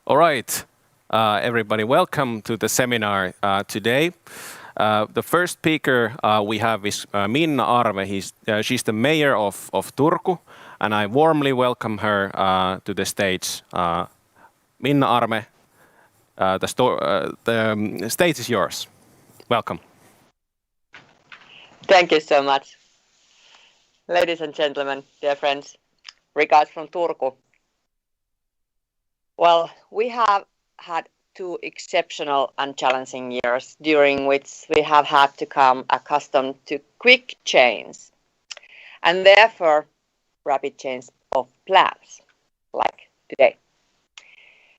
All right, everybody, welcome to the seminar today. The first speaker we have is Minna Arve. She's the mayor of Turku, and I warmly welcome her to the stage. Minna Arve, the stage is yours. Welcome. Thank you so much. Ladies and gentlemen, dear friends, regards from Turku. Well, we have had two exceptional and challenging years during which we have had to come accustomed to quick change and therefore rapid change of plans, like today.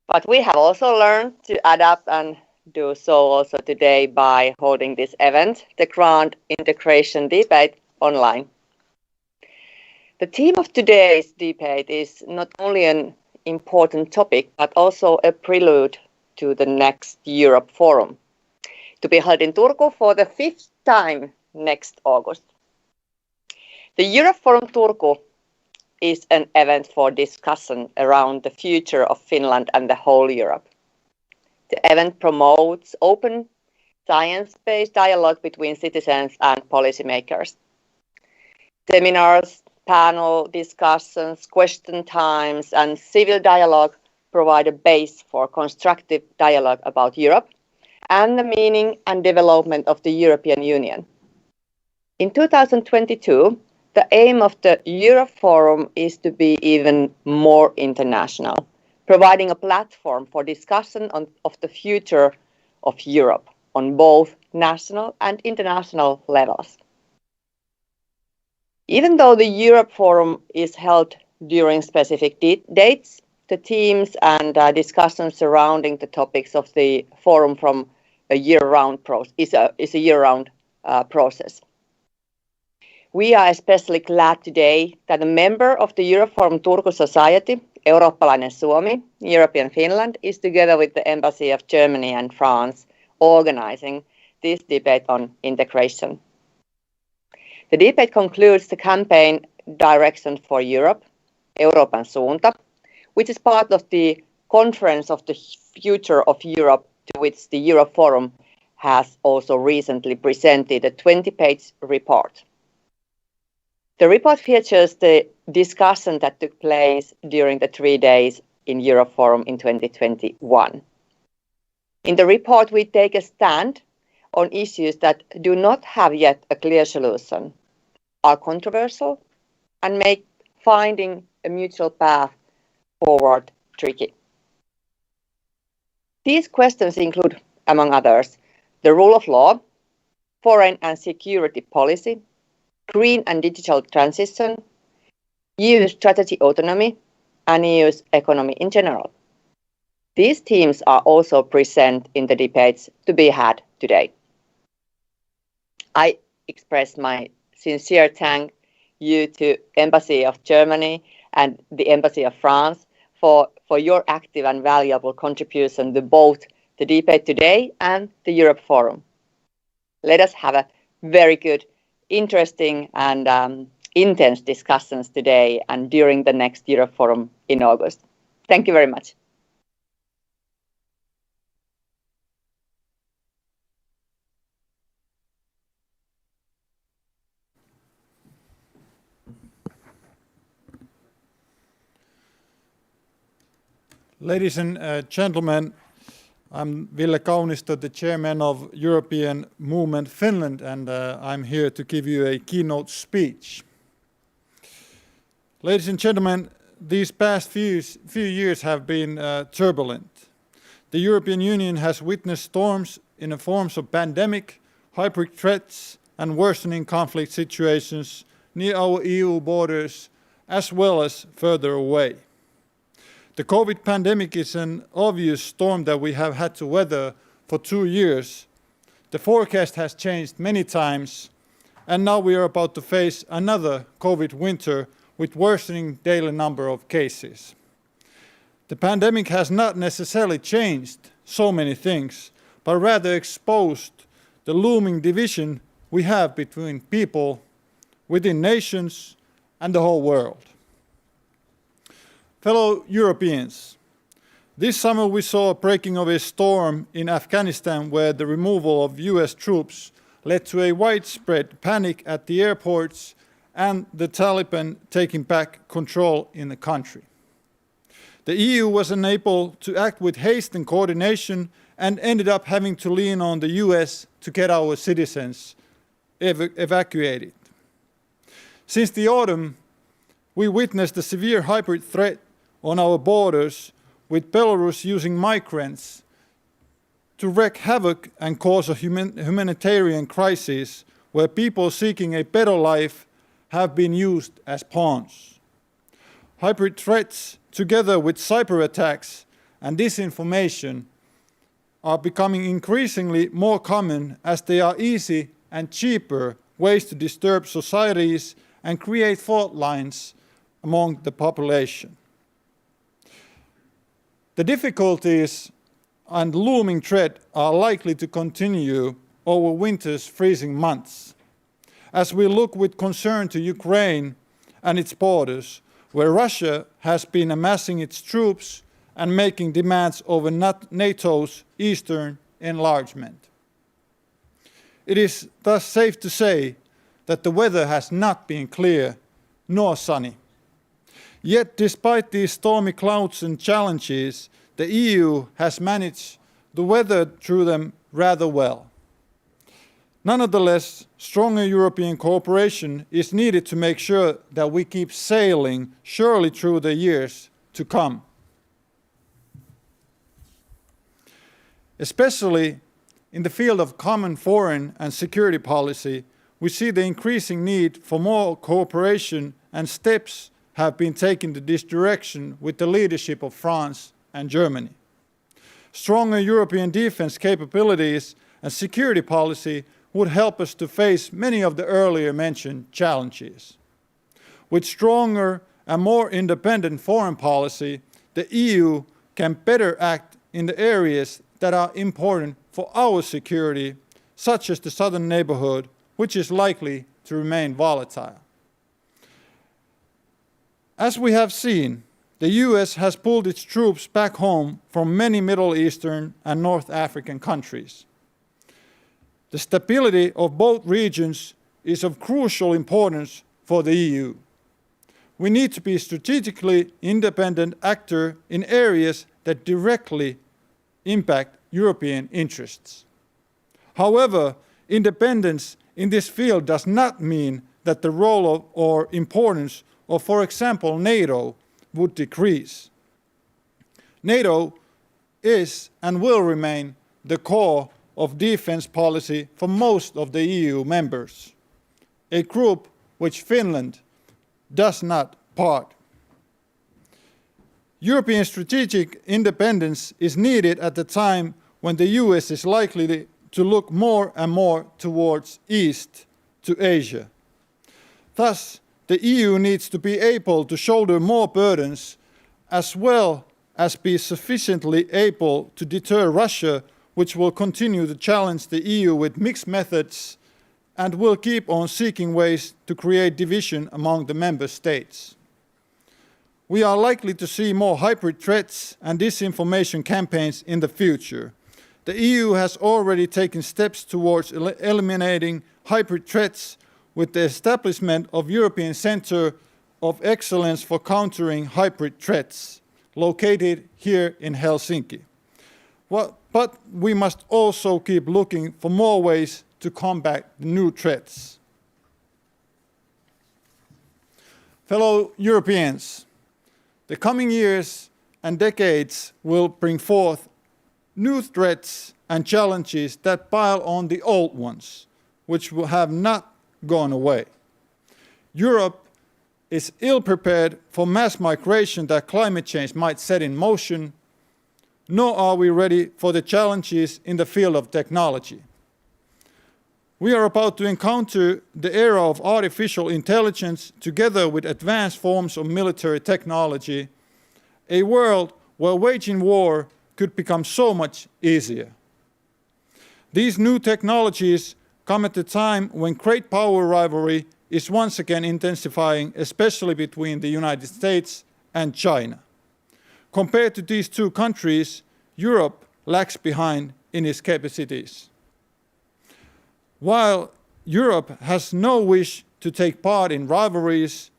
But we have also learned to adapt and do so also today by holding this event, the Grand Integration Debate, online. The theme of today's debate is not only an important topic, but also a prelude to the next Europe Forum, to be held in Turku for the 5th time next August. The Europe Forum Turku is an event for discussion around the future of Finland and the whole Europe. The event promotes open, science-based dialogue between citizens and policymakers. Seminars, panel discussions, question times, and civil dialogue provide a base for constructive dialogue about Europe and the meaning and development of the European Union. In 2022, the aim of the Europe Forum is to be even more international, providing a platform for discussion of the future of Europe on both national and international levels. Even though the Europe Forum is held during specific dates, the themes and discussions surrounding the topics of the forum from a year-round process. We are especially glad today that a member of the Europe Forum Turku Society, Eurooppalainen Suomi, European Finland, is together with the Embassy of Germany and France organizing this debate on integration. The debate concludes the campaign Direction for Europe, Euroopan suunta, which is part of the Conference of the Future of Europe, to which the Europe Forum has also recently presented a 20-page report. The report features the discussion that took place during the 3 days in Europe Forum in 2021. In the report, we take a stand on issues that do not have yet a clear solution, are controversial, and make finding a mutual path forward tricky. These questions include, among others, the rule of law, foreign and security policy, green and digital transition, EU strategy autonomy, and EU's economy in general. These themes are also present in the debates to be had today. I express my sincere thank you to Embassy of Germany and the Embassy of France for your active and valuable contribution to both the debate today and the Europe Forum. Let us have a very good, interesting and intense discussions today and during the next Europe Forum in August. Thank you very much. Ladies and gentlemen, I'm Ville Kaunisto, the chairman of European Movement Finland, and I'm here to give you a keynote speech. Ladies and gentlemen, these past few years have been turbulent. The European Union has witnessed storms in the forms of pandemic, hybrid threats, and worsening conflict situations near our EU borders, as well as further away. The COVID pandemic is an obvious storm that we have had to weather for 2 years. The forecast has changed many times, and now we are about to face another COVID winter with worsening daily number of cases. The pandemic has not necessarily changed so many things, but rather exposed the looming division we have between people, within nations, and the whole world. Fellow Europeans, this summer we saw a breaking of a storm in Afghanistan where the removal of US troops led to a widespread panic at the airports and the Taliban taking back control in the country. The EU was unable to act with haste and coordination and ended up having to lean on the US to get our citizens evacuated. Since the autumn, we witnessed a severe hybrid threat on our borders, with Belarus using migrants to wreak havoc and cause a humanitarian crisis where people seeking a better life have been used as pawns. Hybrid threats, together with cyber attacks and disinformation, are becoming increasingly more common as they are easy and cheaper ways to disturb societies and create fault lines among the population. The difficulties and looming threat are likely to continue over winter's freezing months, as we look with concern to Ukraine and its borders, where Russia has been amassing its troops and making demands over NATO's eastern enlargement. It is thus safe to say that the weather has not been clear nor sunny. Yet, despite these stormy clouds and challenges, the EU has managed to weather through them rather well. Nonetheless, stronger European cooperation is needed to make sure that we keep sailing surely through the years to come. Especially in the field of common foreign and security policy, we see the increasing need for more cooperation, and steps have been taken in this direction with the leadership of France and Germany. Stronger European defense capabilities and security policy would help us to face many of the earlier mentioned challenges. With stronger and more independent foreign policy, the EU can better act in the areas that are important for our security, such as the southern neighborhood, which is likely to remain volatile. As we have seen, the US has pulled its troops back home from many Middle Eastern and North African countries. The stability of both regions is of crucial importance for the EU. We need to be a strategically independent actor in areas that directly impact European interests. However, independence in this field does not mean that the role or importance of, for example, NATO would decrease. NATO is and will remain the core of defense policy for most of the EU members, a group which Finland does not part. European strategic independence is needed at the time when the US is likely to look more and more towards east to Asia. Thus, the EU needs to be able to shoulder more burdens as well as be sufficiently able to deter Russia, which will continue to challenge the EU with mixed methods and will keep on seeking ways to create division among the member states. We are likely to see more hybrid threats and disinformation campaigns in the future. The EU has already taken steps towards eliminating hybrid threats with the establishment of European Centre of Excellence for Countering Hybrid Threats, located here in Helsinki. But we must also keep looking for more ways to combat new threats. Fellow Europeans, the coming years and decades will bring forth new threats and challenges that pile on the old ones, which will have not gone away. Europe is ill-prepared for mass migration that climate change might set in motion, nor are we ready for the challenges in the field of technology. We are about to encounter the era of artificial intelligence together with advanced forms of military technology, a world where waging war could become so much easier. These new technologies come at a time when great power rivalry is once again intensifying, especially between the United States and China. Compared to these two countries, Europe lags behind in its capacities. While Europe has no wish to take part in rivalries,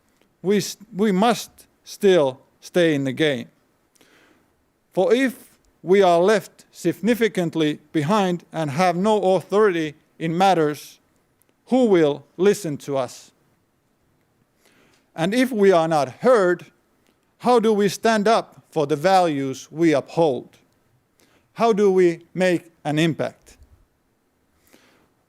we must still stay in the game. For if we are left significantly behind and have no authority in matters, who will listen to us? And if we are not heard, how do we stand up for the values we uphold? How do we make and impact.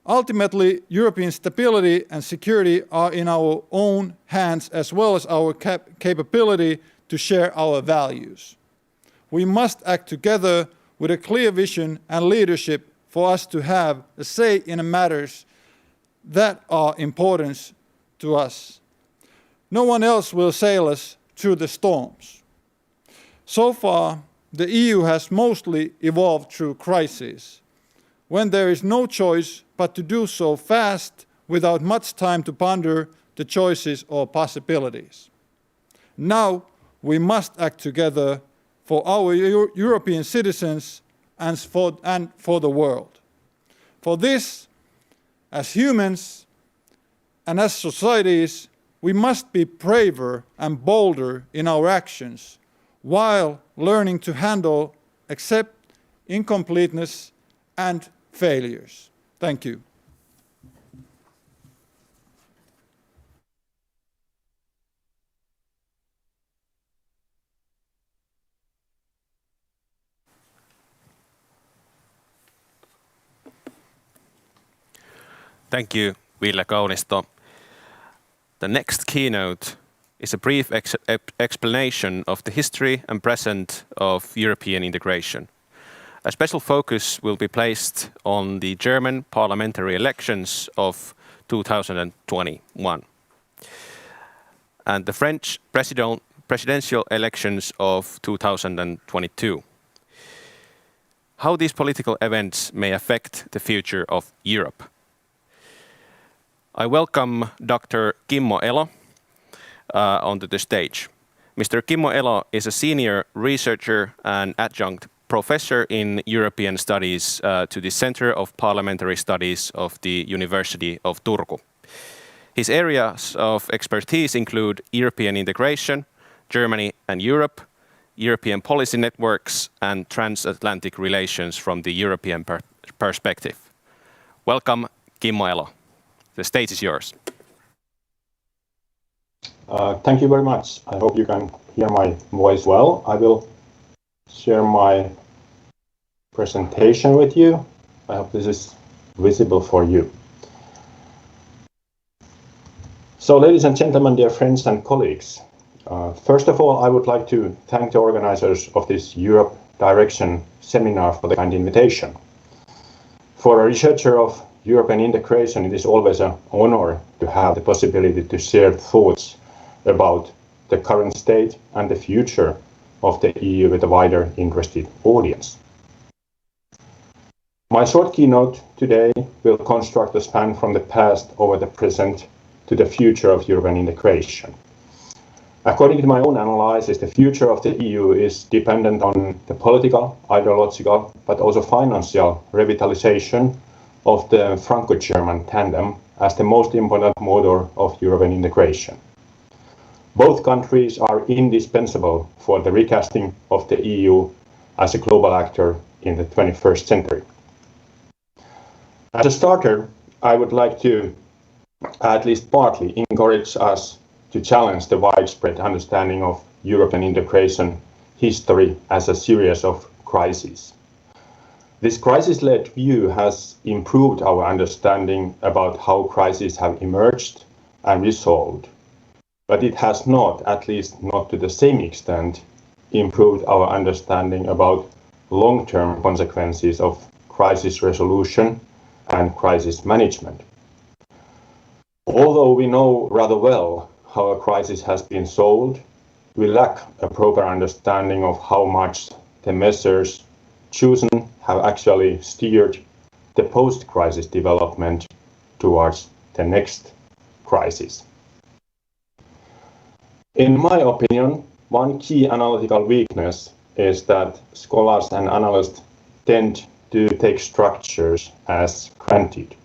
Ultimately, European stability and security are in our own hands as well as our capability to share our values. We must act together with a clear vision and leadership for us to have a say in the matters that are important to us. No one else will sail us through the storms. So far, the EU has mostly evolved through crises, when there is no choice but to do so fast without much time to ponder the choices or possibilities. Now we must act together for our European citizens and for the world. For this, as humans and as societies, we must be braver and bolder in our actions while learning to handle, accept incompleteness and failures. Thank you. Thank you, Ville Kaunisto. The next keynote is a brief explanation of the history and present of European integration. A special focus will be placed on the German parliamentary elections of 2021 and the French presidential elections of 2022. How these political events may affect the future of Europe. I welcome Dr. Kimmo Elo onto the stage. Mr. Kimmo Elo is a senior researcher and adjunct professor in European Studies to the Center of Parliamentary Studies of the University of Turku. His areas of expertise include European integration, Germany and Europe, European policy networks, and transatlantic relations from the European perspective. Welcome, Kimmo Elo. The stage is yours. Thank you very much. I hope you can hear my voice well. I will share my presentation with you. I hope this is visible for you. So, ladies and gentlemen, dear friends and colleagues, first of all, I would like to thank the organizers of this Europe Direction seminar for the kind invitation. For a researcher of European integration, it is always an honor to have the possibility to share thoughts about the current state and the future of the EU with a wider interested audience. My short keynote today will construct a span from the past over the present to the future of European integration. According to my own analysis, the future of the EU is dependent on the political, ideological, but also financial revitalization of the Franco-German tandem as the most important motor of European integration. Both countries are indispensable for the recasting of the EU as a global actor in the 21st century. As a starter, I would like to at least partly encourage us to challenge the widespread understanding of European integration history as a series of crises. This crisis-led view has improved our understanding about how crises have emerged and resolved, but it has not, at least not to the same extent, improved our understanding about long-term consequences of crisis resolution and crisis management. Although we know rather well how a crisis has been solved, we lack a proper understanding of how much the measures chosen have actually steered the post-crisis development towards the next crisis. In my opinion, one key analytical weakness is that scholars and analysts tend to take structures as granted.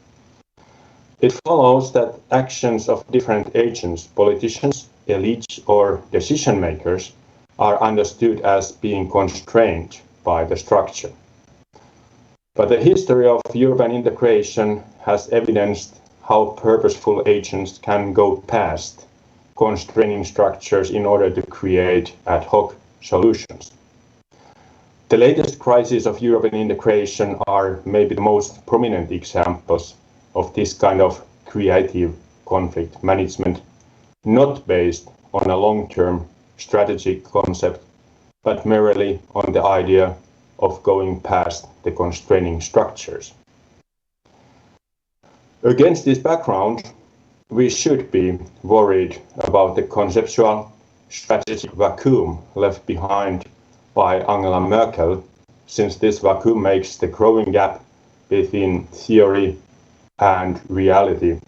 It follows that actions of different agents, politicians, elites, or decision makers are understood as being constrained by the structure. But the history of European integration has evidenced how purposeful agents can go past constraining structures in order to create ad hoc solutions. The latest crises of European integration are maybe the most prominent examples of this kind of creative conflict management, not based on a long-term strategic concept, but merely on the idea of going past the constraining structures. Against this background, we should be worried about the conceptual strategic vacuum left behind by Angela Merkel, since this vacuum makes the growing gap between theory and reality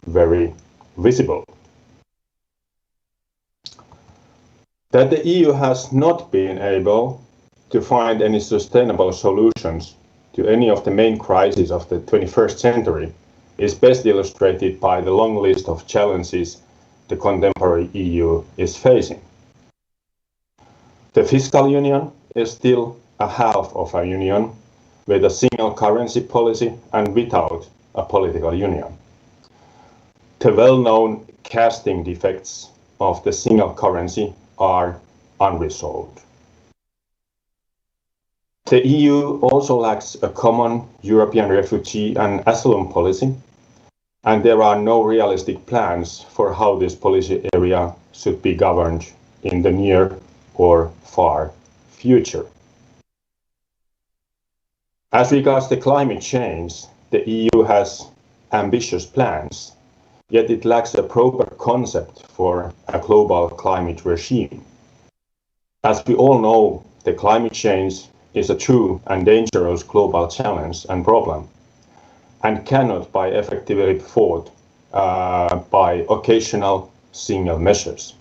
very visible. That the EU has not been able to find any sustainable solutions to any of the main crises of the 21st century is best illustrated by the long list of challenges the contemporary EU is facing. The fiscal union is still a half of a union with a single currency policy and without a political union. The well-known casting defects of the single currency are unresolved. The EU also lacks a common European refugee and asylum policy, and there are no realistic plans for how this policy area should be governed in the near or far future. As regards to climate change, the EU has ambitious plans, yet it lacks a proper concept for a global climate regime. As we all know, the climate change is a true and dangerous global challenge and problem, and cannot be effectively fought by occasional single measures.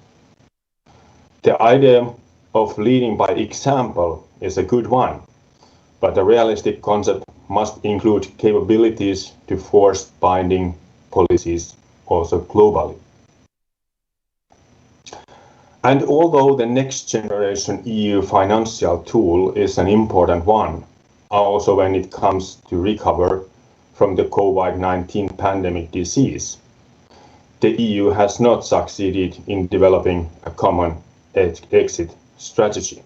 The idea of leading by example is a good one, but a realistic concept must include capabilities to force binding policies also globally. And although the next generation EU financial tool is an important one, also when it comes to recover from the COVID-19 pandemic disease, the EU has not succeeded in developing a common exit strategy.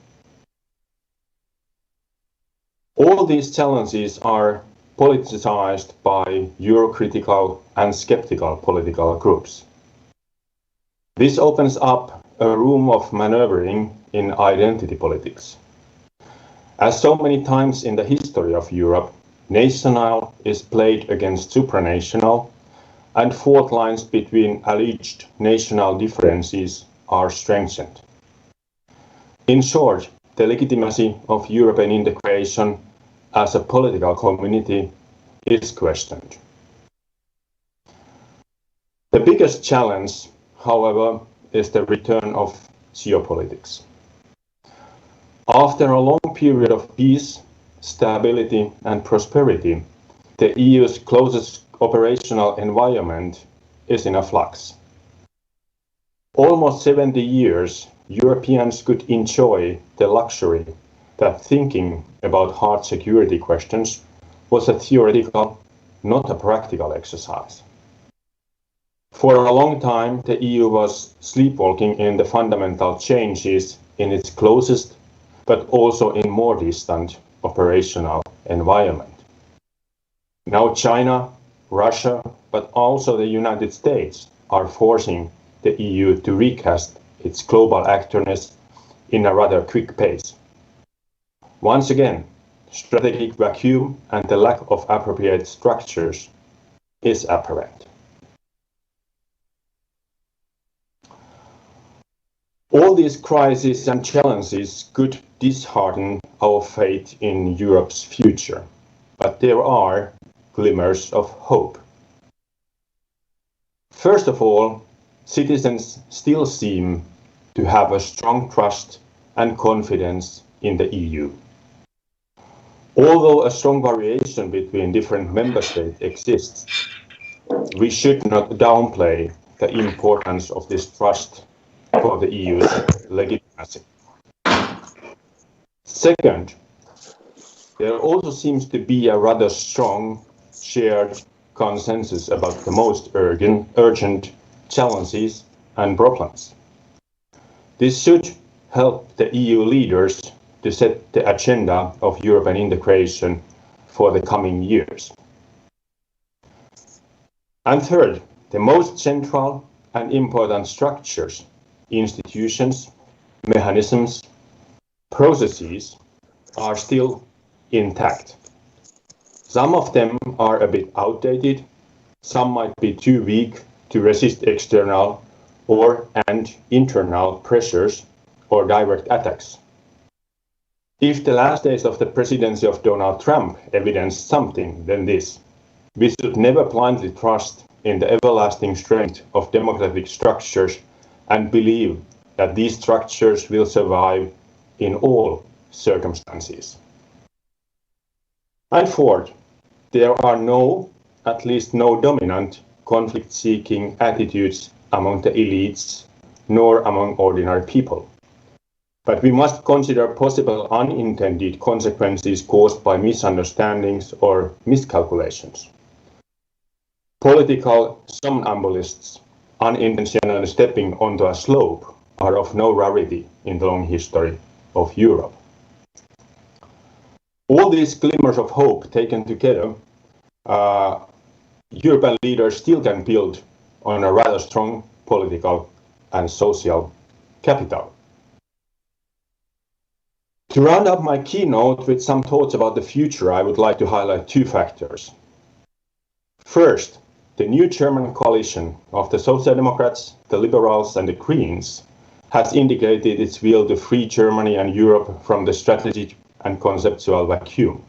All these challenges are politicized by Eurocritical and skeptical political groups. This opens up a room of maneuvering in identity politics. As so many times in the history of Europe, national is played against supranational, and fault lines between alleged national differences are strengthened. In short, the legitimacy of European integration as a political community is questioned. The biggest challenge, however, is the return of geopolitics. After a long period of peace, stability and prosperity, the EU's closest operational environment is in a flux. Almost 70 years, Europeans could enjoy the luxury that thinking about hard security questions was a theoretical, not a practical exercise. For a long time, the EU was sleepwalking in the fundamental changes in its closest, but also in more distant operational environment. Now China, Russia, but also the United States are forcing the EU to recast its global actorness in a rather quick pace. Once again, strategic vacuum and the lack of appropriate structures is apparent. All these crises and challenges could dishearten our faith in Europe's future, but there are glimmers of hope. First of all, citizens still seem to have a strong trust and confidence in the EU. Although a strong variation between different member states exists, we should not downplay the importance of this trust for the EU's legitimacy. Second, there also seems to be a rather strong shared consensus about the most urgent challenges and problems. This should help the EU leaders to set the agenda of European integration for the coming years. And third, the most central and important structures, institutions, mechanisms, processes are still intact. Some of them are a bit outdated, some might be too weak to resist external and internal pressures or direct attacks. If the last days of the presidency of Donald Trump evidenced something, then this: we should never blindly trust in the everlasting strength of democratic structures and believe that these structures will survive in all circumstances. And fourth, there are at least no dominant conflict-seeking attitudes among the elites, nor among ordinary people. But we must consider possible unintended consequences caused by misunderstandings or miscalculations. Political somnambulists unintentionally stepping onto a slope are of no rarity in the long history of Europe. All these glimmers of hope taken together, European leaders still can build on a rather strong political and social capital. To round up my keynote with some thoughts about the future, I would like to highlight two factors. First, the new German coalition of the Social Democrats, the Liberals and the Greens has indicated its will to free Germany and Europe from the strategic and conceptual vacuum.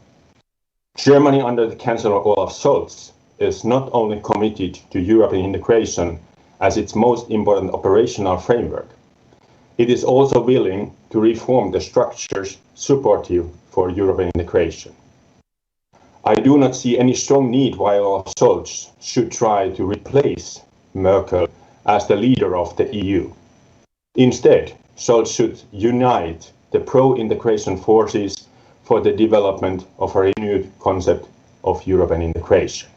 Germany under the Chancellor Olaf Scholz is not only committed to European integration as its most important operational framework, it is also willing to reform the structures supportive for European integration. I do not see any strong need why Olaf Scholz should try to replace Merkel as the leader of the EU. Instead, Scholz should unite the pro-integration forces for the development of a renewed concept of European integration.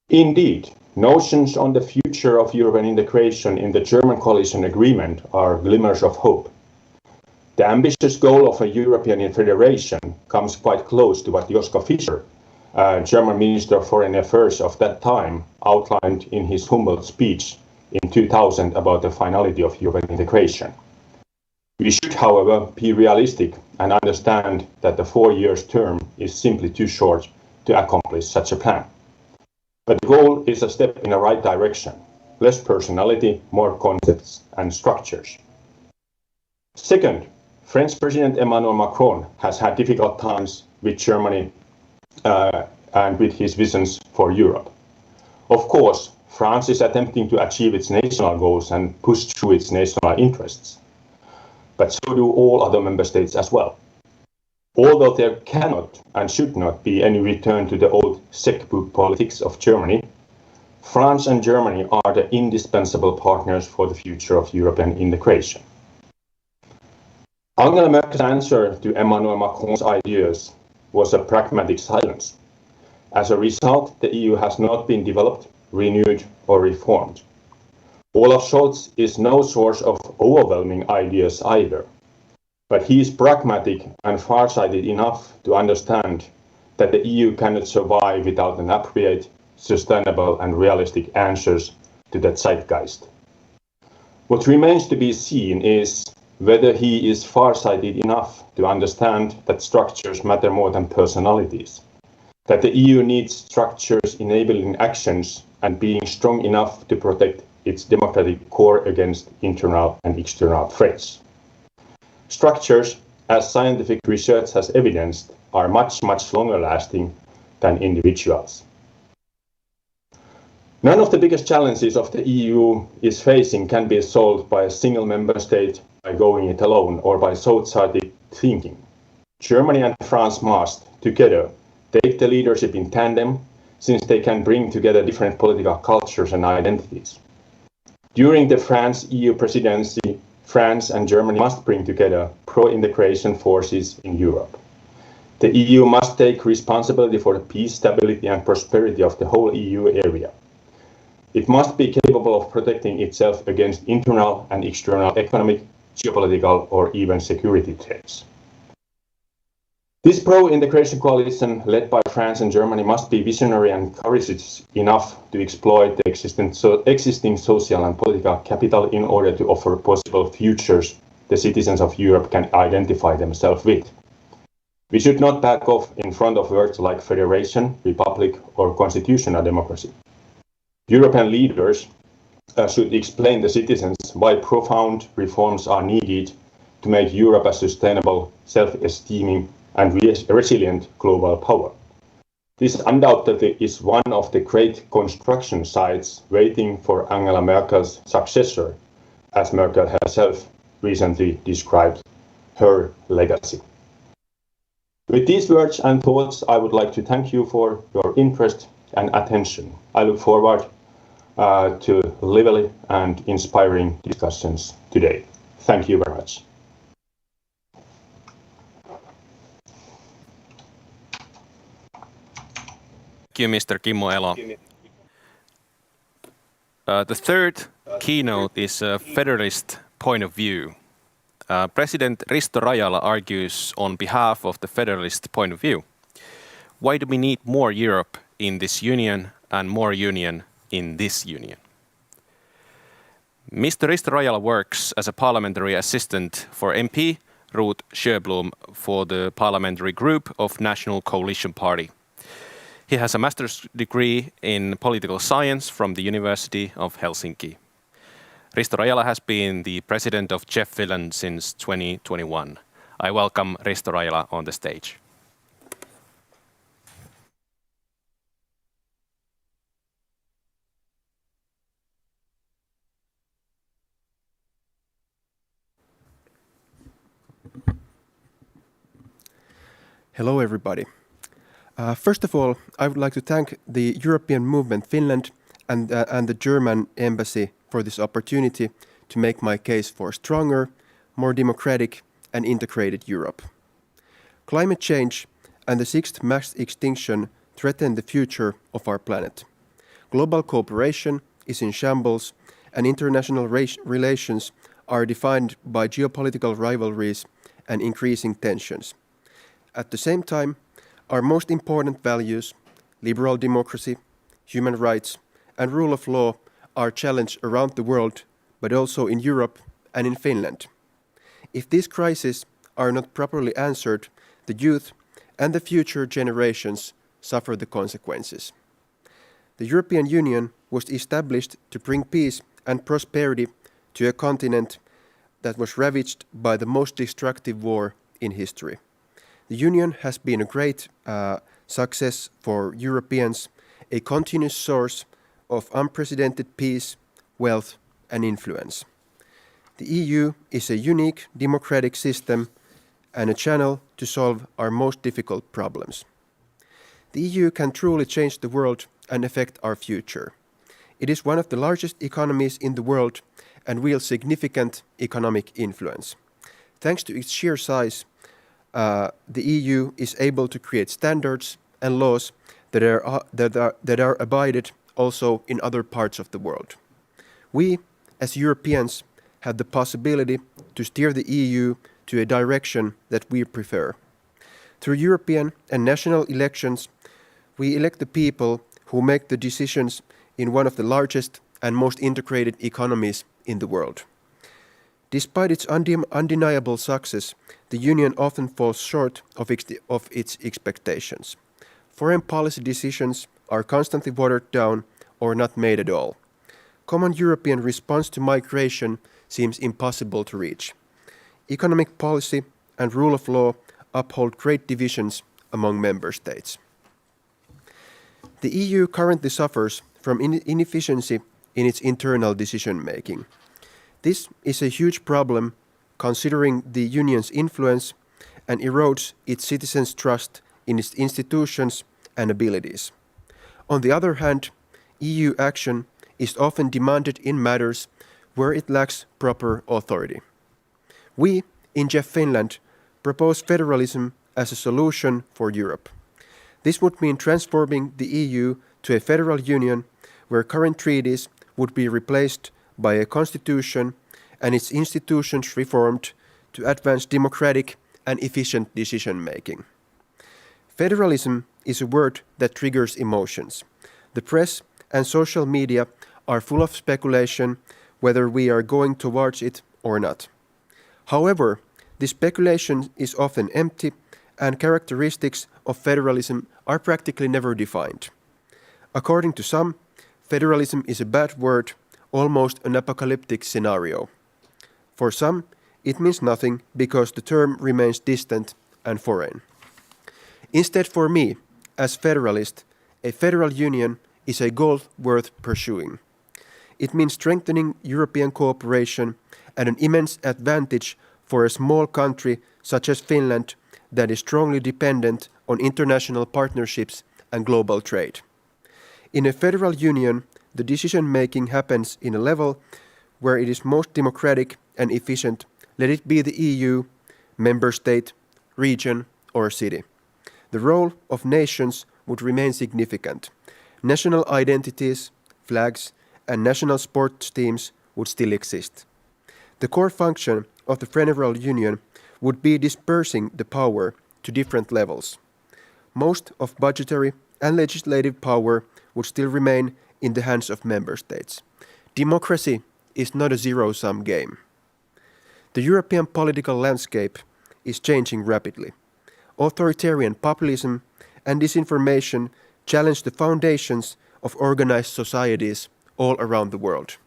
Indeed, notions on the future of European integration in the German coalition agreement are glimmers of hope. The ambitious goal of a European federation comes quite close to what Joschka Fischer, German Minister of Foreign Affairs of that time, outlined in his humble speech in 2000 about the finality of European integration. We should, however, be realistic and understand that the 4-year term is simply too short to accomplish such a plan. But the goal is a step in the right direction: less personality, more concepts and structures. Second, French President Emmanuel Macron has had difficult times with Germany and with his visions for Europe. Of course, France is attempting to achieve its national goals and push through its national interests. But so do all other member states as well. Although there cannot and should not be any return to the old checkbook politics of Germany, France and Germany are the indispensable partners for the future of European integration. Angela Merkel's answer to Emmanuel Macron's ideas was a pragmatic silence. As a result, the EU has not been developed, renewed or reformed. Olaf Scholz is no source of overwhelming ideas either, but he is pragmatic and farsighted enough to understand that the EU cannot survive without an appropriate, sustainable and realistic answers to that zeitgeist. What remains to be seen is whether he is farsighted enough to understand that structures matter more than personalities, that the EU needs structures enabling actions and being strong enough to protect its democratic core against internal and external threats. Structures, as scientific research has evidenced, are much longer lasting than individuals. None of the biggest challenges of the EU is facing can be solved by a single member state by going it alone or by short-sighted thinking. Germany and France must, together, take the leadership in tandem, since they can bring together different political cultures and identities. During the France EU presidency, France and Germany must bring together pro-integration forces in Europe. The EU must take responsibility for the peace, stability and prosperity of the whole EU area. It must be capable of protecting itself against internal and external economic, geopolitical or even security threats. This pro-integration coalition led by France and Germany must be visionary and courageous enough to exploit the existing social and political capital in order to offer possible futures the citizens of Europe can identify themselves with. We should not back off in front of words like federation, republic, or constitutional democracy. European leaders should explain to citizens why profound reforms are needed to make Europe a sustainable, self-esteeming, and resilient global power. This undoubtedly is one of the great construction sites waiting for Angela Merkel's successor, as Merkel herself recently described her legacy. With these words and thoughts, I would like to thank you for your interest and attention. I look forward to lively and inspiring discussions today. Thank you very much. Thank you, Mr. Kimmo Elo. The third keynote is a federalist point of view. President Risto Rajala argues on behalf of the federalist point of view. Why do we need more Europe in this union and more union in this union? Mr. Risto Rajala works as a parliamentary assistant for MP Ruth Sjöblom for the parliamentary group of National Coalition Party. He has a master's degree in political science from the University of Helsinki. Risto Rajala has been the president of JEF Finland since 2021. I welcome Risto Rajala on the stage. Hello everybody. First of all, I would like to thank the European Movement Finland and the German Embassy for this opportunity to make my case for stronger, more democratic and integrated Europe. Climate change and the sixth mass extinction threaten the future of our planet. Global cooperation is in shambles and international relations are defined by geopolitical rivalries and increasing tensions. At the same time, our most important values, liberal democracy, human rights, and rule of law are challenged around the world, but also in Europe and in Finland. If these crises are not properly answered, the youth and the future generations suffer the consequences. The European Union was established to bring peace and prosperity to a continent that was ravaged by the most destructive war in history. The Union has been a great success for Europeans, a continuous source of unprecedented peace, wealth and influence. The EU is a unique democratic system and a channel to solve our most difficult problems. The EU can truly change the world and affect our future. It is one of the largest economies in the world and wields significant economic influence. Thanks to its sheer size, the EU is able to create standards and laws that are abided also in other parts of the world. We, as Europeans, have the possibility to steer the EU to a direction that we prefer. Through European and national elections, we elect the people who make the decisions in one of the largest and most integrated economies in the world. Despite its undeniable success, the Union often falls short of its expectations. Foreign policy decisions are constantly watered down or not made at all. Common European response to migration seems impossible to reach. Economic policy and rule of law uphold great divisions among member states. The EU currently suffers from inefficiency in its internal decision-making. This is a huge problem considering the Union's influence and erodes its citizens' trust in its institutions and abilities. On the other hand, EU action is often demanded in matters where it lacks proper authority. We, in JEF Finland, propose federalism as a solution for Europe. This would mean transforming the EU to a federal union where current treaties would be replaced by a constitution and its institutions reformed to advance democratic and efficient decision-making. Federalism is a word that triggers emotions. The press and social media are full of speculation whether we are going towards it or not. However, this speculation is often empty and characteristics of federalism are practically never defined. According to some, federalism is a bad word, almost an apocalyptic scenario. For some, it means nothing because the term remains distant and foreign. Instead, for me, as federalist, a federal union is a goal worth pursuing. It means strengthening European cooperation and an immense advantage for a small country such as Finland that is strongly dependent on international partnerships and global trade. In a federal union, the decision-making happens in a level where it is most democratic and efficient, let it be the EU, member state, region, or city. The role of nations would remain significant. National identities, flags, and national sports teams would still exist. The core function of the federal union would be dispersing the power to different levels. Most of budgetary and legislative power would still remain in the hands of member states. Democracy is not a zero-sum game. The European political landscape is changing rapidly. Authoritarian populism and disinformation challenge the foundations of organized societies all around the world.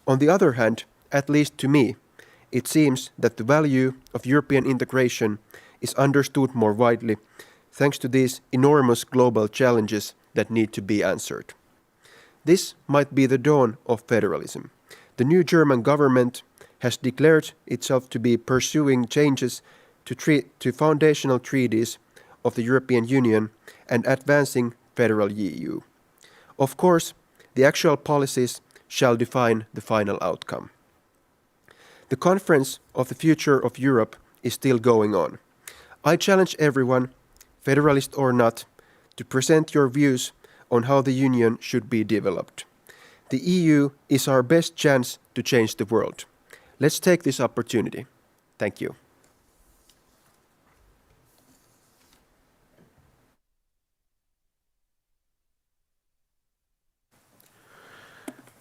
On the other hand, at least to me, it seems that the value of European integration is understood more widely thanks to these enormous global challenges that need to be answered. This might be the dawn of federalism. The new German government has declared itself to be pursuing changes to foundational treaties of the European Union and advancing federal EU. Of course, the actual policies shall define the final outcome. The Conference of the Future of Europe is still going on. I challenge everyone, federalist or not, to present your views on how the Union should be developed. The EU is our best chance to change the world. Let's take this opportunity. Thank you.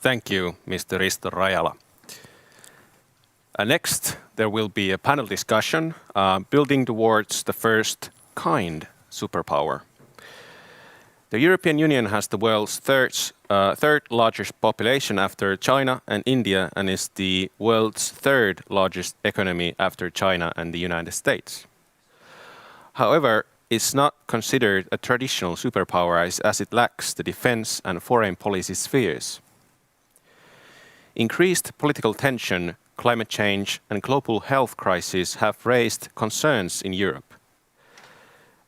Thank you, Mr. Risto Rajala. Next, there will be a panel discussion building towards the first kind superpower. The European Union has the world's third largest population after China and India and is the world's third largest economy after China and the United States. However, it's not considered a traditional superpower as it lacks the defense and foreign policy spheres. Increased political tension, climate change and global health crisis have raised concerns in Europe.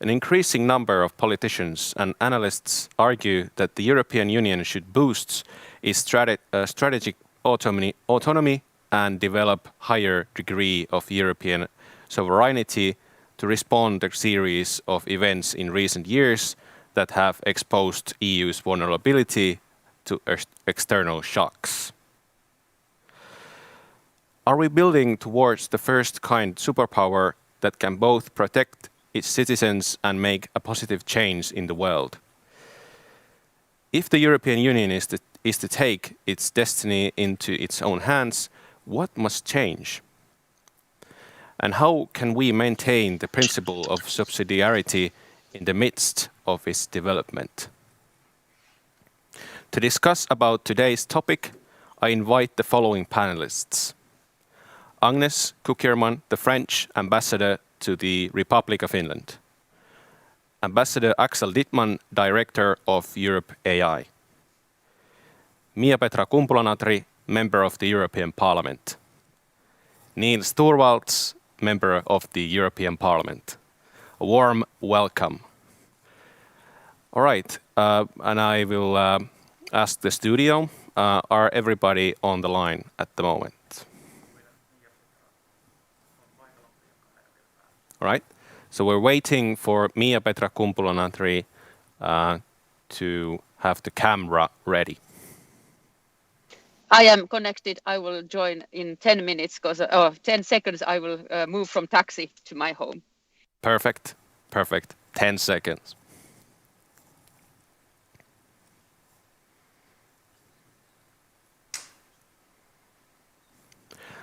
An increasing number of politicians and analysts argue that the European Union should boost its strategic autonomy and develop higher degree of European sovereignty to respond to a series of events in recent years that have exposed EU's vulnerability to external shocks. Are we building towards the first kind superpower that can both protect its citizens and make a positive change in the world? If the European Union is to take its destiny into its own hands, what must change? And how can we maintain the principle of subsidiarity in the midst of its development? To discuss about today's topic, I invite the following panelists. Agnes Kukerman, the French ambassador to the Republic of Finland. Ambassador Axel Dittman, Director of Europe AI. Mia-Petra Kumpula-Natri, Member of the European Parliament. Niels Torvalds, Member of the European Parliament. A warm welcome. All right, and I will ask the studio, are everybody on the line at the moment? All right, so we're waiting for Mia-Petra Kumpula-Natri to have the camera ready. I am connected. I will join in 10 minutes, 10 seconds. I will move from taxi to my home. Perfect, perfect. 10 seconds.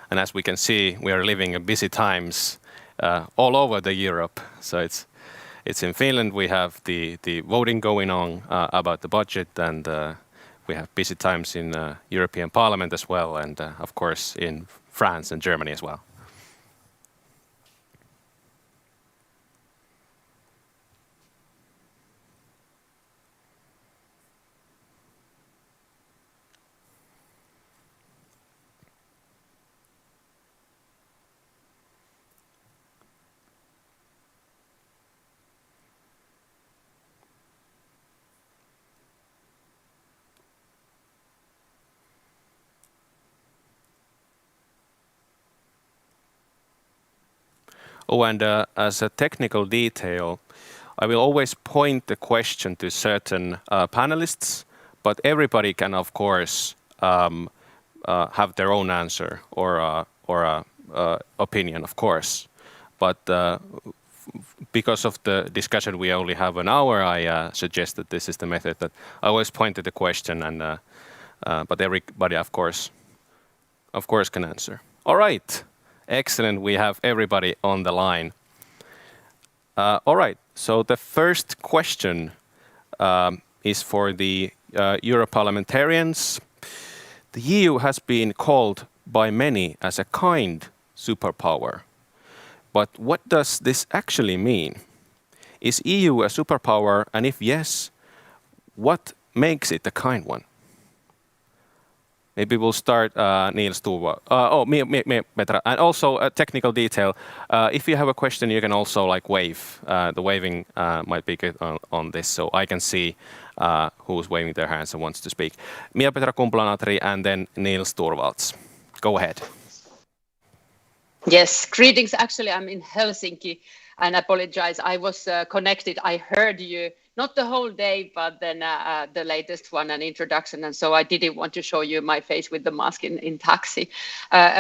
And as we can see, we are living in busy times all over the Europe. So it's in Finland. We have the voting going on about the budget, and we have busy times in European Parliament as well, and of course in France and Germany as well. Oh, and as a technical detail, I will always point the question to certain panelists, but everybody can, of course, have their own answer or opinion, of course. But because of the discussion, we only have an hour. I suggest that this is the method that I always point to the question, and but everybody, of course, can answer. All right. Excellent. We have everybody on the line. All right. So the first question is for the Europarliamentarians. The EU has been called by many as a kind superpower. But what does this actually mean? Is EU a superpower? And if yes, what makes it a kind one? Maybe we'll start Niels Turva. Me, Petra. And also a technical detail. If you have a question, you can also wave. The waving might be good on this, so I can see who's waving their hands and wants to speak. Mia-Petra Kumpula-Natri and then Niels Torvalds. Go ahead. Yes, greetings. Actually, I'm in Helsinki and apologize. I was connected. I heard you, not the whole day, but then the latest one, an introduction. And so I didn't want to show you my face with the mask in taxi.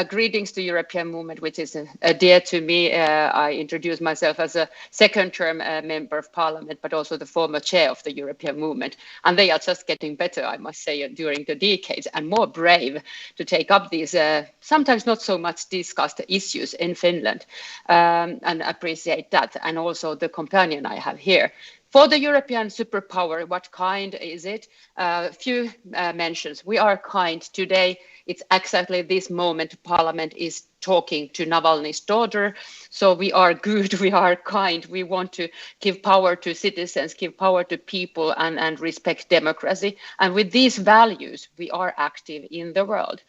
Greetings to European Movement, which is dear to me. I introduce myself as a second-term member of Parliament, but also the former chair of the European Movement. And they are just getting better, I must say, during the decades, and more brave to take up these sometimes not so much discussed issues in Finland, and appreciate that. And also the companion I have here. For the European superpower, what kind is it? Few mentions. We are kind. Today, it's exactly this moment Parliament is talking to Navalny's daughter. So we are good, we are kind. We want to give power to citizens, give power to people, and respect democracy. And with these values, we are active in the world.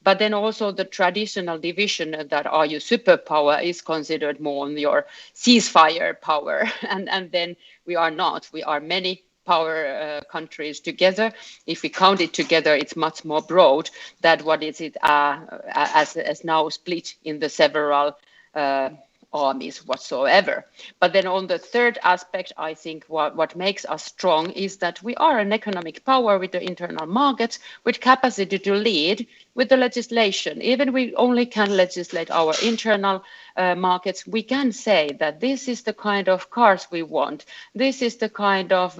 But then also the traditional division that are you superpower is considered more on your ceasefire power. And then we are not. We are many power countries together. If we count it together, it's much more broad than what is it as now split in the several armies whatsoever. But then on the third aspect, I think what makes us strong is that we are an economic power with the internal markets, with capacity to lead with the legislation. Even we only can legislate our internal markets, we can say that this is the kind of cars we want. This is the kind of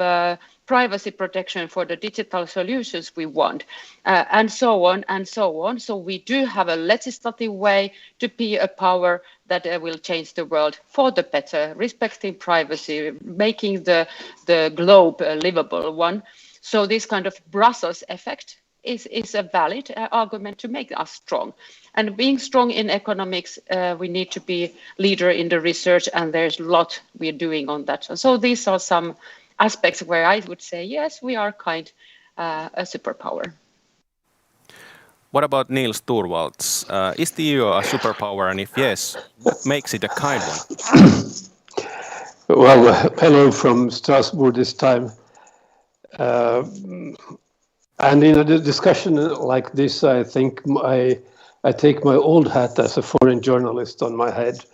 privacy protection for the digital solutions we want, and so on and so on. So we do have a legislative way to be a power that will change the world for the better, respecting privacy, making the globe a livable one. So this kind of Brussels effect is a valid argument to make us strong. And being strong in economics, we need to be leader in the research, and there's a lot we're doing on that. So these are some aspects where I would say, yes, we are kind a superpower. What about Niels Torvalds? Is the EU a superpower, and if yes, what makes it a kind one? Well, hello from Strasbourg this time. And in a discussion like this, I think I take my old hat as a foreign journalist on my head,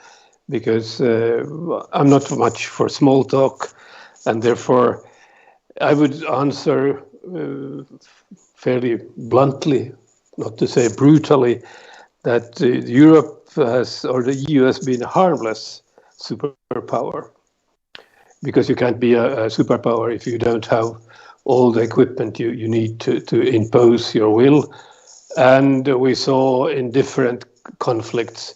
because I'm not much for small talk, and therefore I would answer fairly bluntly, not to say brutally, that Europe has, or the EU has been a harmless superpower. because you can't be a superpower if you don't have all the equipment you need to impose your will. And we saw in different conflicts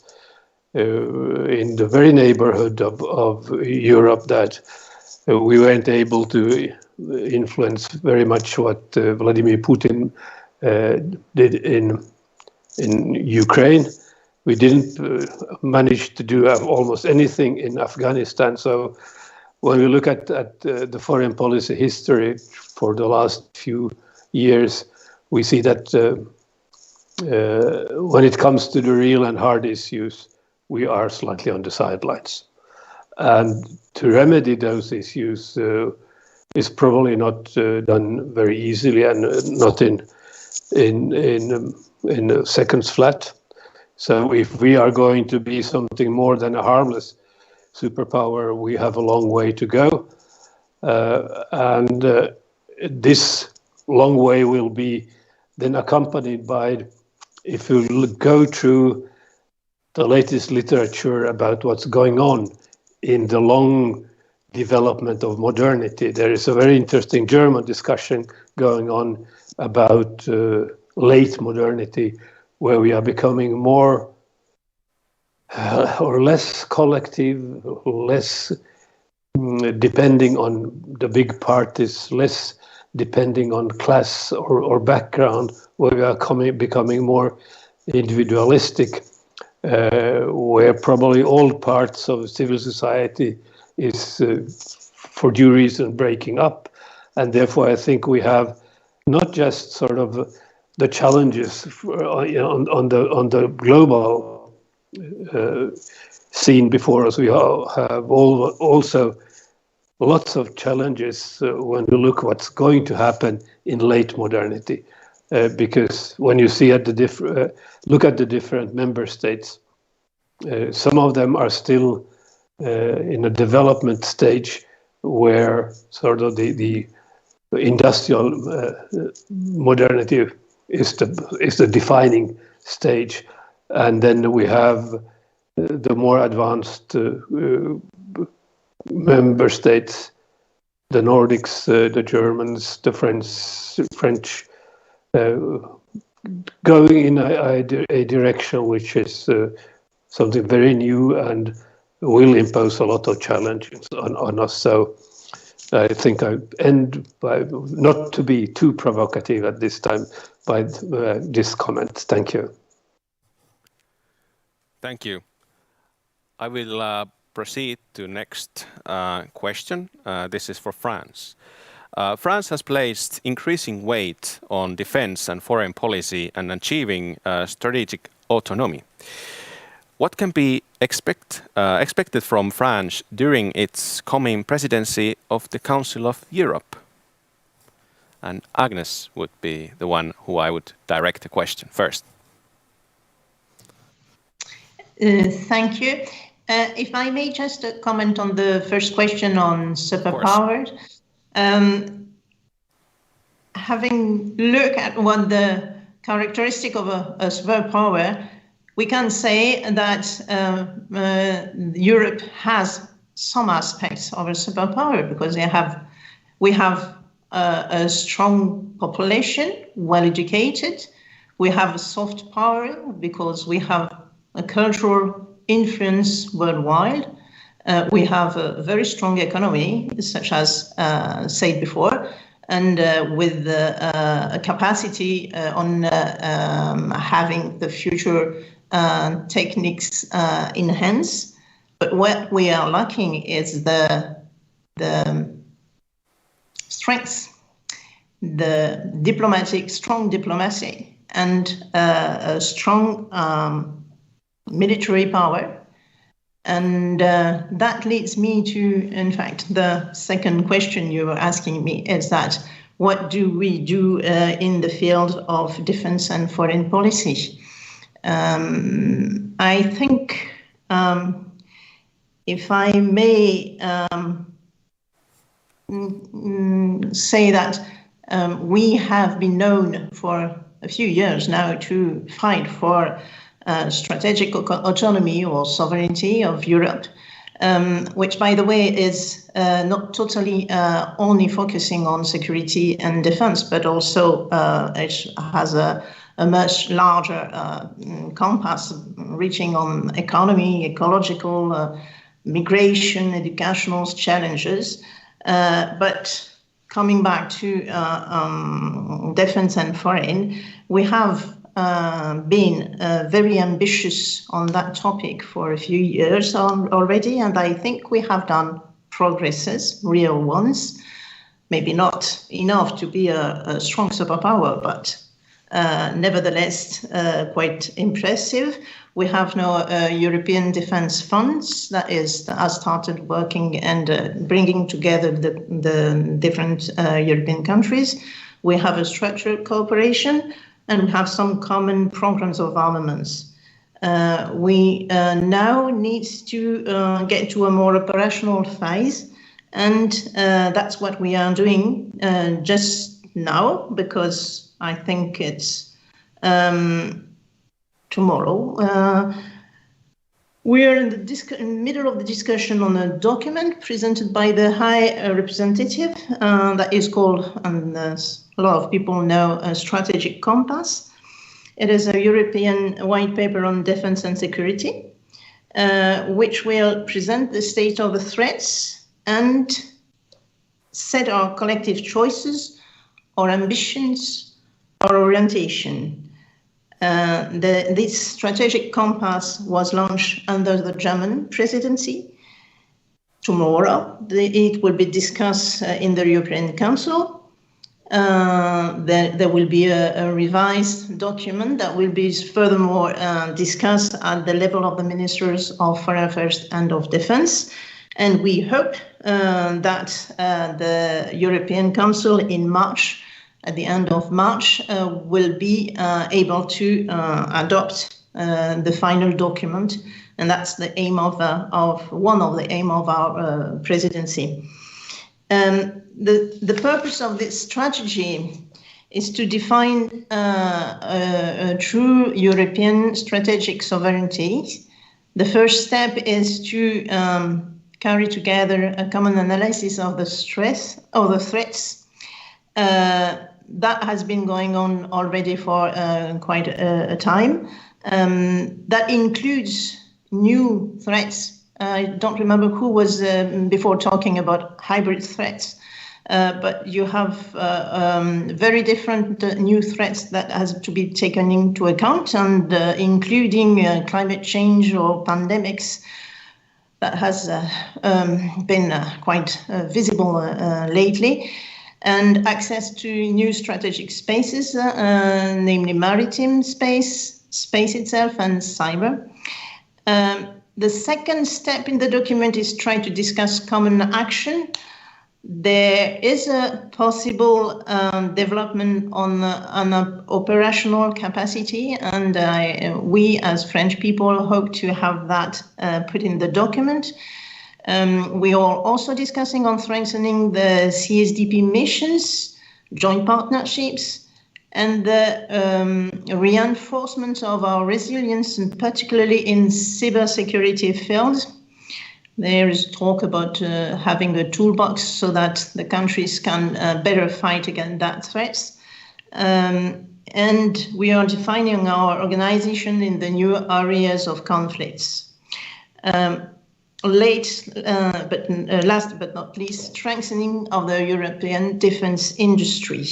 in the very neighborhood of Europe that we weren't able to influence very much what Vladimir Putin did in Ukraine. We didn't manage to do almost anything in Afghanistan. So when we look at the foreign policy history for the last few years, we see that when it comes to the real and hard issues, we are slightly on the sidelines. And to remedy those issues is probably not done very easily and not in seconds flat. So if we are going to be something more than a harmless superpower, we have a long way to go. And this long way will be then accompanied by, if you go through the latest literature about what's going on in the long development of modernity, there is a very interesting German discussion going on about late modernity, where we are becoming more or less collective, less depending on the big parties, less depending on class or background, where we are becoming more individualistic, where probably all parts of civil society is for due reason breaking up. And therefore I think we have not just sort of the challenges on the global scene before us. We have also lots of challenges when we look what's going to happen in late modernity. Because when you see look at the different member states, some of them are still in a development stage where sort of the industrial modernity is the defining stage, and then we have the more advanced member states, the Nordics, the Germans, the French, going in a direction which is something very new and will impose a lot of challenges on us. So I think I end by, not to be too provocative at this time, by this comment. Thank you. Thank you. I will proceed to next question. This is for France. France has placed increasing weight on defense and foreign policy and achieving strategic autonomy. What can be expected from France during its coming presidency of the Council of Europe? And Agnes would be the one who I would direct the question first. Thank you. If I may just comment on the first question on superpowers. Having looked at what the characteristic of a superpower, we can say that Europe has some aspects of a superpower, because we have a strong population, well educated. We have a soft power because we have a cultural influence worldwide. We have a very strong economy, such as said before, and with a capacity on having the future techniques enhanced. But what we are lacking is the strength, the strong diplomacy, and a strong military power. And that leads me to, in fact, the second question you were asking me, is that what do we do in the field of defense and foreign policy? I think, if I may say that we have been known for a few years now to fight for strategic autonomy or sovereignty of Europe. which, by the way, is not totally only focusing on security and defense, but also it has a much larger compass reaching on economy, ecological, migration, educational challenges. But coming back to defense and foreign, we have been very ambitious on that topic for a few years already, and I think we have done progresses, real ones. Maybe not enough to be a strong superpower, but nevertheless quite impressive. We have now European Defence Funds that has started working and bringing together the different European countries. We have a structured cooperation, and we have some common programs of armaments. We now need to get to a more operational phase, and that's what we are doing just now, because I think it's tomorrow. We are in the middle of the discussion on a document presented by the High Representative that is called, and a lot of people know, a strategic compass. It is a European white paper on defense and security, which will present the state of the threats and set our collective choices, our ambitions, our orientation. This strategic compass was launched under the German presidency. Tomorrow, it will be discussed in the European Council. There will be a revised document that will be furthermore discussed at the level of the Ministers of Foreign Affairs and of Defense. And we hope that the European Council in March, at the end of March, will be able to adopt the final document. And that's the aim of one of the aim of our presidency. The purpose of this strategy is to define a true European strategic sovereignty. The first step is to carry together a common analysis of the threats. That has been going on already for quite a time. That includes new threats. I don't remember who was before talking about hybrid threats, but you have very different new threats that has to be taken into account, and including climate change or pandemics that has been quite visible lately, and access to new strategic spaces, namely maritime space, space itself, and cyber. The second step in the document is trying to discuss common action. There is a possible development on an operational capacity, and we as French people hope to have that put in the document. We are also discussing on strengthening the CSDP missions, joint partnerships, and the reinforcement of our resilience, and particularly in cybersecurity field. There is talk about having a toolbox so that the countries can better fight against that threats. And we are defining our organization in the new areas of conflicts. Last but not least, strengthening of the European defense industry.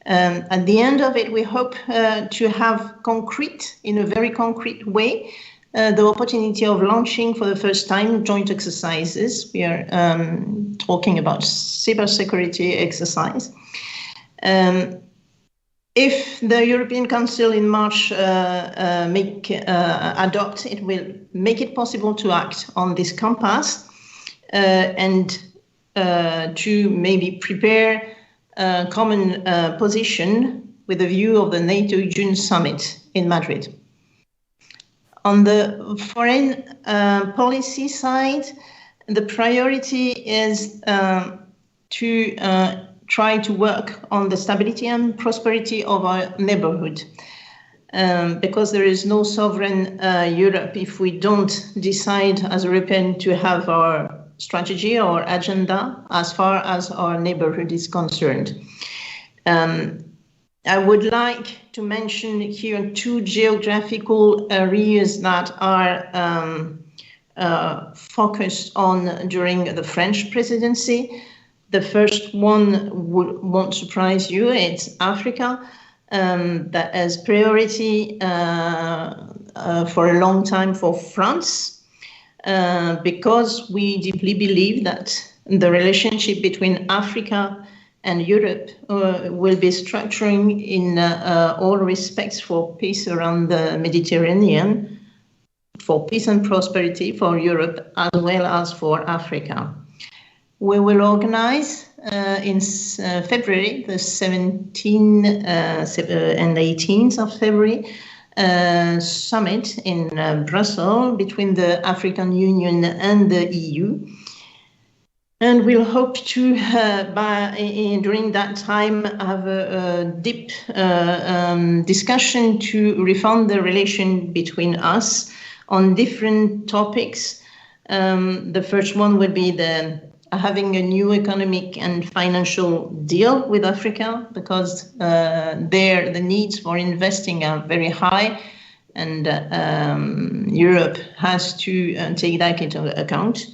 At the end of it, we hope to have in a very concrete way, the opportunity of launching for the first time joint exercises. We are talking about cybersecurity exercise. If the European Council in March adopt, it will make it possible to act on this compass and to maybe prepare a common position with a view of the NATO June summit in Madrid. On the foreign policy side, the priority is to try to work on the stability and prosperity of our neighborhood. because there is no sovereign Europe if we don't decide as Europeans to have our strategy or agenda as far as our neighborhood is concerned. I would like to mention here 2 geographical areas that are focused on during the French presidency. The first one won't surprise you, it's Africa. That as priority for a long time for France, because we deeply believe that the relationship between Africa and Europe will be structuring in all respects for peace around the Mediterranean, for peace and prosperity for Europe as well as for Africa. We will organize in February, the 17th and 18th of February, summit in Brussels between the African Union and the EU. And we'll hope to, during that time, have a deep discussion to reform the relation between us on different topics. The first one would be having a new economic and financial deal with Africa, because the needs for investing are very high, and Europe has to take that into account.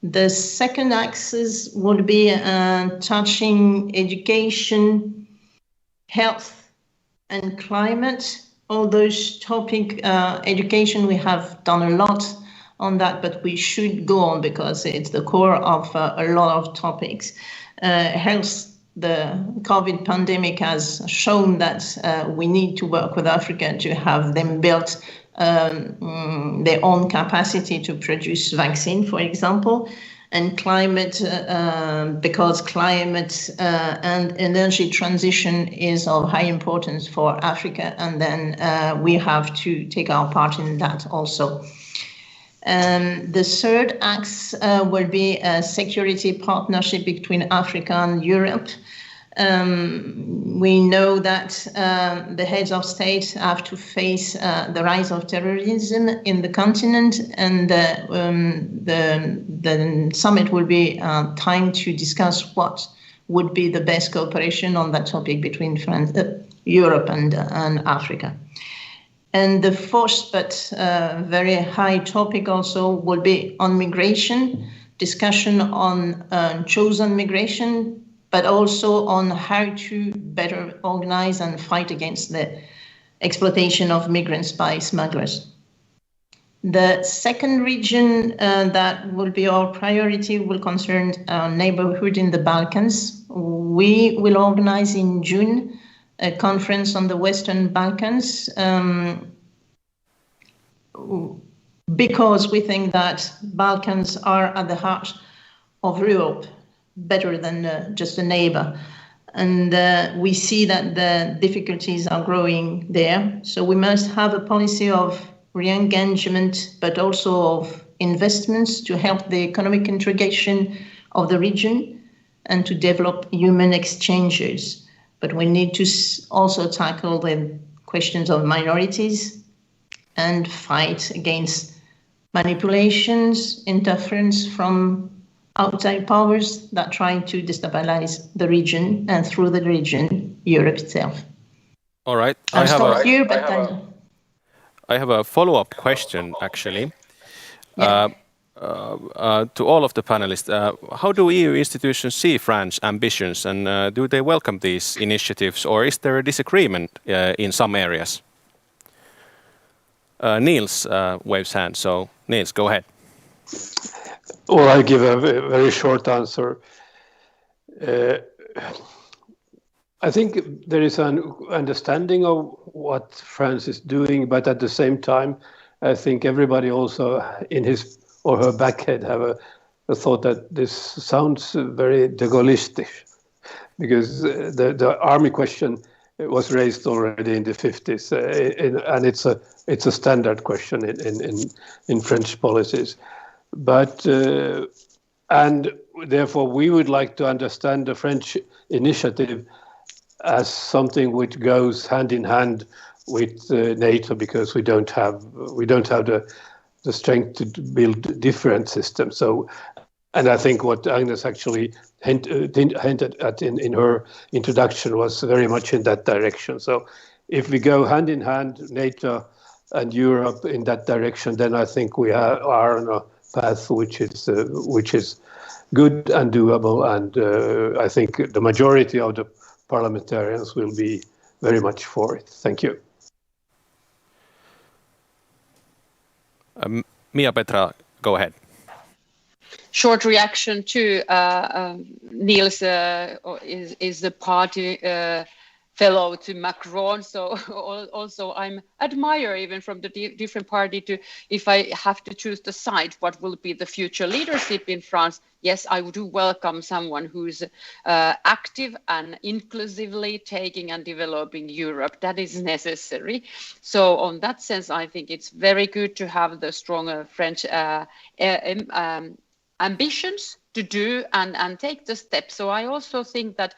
The second axis would be touching education, health, and climate. All those topics, education, we have done a lot on that, but we should go on because it's the core of a lot of topics. Health, the COVID pandemic has shown that we need to work with Africa to have them build their own capacity to produce vaccine, for example, and climate, because climate and energy transition is of high importance for Africa, and then we have to take our part in that also. The third axe will be a security partnership between Africa and Europe. We know that the heads of state have to face the rise of terrorism in the continent, and the summit will be time to discuss what would be the best cooperation on that topic between Europe and Africa. And the fourth, but very high topic also, will be on migration, discussion on chosen migration, but also on how to better organize and fight against the exploitation of migrants by smugglers. The second region that will be our priority will concern our neighborhood in the Balkans. We will organize in June a conference on the Western Balkans because we think that Balkans are at the heart of Europe, better than just a neighbor. And we see that the difficulties are growing there. So we must have a policy of re-engagement, but also of investments to help the economic integration of the region and to develop human exchanges. But we need to also tackle the questions of minorities and fight against manipulations, interference from outside powers that try to destabilize the region, and through the region, Europe itself. All right. I have a follow-up question, actually. Yeah. To all of the panelists, how do EU institutions see France's ambitions, and do they welcome these initiatives, or is there a disagreement in some areas? Niels waves hand, so Niels, go ahead. Well, I give a very short answer. I think there is an understanding of what France is doing, but at the same time, I think everybody also in his or her backhead have a thought that this sounds very de Gaullistisch, because the army question was raised already in the 50s, and it's a standard question in French policies. But and therefore we would like to understand the French initiative as something which goes hand in hand with NATO because we don't have the strength to build different systems. So, and I think what Agnes actually hinted at in her introduction was very much in that direction. So, if we go hand in hand, NATO and Europe in that direction, then I think we are on a path which is good and doable, and I think the majority of the parliamentarians will be very much for it. Thank you. Mia-Petra, go ahead. Short reaction to Niels is the party fellow to Macron, so also I'm admire even from the different party to, if I have to choose the side, what will be the future leadership in France. Yes, I do welcome someone who's active and inclusively taking and developing Europe. That is necessary. So on that sense, I think it's very good to have the stronger French ambitions to do and take the step. So I also think that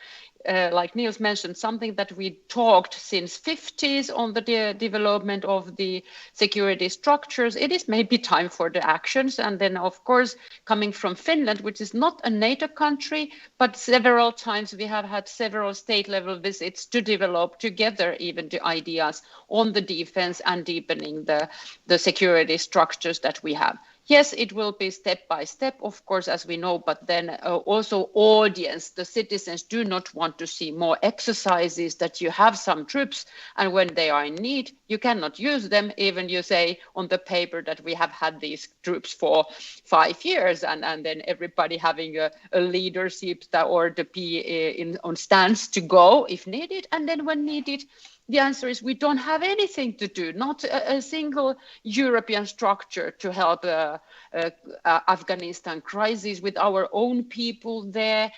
like Niels mentioned, something that we talked since 50s on the development of the security structures, it is maybe time for the actions. And then, of course, coming from Finland, which is not a NATO country, but several times we have had several state-level visits to develop together even the ideas on the defense and deepening the security structures that we have. Yes, it will be step by step, of course, as we know, but then also audience, the citizens do not want to see more exercises that you have some troops and when they are in need, you cannot use them. Even you say on the paper that we have had these troops for 5 years and then everybody having a leadership or the PA on stands to go if needed. And then when needed, the answer is we don't have anything to do, not a single European structure to help Afghanistan crisis with our own people there.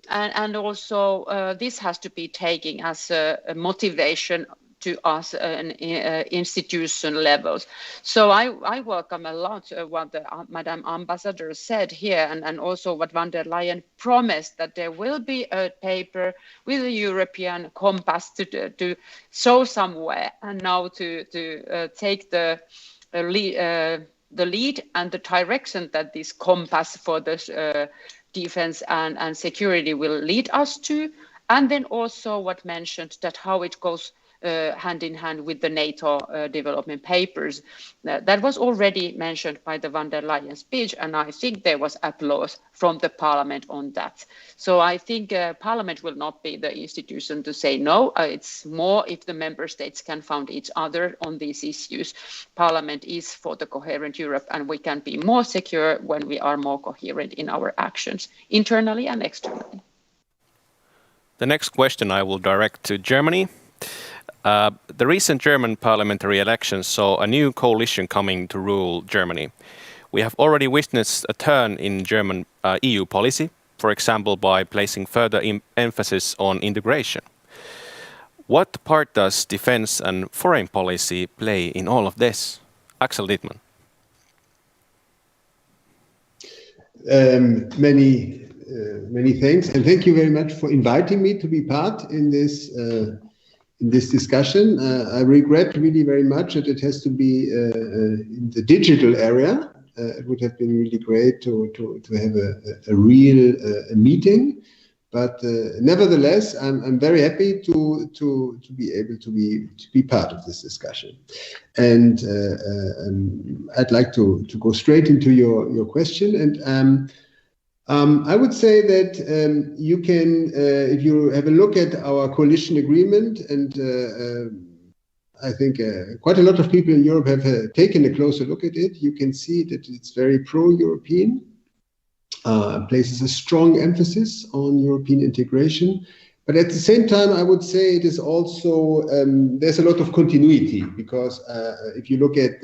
And also this has to be taken as a motivation to us institution levels. So I welcome a lot what the Madam Ambassador said here and also what von der Leyen promised, that there will be a paper with a European compass to show somewhere and now to take the lead and the direction that this compass for the defense and security will lead us to. And then also what mentioned that how it goes hand in hand with the NATO development papers. That was already mentioned by the von der Leyen speech, and I think there was applause from the Parliament on that. So I think Parliament will not be the institution to say no. It's more if the member states can find each other on these issues. Parliament is for the coherent Europe, and we can be more secure when we are more coherent in our actions, internally and externally. The next question I will direct to Germany. The recent German parliamentary elections saw a new coalition coming to rule Germany. We have already witnessed a turn in German EU policy, for example, by placing further emphasis on integration. What part does defense and foreign policy play in all of this? Axel Dittmann. Many thanks, and thank you very much for inviting me to be part in this discussion. I regret really very much that it has to be in the digital area. It would have been really great to have a real meeting, but nevertheless, I'm very happy to be able to be part of this discussion. And I'd like to go straight into your question. And I would say that you can, if you have a look at our coalition agreement, and I think quite a lot of people in Europe have taken a closer look at it, you can see that it's very pro-European, places a strong emphasis on European integration. But at the same time, I would say it is also, there's a lot of continuity, because if you look at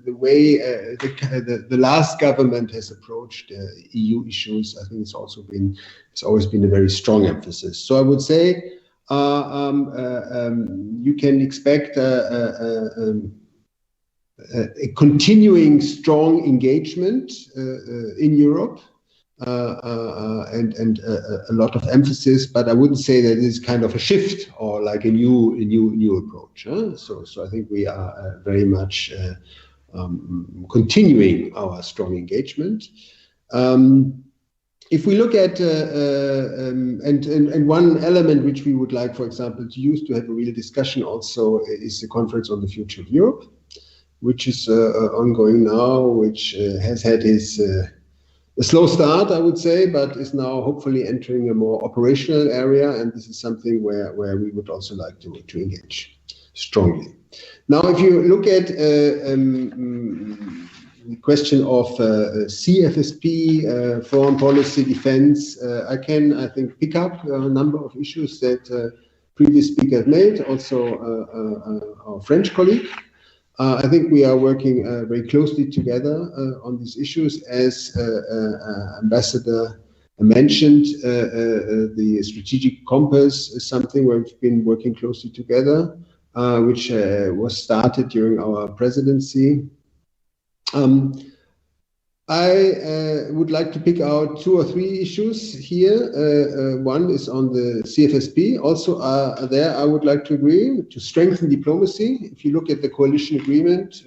the way the last government has approached EU issues, I think it's always been a very strong emphasis. So I would say you can expect a continuing strong engagement in Europe. and a lot of emphasis, but I wouldn't say that it's kind of a shift or like a new approach. So I think we are very much continuing our strong engagement. If we look at and one element which we would like, for example, to use to have a real discussion also is the Conference on the Future of Europe, which is ongoing now, which has had a slow start, I would say, but is now hopefully entering a more operational area, and this is something where we would also like to engage strongly. Now, if you look at the question of CFSP, foreign policy, defense, I think, pick up a number of issues that previous speakers made, also our French colleague. I think we are working very closely together on these issues. As Ambassador mentioned, the strategic compass is something where we've been working closely together, which was started during our presidency. I would like to pick out 2 or 3 issues here. One is on the CFSP. Also, there I would like to agree to strengthen diplomacy. If you look at the coalition agreement,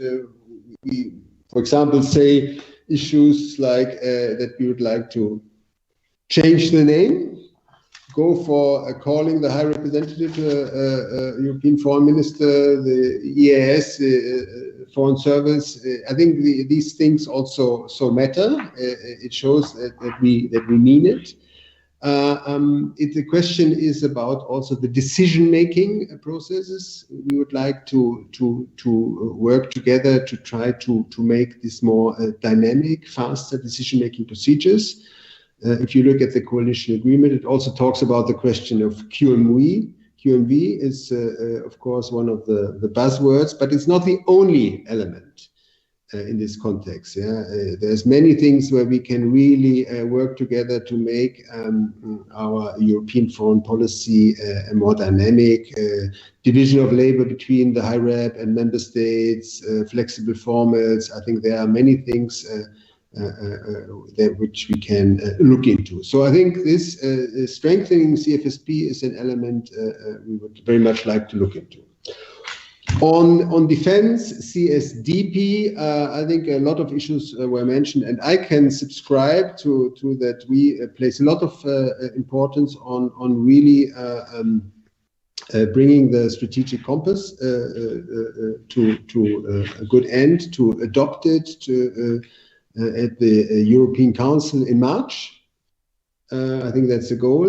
we, for example, say issues like that we would like to change the name, go for calling the High Representative, European Foreign Minister, the EAS, Foreign Service. I think these things also matter. It shows that we mean it. The question is about also the decision-making processes. We would like to work together to try to make this more dynamic, faster decision-making procedures. If you look at the coalition agreement, it also talks about the question of QMV. QMV is, of course, one of the buzzwords, but it's not the only element in this context. There's many things where we can really work together to make our European foreign policy a more dynamic division of labor between the High Rep and member states, flexible formats. I think there are many things which we can look into. So I think this strengthening CFSP is an element we would very much like to look into. On defense, CSDP, I think a lot of issues were mentioned, and I can subscribe to that. We place a lot of importance on really bringing the strategic compass to a good end, to adopt it at the European Council in March. I think that's the goal.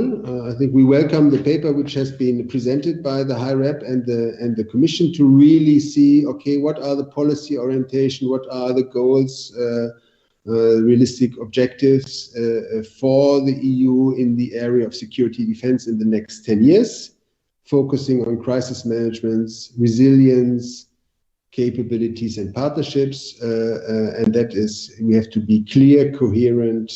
I think we welcome the paper which has been presented by the High Rep and the Commission to really see, okay, what are the policy orientation, what are the goals, realistic objectives for the EU in the area of security defense in the next 10 years, focusing on crisis management, resilience, capabilities and partnerships, and that is, we have to be clear, coherent.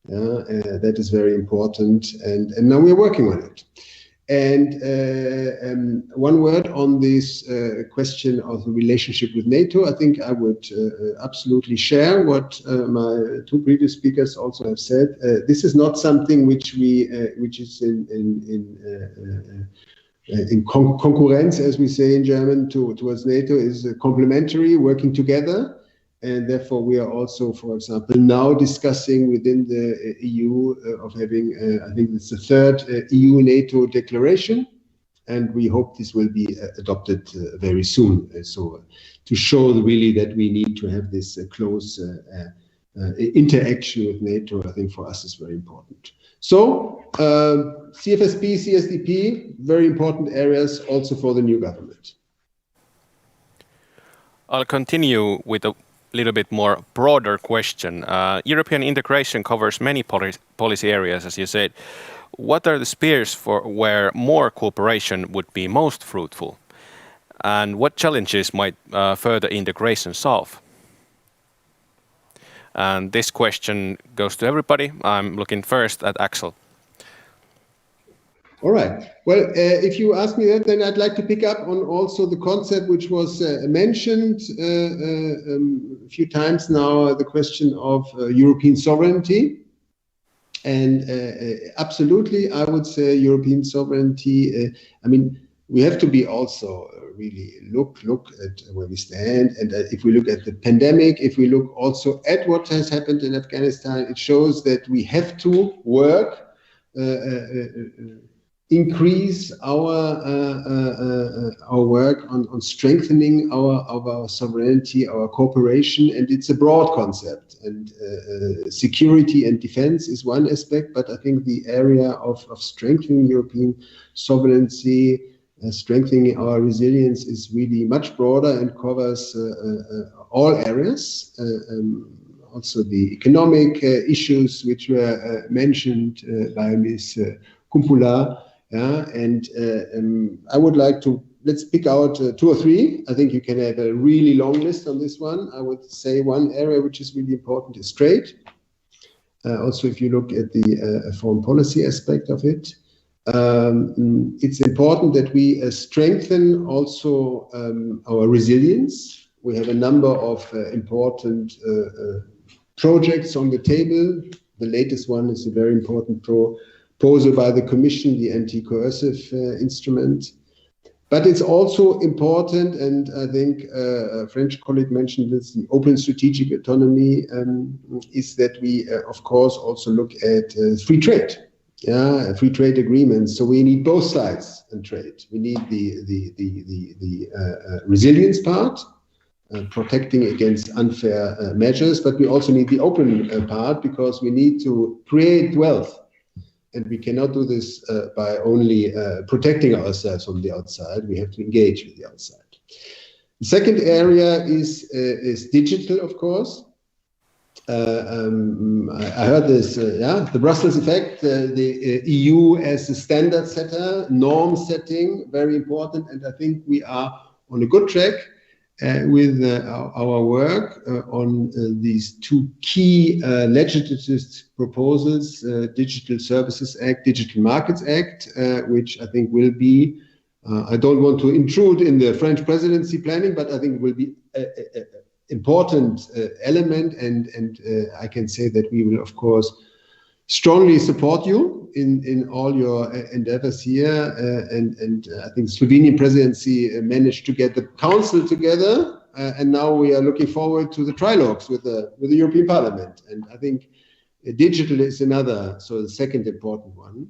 That is very important, and now we're working on it. And one word on this question of the relationship with NATO. I think I would absolutely share what my 2 previous speakers also have said. This is not something which is in concurrence, as we say in German, towards NATO, is complementary, working together. And therefore, we are also, for example, now discussing within the EU of having, I think it's the 3rd EU-NATO declaration. And we hope this will be adopted very soon. So to show really that we need to have this close interaction with NATO, I think for us is very important. So CFSP, CSDP, very important areas also for the new government. I'll continue with a little bit more broader question. European integration covers many policy areas, as you said. What are the spheres for where more cooperation would be most fruitful? And what challenges might further integration solve? And this question goes to everybody. I'm looking first at Axel. All right. Well, if you ask me that, then I'd like to pick up on also the concept which was mentioned a few times now, the question of European sovereignty. And absolutely, I would say European sovereignty. We have to be also really look at where we stand. And if we look at the pandemic, if we look also at what has happened in Afghanistan, it shows that we have to work, increase our work on strengthening our sovereignty, our cooperation, and it's a broad concept. And security and defense is one aspect, but I think the area of strengthening European sovereignty, strengthening our resilience is really much broader and covers all areas. Also the economic issues which were mentioned by Ms. Kumpula. And I would like to, let's pick out 2 or 3. I think you can have a really long list on this one. I would say one area which is really important is trade. Also, if you look at the foreign policy aspect of it, it's important that we strengthen also our resilience. We have a number of important projects on the table. The latest one is a very important proposal by the Commission, the anti-coercive instrument. But it's also important, and I think a French colleague mentioned this, the open strategic autonomy, is that we, of course, also look at free trade. Free trade agreements. So we need both sides in trade. We need the resilience part, protecting against unfair measures, but we also need the open part because we need to create wealth. And we cannot do this by only protecting ourselves from the outside. We have to engage with the outside. The second area is digital, of course. I heard this, the Brussels effect, the EU as a standard setter, norm setting, very important. And I think we are on a good track with our work on these 2 key legislative proposals, Digital Services Act, Digital Markets Act, which I think will be, I don't want to intrude in the French presidency planning, but I think will be important element, and I can say that we will, of course, strongly support you in all your endeavors here. And I think Slovenian presidency managed to get the council together, and now we are looking forward to the trilogues with the European Parliament. And I think digital is another, so the second important one.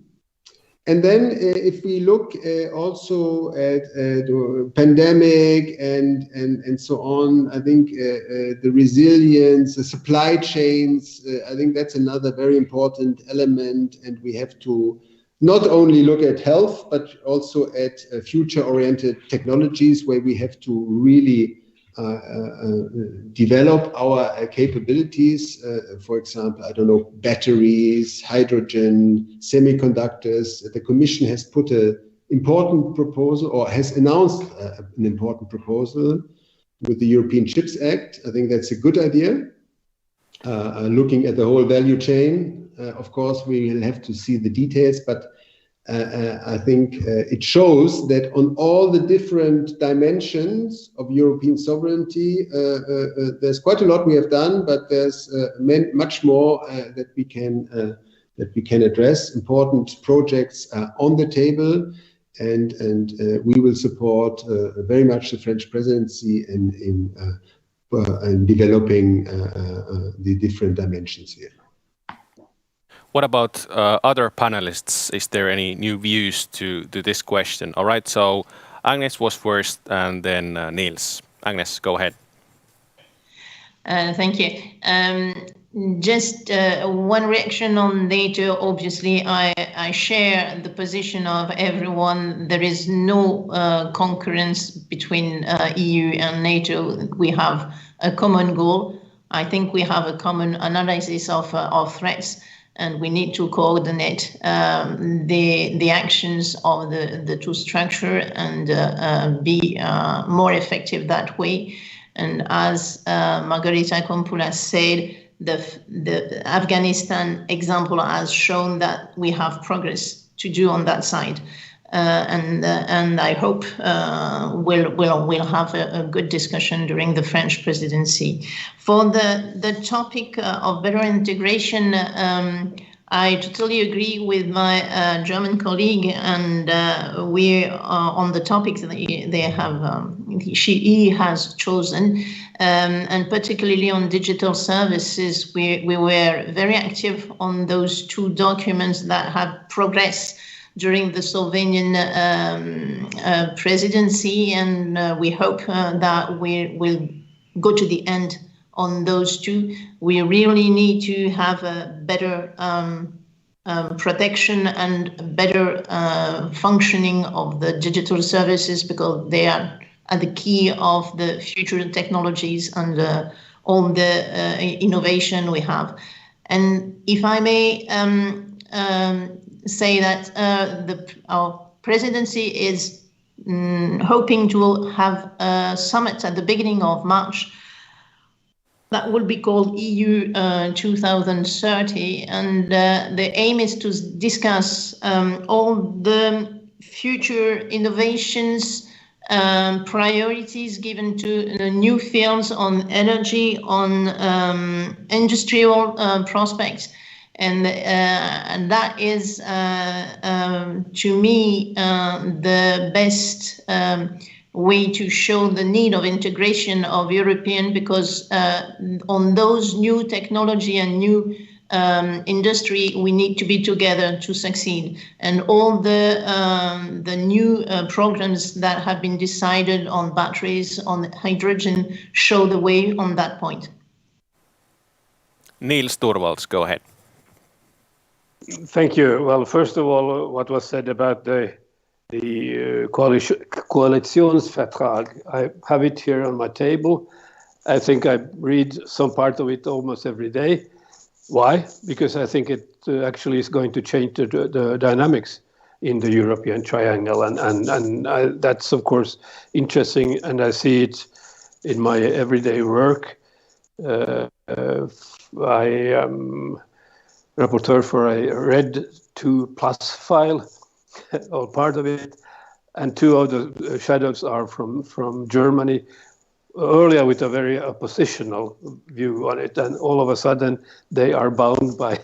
And then if we look also at the pandemic and so on, I think the resilience, the supply chains, I think that's another very important element. And we have to not only look at health, but also at future-oriented technologies where we have to really develop our capabilities. For example, I don't know, batteries, hydrogen, semiconductors. The Commission has put an important proposal, or has announced an important proposal with the European Chips Act. I think that's a good idea. Looking at the whole value chain, of course, we will have to see the details, but I think it shows that on all the different dimensions of European sovereignty, there's quite a lot we have done, but there's much more that we can address. Important projects are on the table, and we will support very much the French presidency in developing the different dimensions here. What about other panelists? Is there any new views to this question? All right, so Agnes was first and then Niels. Agnes, go ahead. Thank you. Just one reaction on NATO. Obviously, I share the position of everyone. There is no concurrence between EU and NATO. We have a common goal. I think we have a common analysis of threats, and we need to coordinate the actions of the two structures and be more effective that way. And as Margarita Kumpula said, the Afghanistan example has shown that we have progress to do on that side. And I hope we'll have a good discussion during the French presidency. For the topic of better integration, I totally agree with my German colleague, and we are on the topics that he has chosen, and particularly on digital services. We were very active on those two documents that have progressed during the Slovenian presidency, and we hope that we will go to the end on those two. We really need to have a better protection and better functioning of the digital services, because they are at the key of the future technologies and all the innovation we have. And if I may say that our presidency is hoping to have a summit at the beginning of March that will be called EU 2030, and the aim is to discuss all the future innovations, priorities given to new fields on energy, on industrial prospects. And that is, to me, the best way to show the need of integration of European, because on those new technology and new industry, we need to be together to succeed. And all the new programs that have been decided on batteries, on hydrogen, show the way on that point. Niels Torvalds, go ahead. Thank you. Well, first of all, what was said about the Koalitionsvertrag, I have it here on my table. I think I read some part of it almost every day. Why? Because I think it actually is going to change the dynamics in the European triangle, and that's of course interesting, and I see it in my everyday work. I am rapporteur for a RED 2+ file, or part of it, and two of the shadows are from Germany, earlier with a very oppositional view on it, and all of a sudden they are bound by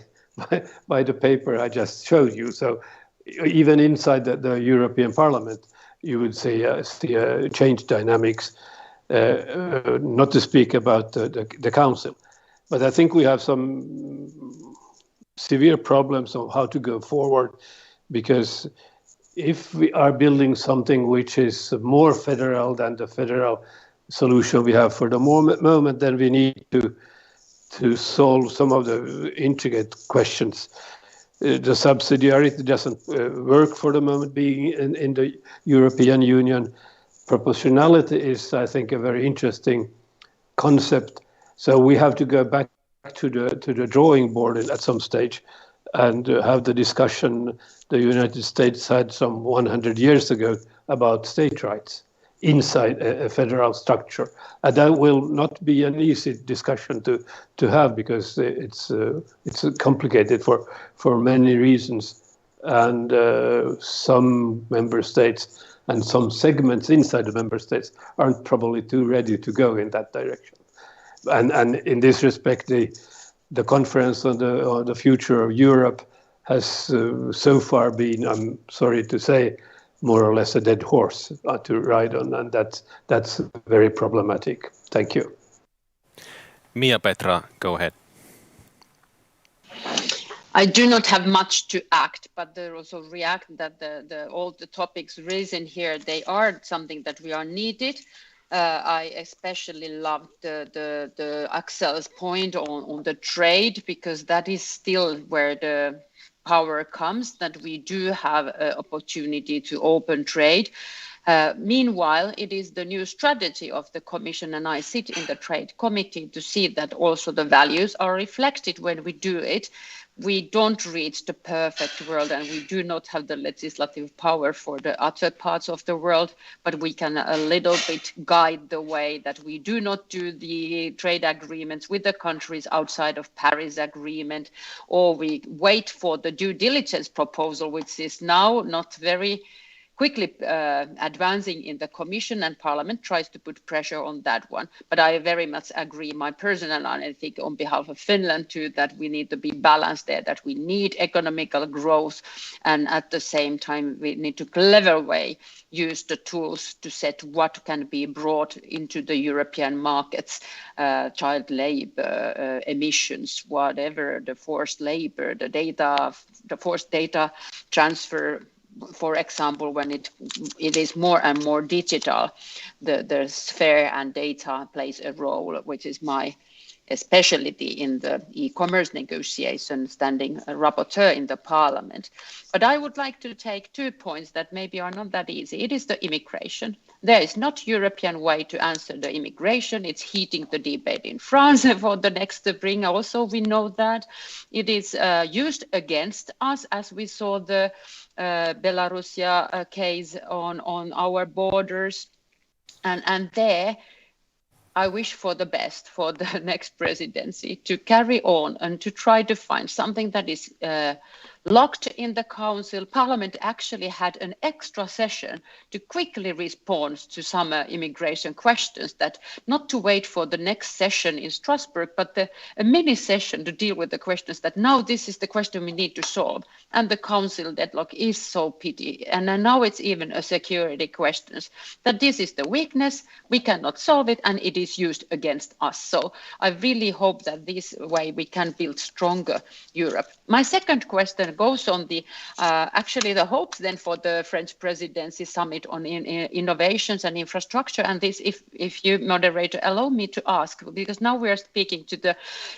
the paper I just showed you. So even inside the European Parliament, you would see change dynamics, not to speak about the Council. But I think we have some severe problems of how to go forward, because if we are building something which is more federal than the federal solution we have for the moment, then we need to solve some of the intricate questions. The subsidiarity doesn't work for the moment being in the European Union. Proportionality is, I think, a very interesting concept. So we have to go back to the drawing board at some stage and have the discussion the United States had some 100 years ago about state rights inside a federal structure. And that will not be an easy discussion to have, because it's complicated for many reasons. And some member states and some segments inside the member states aren't probably too ready to go in that direction. And in this respect, the conference on the future of Europe has so far been, I'm sorry to say, more or less a dead horse to ride on, and that's very problematic. Thank you. Mia-Petra, go ahead. I do not have much to act, but there also react that all the topics raised in here, they are something that we are needed. I especially loved the Axel's point on the trade, because that is still where the power comes, that we do have an opportunity to open trade. Meanwhile, it is the new strategy of the Commission, and I sit in the Trade Committee to see that also the values are reflected when we do it. We don't reach the perfect world, and we do not have the legislative power for the other parts of the world, but we can a little bit guide the way that we do not do the trade agreements with the countries outside of Paris Agreement, or we wait for the due diligence proposal, which is now not very quickly advancing in the Commission, and Parliament tries to put pressure on that one. But I very much agree, my personal, and I think on behalf of Finland too, that we need to be balanced there, that we need economical growth, and at the same time we need to clever way use the tools to set what can be brought into the European markets, child labor, emissions, whatever, the forced labor, the forced data transfer. For example, when it is more and more digital, the sphere and data plays a role, which is my specialty in the e-commerce negotiation, standing a rapporteur in the Parliament. But I would like to take 2 points that maybe are not that easy. It is the immigration. There is not European way to answer the immigration. It's heating the debate in France for the next spring. Also, we know that it is used against us, as we saw the Belarusia case on our borders. And there, I wish for the best for the next presidency to carry on and to try to find something that is locked in the Council. Parliament actually had an extra session to quickly respond to some immigration questions, that not to wait for the next session in Strasbourg, but a mini session to deal with the questions that now this is the question we need to solve. And the Council deadlock is so pity. And now it's even a security questions, that this is the weakness, we cannot solve it, and it is used against us. So I really hope that this way we can build stronger Europe. My second question goes on the actually the hopes then for the French presidency summit on innovations and infrastructure. And this, if you, moderator, allow me to ask, because now we are speaking to the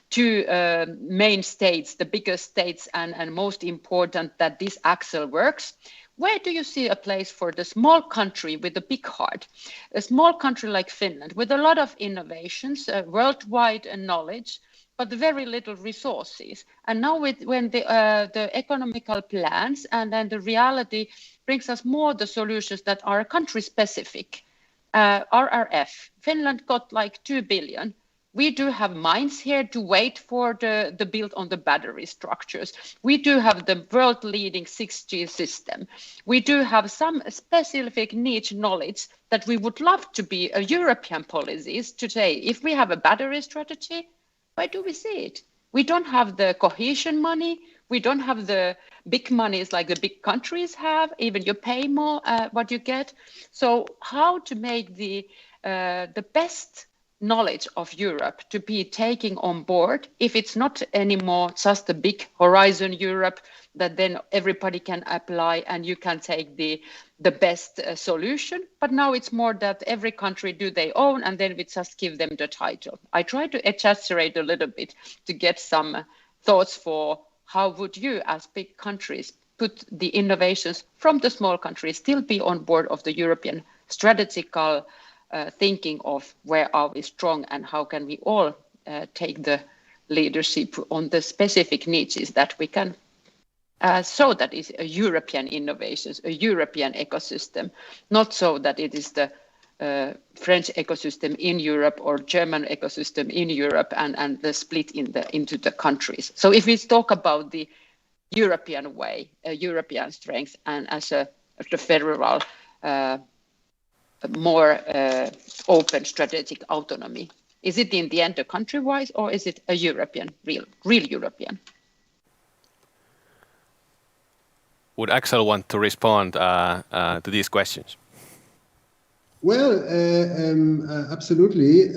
2 main states, the biggest states and most important, that this axle works. Where do you see a place for the small country with a big heart, a small country like Finland with a lot of innovations, worldwide knowledge, but very little resources? And now when the economical plans and then the reality brings us more the solutions that are country specific. RRF, Finland got like 2 billion. We do have mines here to wait for the build on the battery structures. We do have the world leading 6G system. We do have some specific niche knowledge that we would love to be a European policies to say, if we have a battery strategy, where do we see it? We don't have the cohesion money. We don't have the big monies like the big countries have. Even you pay more what you get. So how to make the best knowledge of Europe to be taking on board, if it's not anymore just a big Horizon Europe that then everybody can apply and you can take the best solution, but now it's more that every country do their own and then we just give them the title. I try to exaggerate a little bit to get some thoughts for how would you as big countries put the innovations from the small countries still be on board of the European strategical thinking of where are we strong and how can we all take the leadership on the specific niches that we can so that is a European innovations, a European ecosystem, not so that it is the French ecosystem in Europe or German ecosystem in Europe and the split into the countries. So if we talk about the European way, a European strength, and as the federal more open strategic autonomy, is it in the end a country-wise or is it a European, real European? Would Axel want to respond to these questions? Well, absolutely.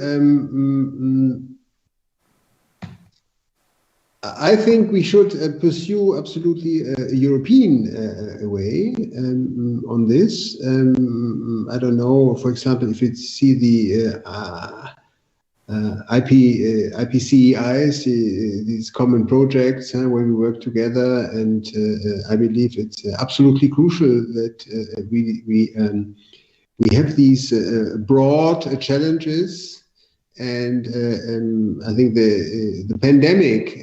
I think we should pursue absolutely a European way on this. I don't know, for example, if you see the IPCEIs, these common projects where we work together, and I believe it's absolutely crucial that we have these broad challenges. And I think the pandemic,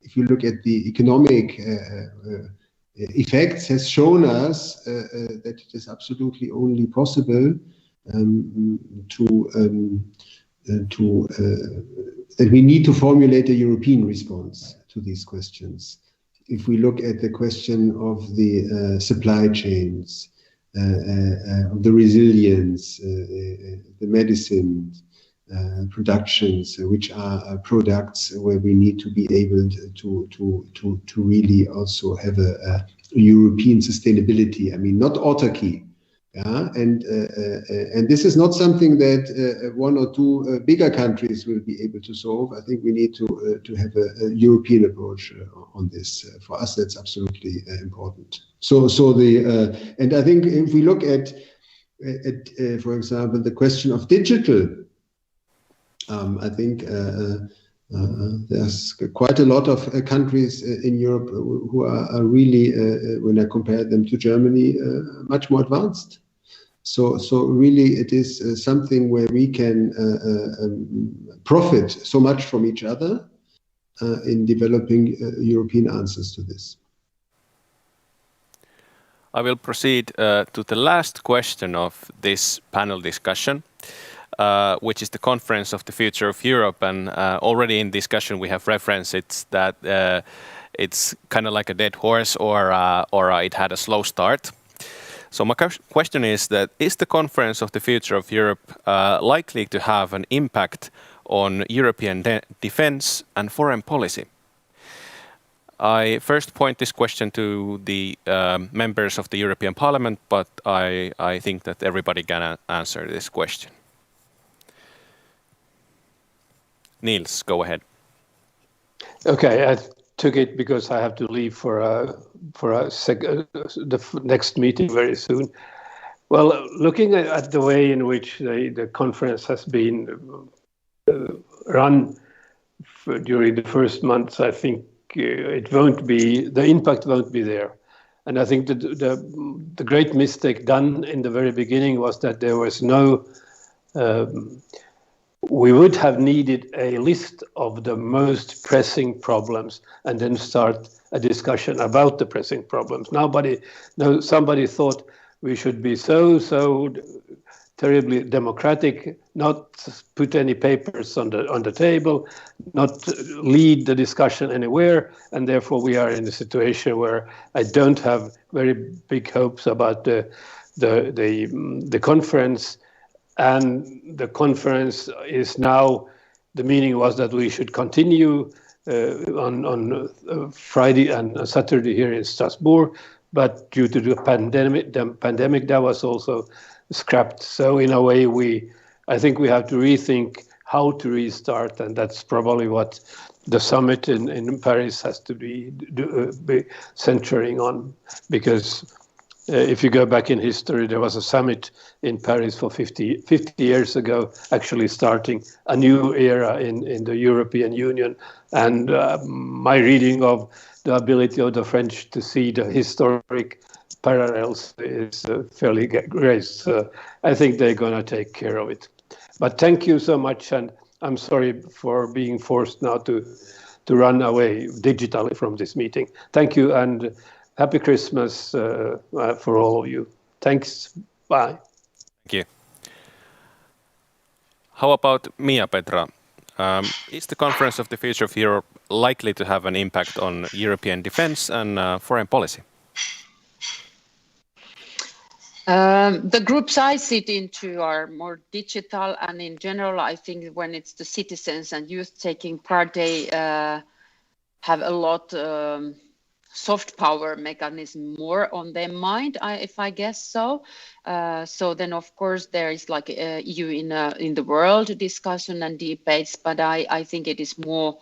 if you look at the economic effects, has shown us that it is absolutely only possible that we need to formulate a European response to these questions. if we look at the question of the supply chains, of the resilience, the medicine productions, which are products where we need to be able to really also have a European sustainability. I mean, not autarky. Yeah, and this is not something that one or two bigger countries will be able to solve. I think we need to have a European approach on this. For us, that's absolutely important. And I think if we look at for example, the question of digital, I think there's quite a lot of countries in Europe who are really, when I compare them to Germany, much more advanced. So really, it is something where we can profit so much from each other in developing European answers to this. I will proceed to the last question of this panel discussion, which is the Conference of the Future of Europe. And already in discussion we have referenced it that it's kind of like a dead horse, or it had a slow start. So my question is that, is the Conference of the Future of Europe likely to have an impact on European defense and foreign policy? I first point this question to the members of the European Parliament, but I think that everybody can answer this question. Niels, go ahead. Okay, I took it because I have to leave for the next meeting very soon. Well, looking at the way in which the conference has been run during the first months, I think the impact won't be there. And I think that the great mistake done in the very beginning was that there was no, we would have needed a list of the most pressing problems and then start a discussion about the pressing problems. Somebody thought we should be so terribly democratic, not put any papers on the table, not lead the discussion anywhere, and therefore we are in a situation where I don't have very big hopes about the conference. And the conference is now, the meaning was that we should continue on Friday and Saturday here in Strasbourg, but due to the pandemic that was also scrapped. So in a way, I think we have to rethink how to restart, and that's probably what the summit in Paris has to be centering on. Because if you go back in history, there was a summit in Paris for 50 years ago, actually starting a new era in the European Union. And my reading of the ability of the French to see the historic parallels is fairly great. So I think they're going to take care of it. But thank you so much, and I'm sorry for being forced now to run away digitally from this meeting. Thank you, and happy Christmas for all of you. Thanks. Bye. Thank you. How about Mia-Petra? Is the Conference of the Future of Europe likely to have an impact on European defense and foreign policy? The groups I sit into are more digital, and in general, I think when it's the citizens and youth taking part, they have a lot soft power mechanism more on their mind, if I guess so. So then, of course, there is like EU in the world discussion and debates, but I think it is more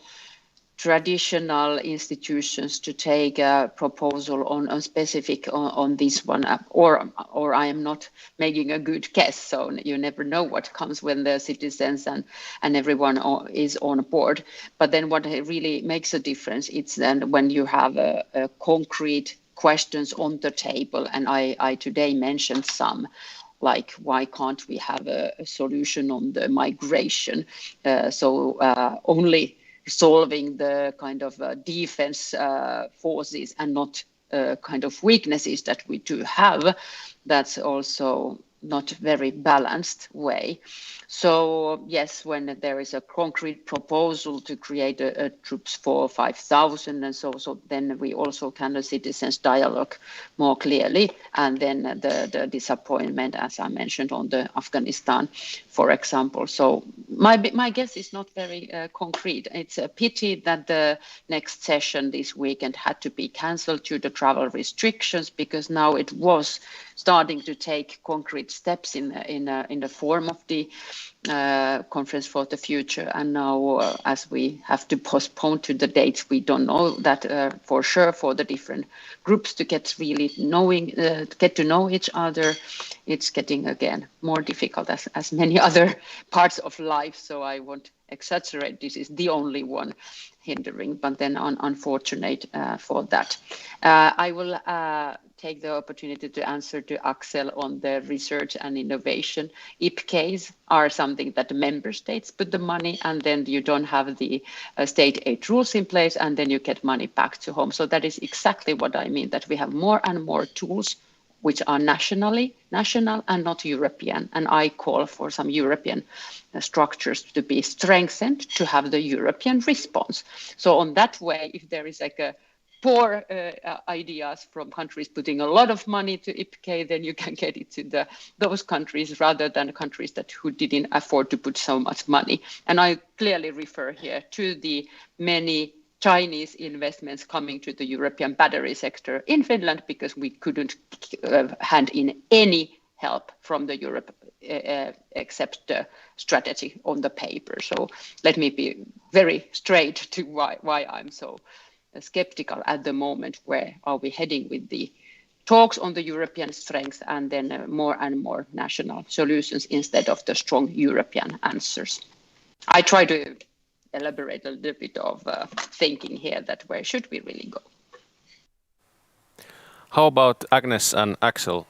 traditional institutions to take a proposal on specific on this one, or I am not making a good guess. So you never know what comes when the citizens and everyone is on board. But then what really makes a difference, it's then when you have a concrete questions on the table. And I today mentioned some, like why can't we have a solution on the migration? Only solving the kind of defense forces and not kind of weaknesses that we do have. That's also not very balanced way. So yes, when there is a concrete proposal to create a troops for 5,000 and so then we also can citizens dialogue more clearly, and then the disappointment, as I mentioned, on the Afghanistan, for example. So my guess is not very concrete. It's a pity that the next session this weekend had to be cancelled due to travel restrictions, because now it was starting to take concrete steps in the form of the conference for the future, and now as we have to postpone to the dates, we don't know that for sure for the different groups to get really get to know each other. It's getting again more difficult as many other parts of life, so I won't exaggerate. This is the only one hindering, but then unfortunate for that. I will take the opportunity to answer to Axel on the research and innovation. IPCs are something that the member states put the money, and then you don't have the state aid rules in place, and then you get money back to home. So that is exactly what I mean, that we have more and more tools which are national and not European. And I call for some European structures to be strengthened to have the European response. So on that way, if there is like a poor ideas from countries putting a lot of money to IPK, then you can get it to those countries rather than countries who didn't afford to put so much money. And I clearly refer here to the many Chinese investments coming to the European battery sector in Finland, because we couldn't hand in any help from the Europe except the strategy on the paper. So let me be very straight to why I'm so skeptical at the moment. Where are we heading with the talks on the European strength and then more and more national solutions instead of the strong European answers? I try to elaborate a little bit of thinking here, that where should we really go? How about Agnes and Axel?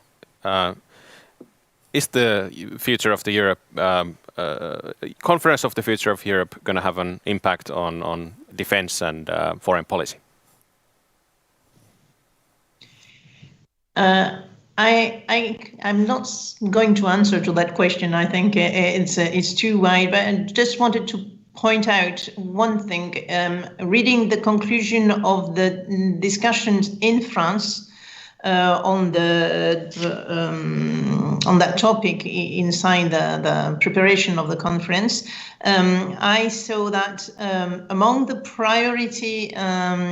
Is the future of the Europe conference of the future of Europe going to have an impact on defense and foreign policy? I'm not going to answer to that question. I think it's too wide, but I just wanted to point out one thing. Reading the conclusion of the discussions in France on that topic inside the preparation of the conference, I saw that among the priority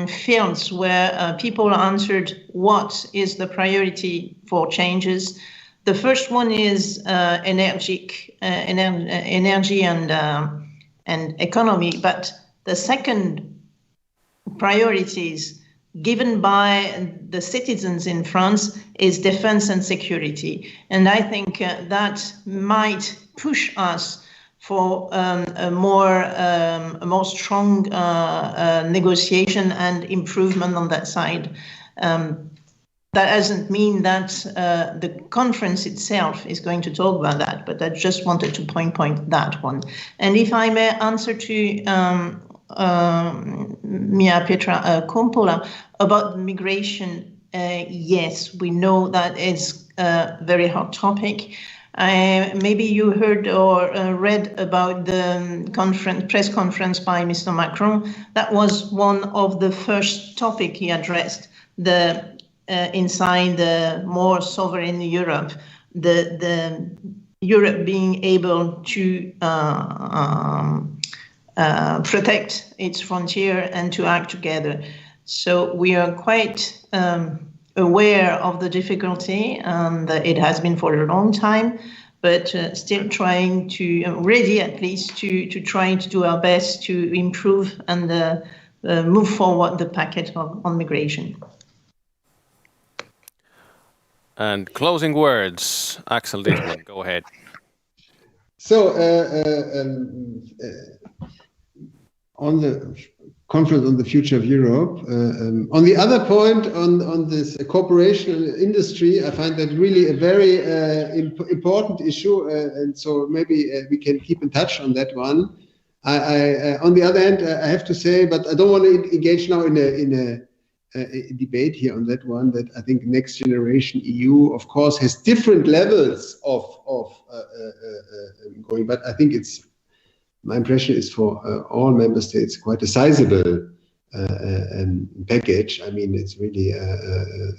fields where people answered what is the priority for changes, the first one is energy and economy, but the second priorities given by the citizens in France is defense and security. And I think that might push us for a more strong negotiation and improvement on that side. That doesn't mean that the conference itself is going to talk about that, but I just wanted to point that one. And if I may answer to Mia Petra Kumpola about migration, yes, we know that it's a very hot topic. Maybe you heard or read about the press conference by Mr. Macron. That was one of the first topics he addressed, inside the more sovereign Europe, the Europe being able to protect its frontier and to act together. So we are quite aware of the difficulty, and it has been for a long time, but still trying to, ready at least to trying to do our best to improve and move forward the packet on migration. And closing words, Axel Dittman, go ahead. So on the conference on the future of Europe, on the other point, on this cooperation industry, I find that really a very important issue, and so maybe we can keep in touch on that one. I on the other hand, I have to say, but I don't want to engage now in a debate here on that one, that I think next generation EU, of course, has different levels of going, but I think my impression is for all member states quite a sizable package. I mean, it's really a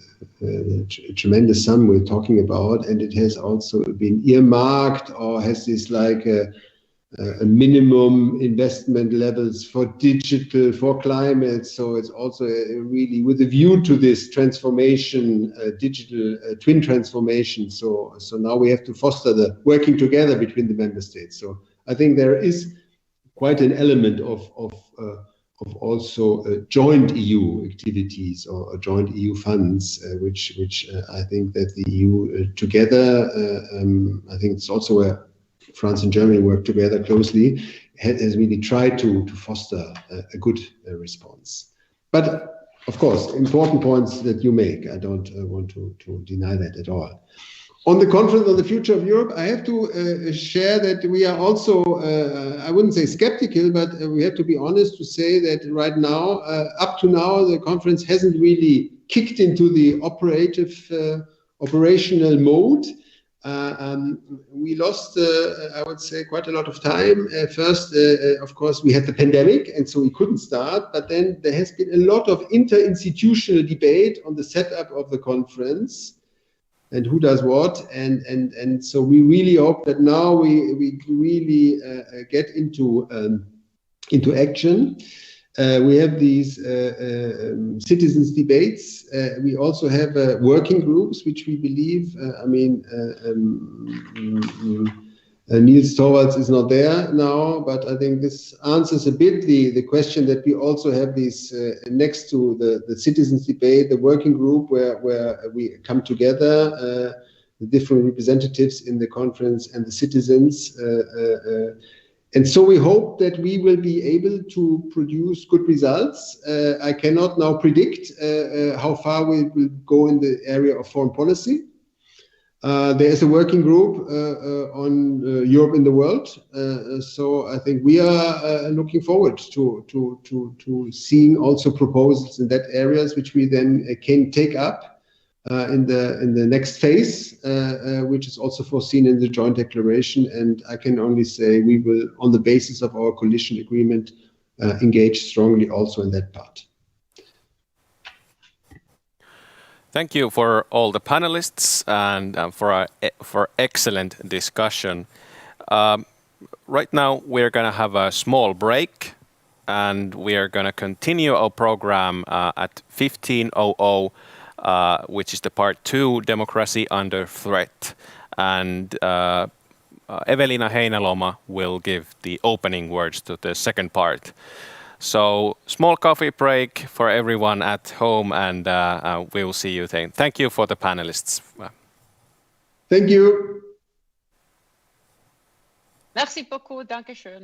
tremendous sum we're talking about, and it has also been earmarked or has this like a minimum investment levels for digital, for climate. So it's also really with a view to this transformation, digital twin transformation. So now we have to foster the working together between the member states. So I think there is quite an element of also joint EU activities or joint EU funds, which I think that the EU together, I think it's also where France and Germany work together closely, has really tried to foster a good response. But of course, important points that you make. I don't want to deny that at all. On the conference on the future of Europe, I have to share that we are also, I wouldn't say skeptical, but we have to be honest to say that right now, up to now, the conference hasn't really kicked into the operational mode. We lost, I would say, quite a lot of time. First, of course, we had the pandemic, and so we couldn't start. But then there has been a lot of interinstitutional debate on the setup of the conference and who does what. And so we really hope that now we really get into action. We have these citizens debates. We also have working groups, which we believe, Niels Torvalds is not there now, but I think this answers a bit the question that we also have these next to the citizens debate, the working group where we come together, the different representatives in the conference and the citizens. And so we hope that we will be able to produce good results. I cannot now predict how far we will go in the area of foreign policy. There is a working group on Europe in the world. So I think we are looking forward to seeing also proposals in that areas, which we then can take up in the next phase, which is also foreseen in the joint declaration. And I can only say we will, on the basis of our coalition agreement, engage strongly also in that part. Thank you for all the panelists and for excellent discussion. Right now we're going to have a small break, and we are going to continue our program at 15:00. Which is the part 2, Democracy Under Threat. And Evelina Heinaloma will give the opening words to the second part. So small coffee break for everyone at home, and we'll see you then. Thank you for the panelists. Thank you. Merci beaucoup, danke schön.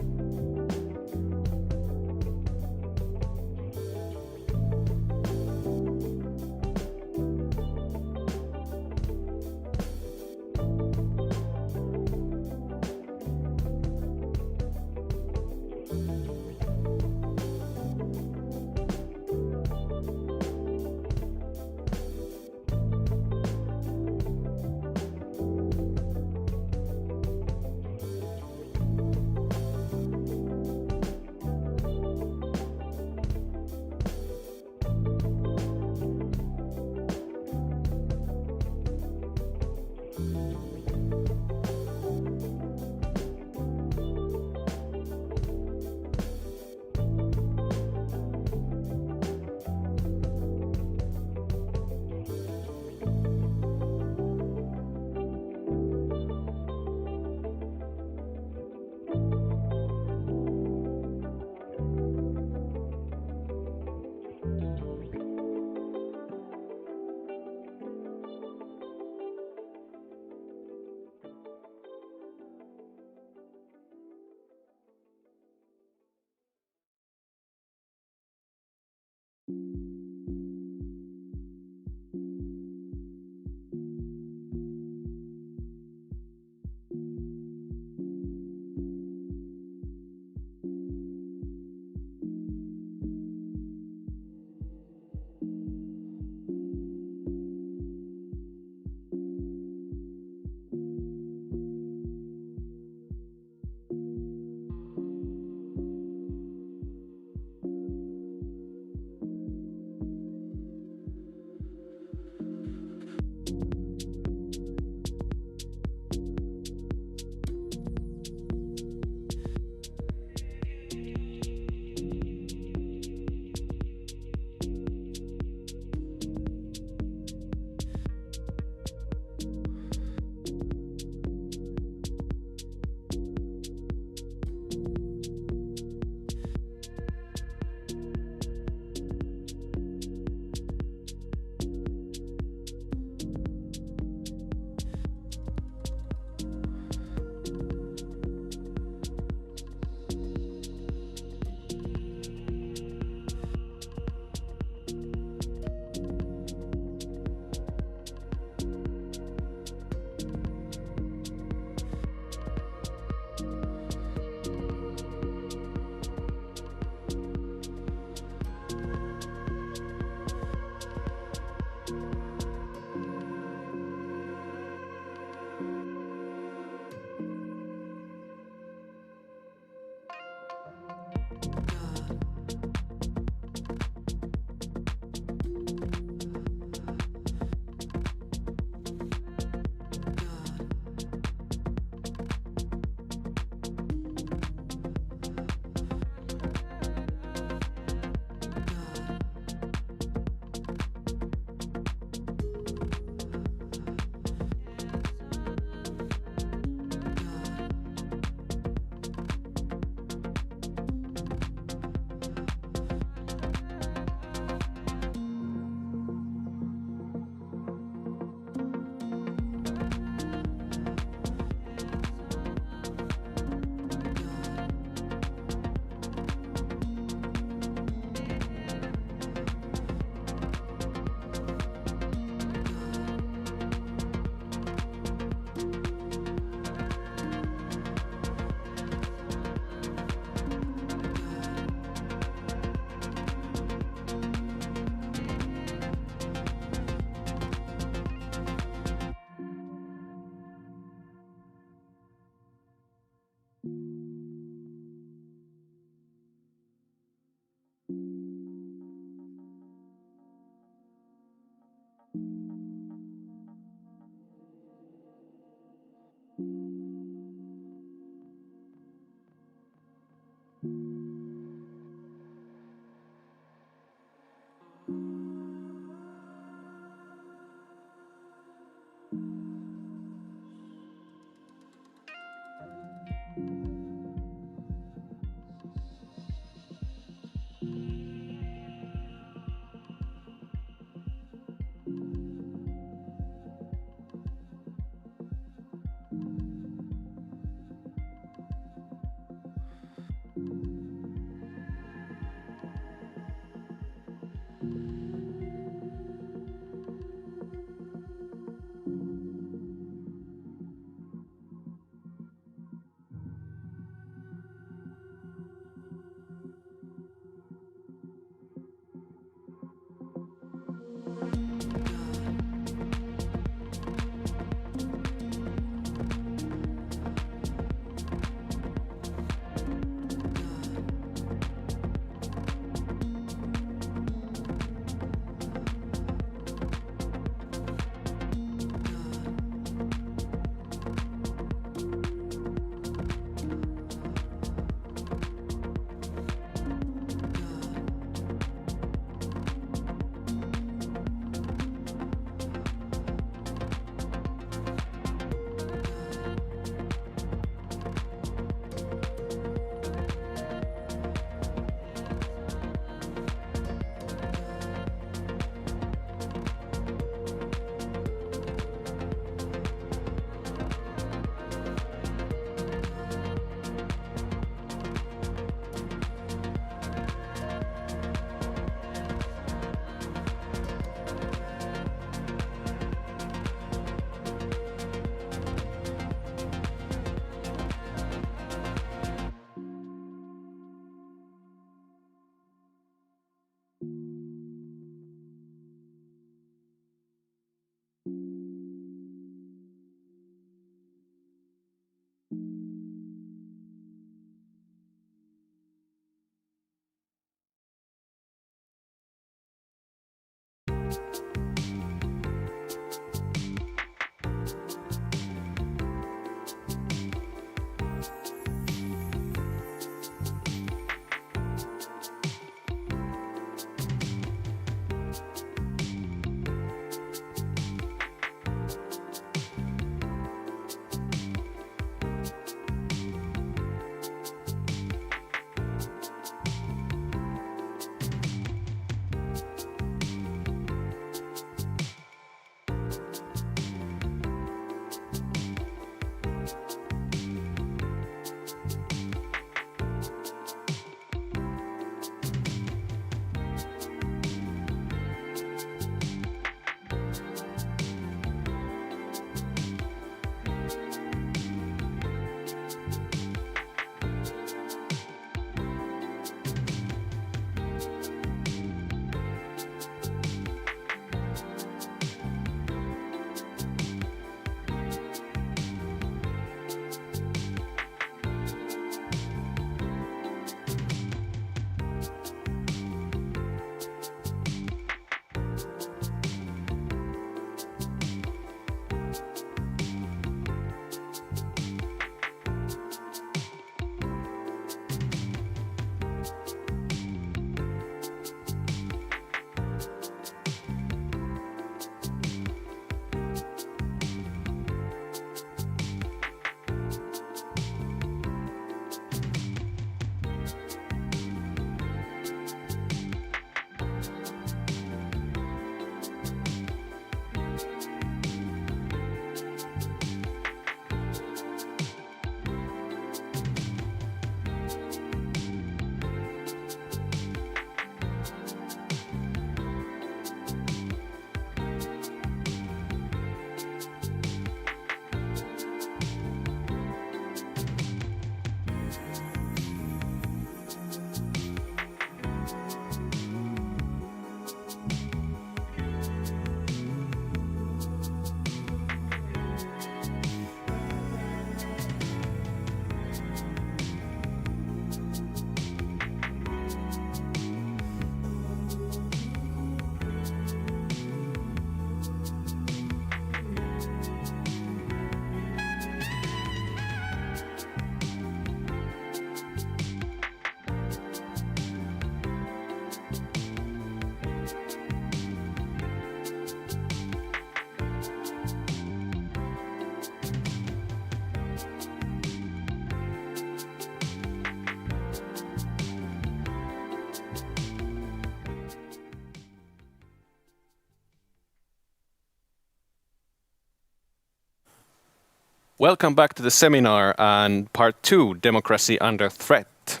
Welcome back to the seminar and part 2, Democracy Under Threat.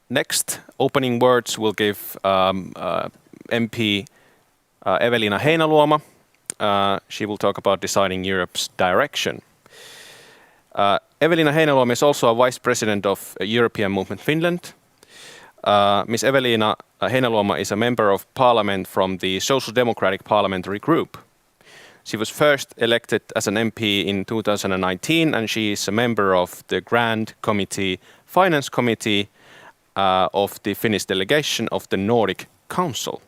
Next, opening words will give MP Eveliina Heinäluoma. She will talk about deciding Europe's direction. Eveliina Heinäluoma is also a Vice President of European Movement Finland. Ms. Eveliina Heinäluoma is a Member of Parliament from the Social Democratic Parliamentary Group. She was first elected as an MP in 2019 and she is a member of the Grand Committee, Finance Committee of the Finnish delegation of the Nordic Council.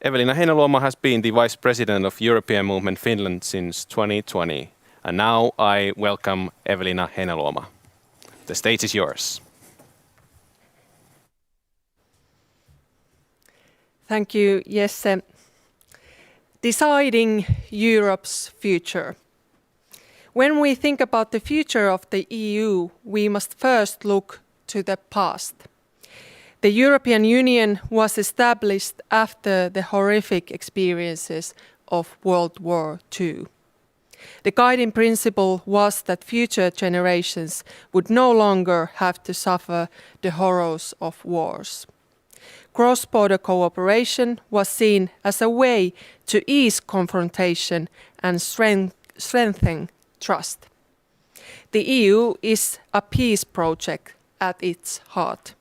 Eveliina Heinäluoma has been the Vice President of European Movement Finland since 2020. And now I welcome Eveliina Heinäluoma. The stage is yours. Thank you, Jesse. Deciding Europe's future. When we think about the future of the EU, we must first look to the past. The European Union was established after the horrific experiences of World War II. The guiding principle was that future generations would no longer have to suffer the horrors of wars. Cross-border cooperation was seen as a way to ease confrontation and strengthen trust. The EU is a peace project at its heart.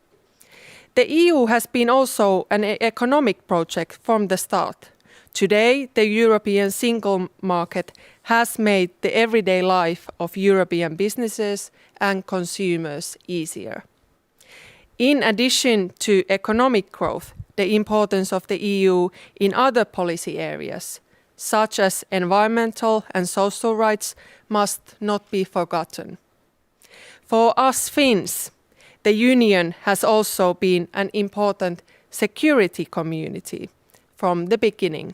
The EU has been also an economic project from the start. Today, the European single market has made the everyday life of European businesses and consumers easier. In addition to economic growth, the importance of the EU in other policy areas, such as environmental and social rights, must not be forgotten. For us Finns, the Union has also been an important security community from the beginning.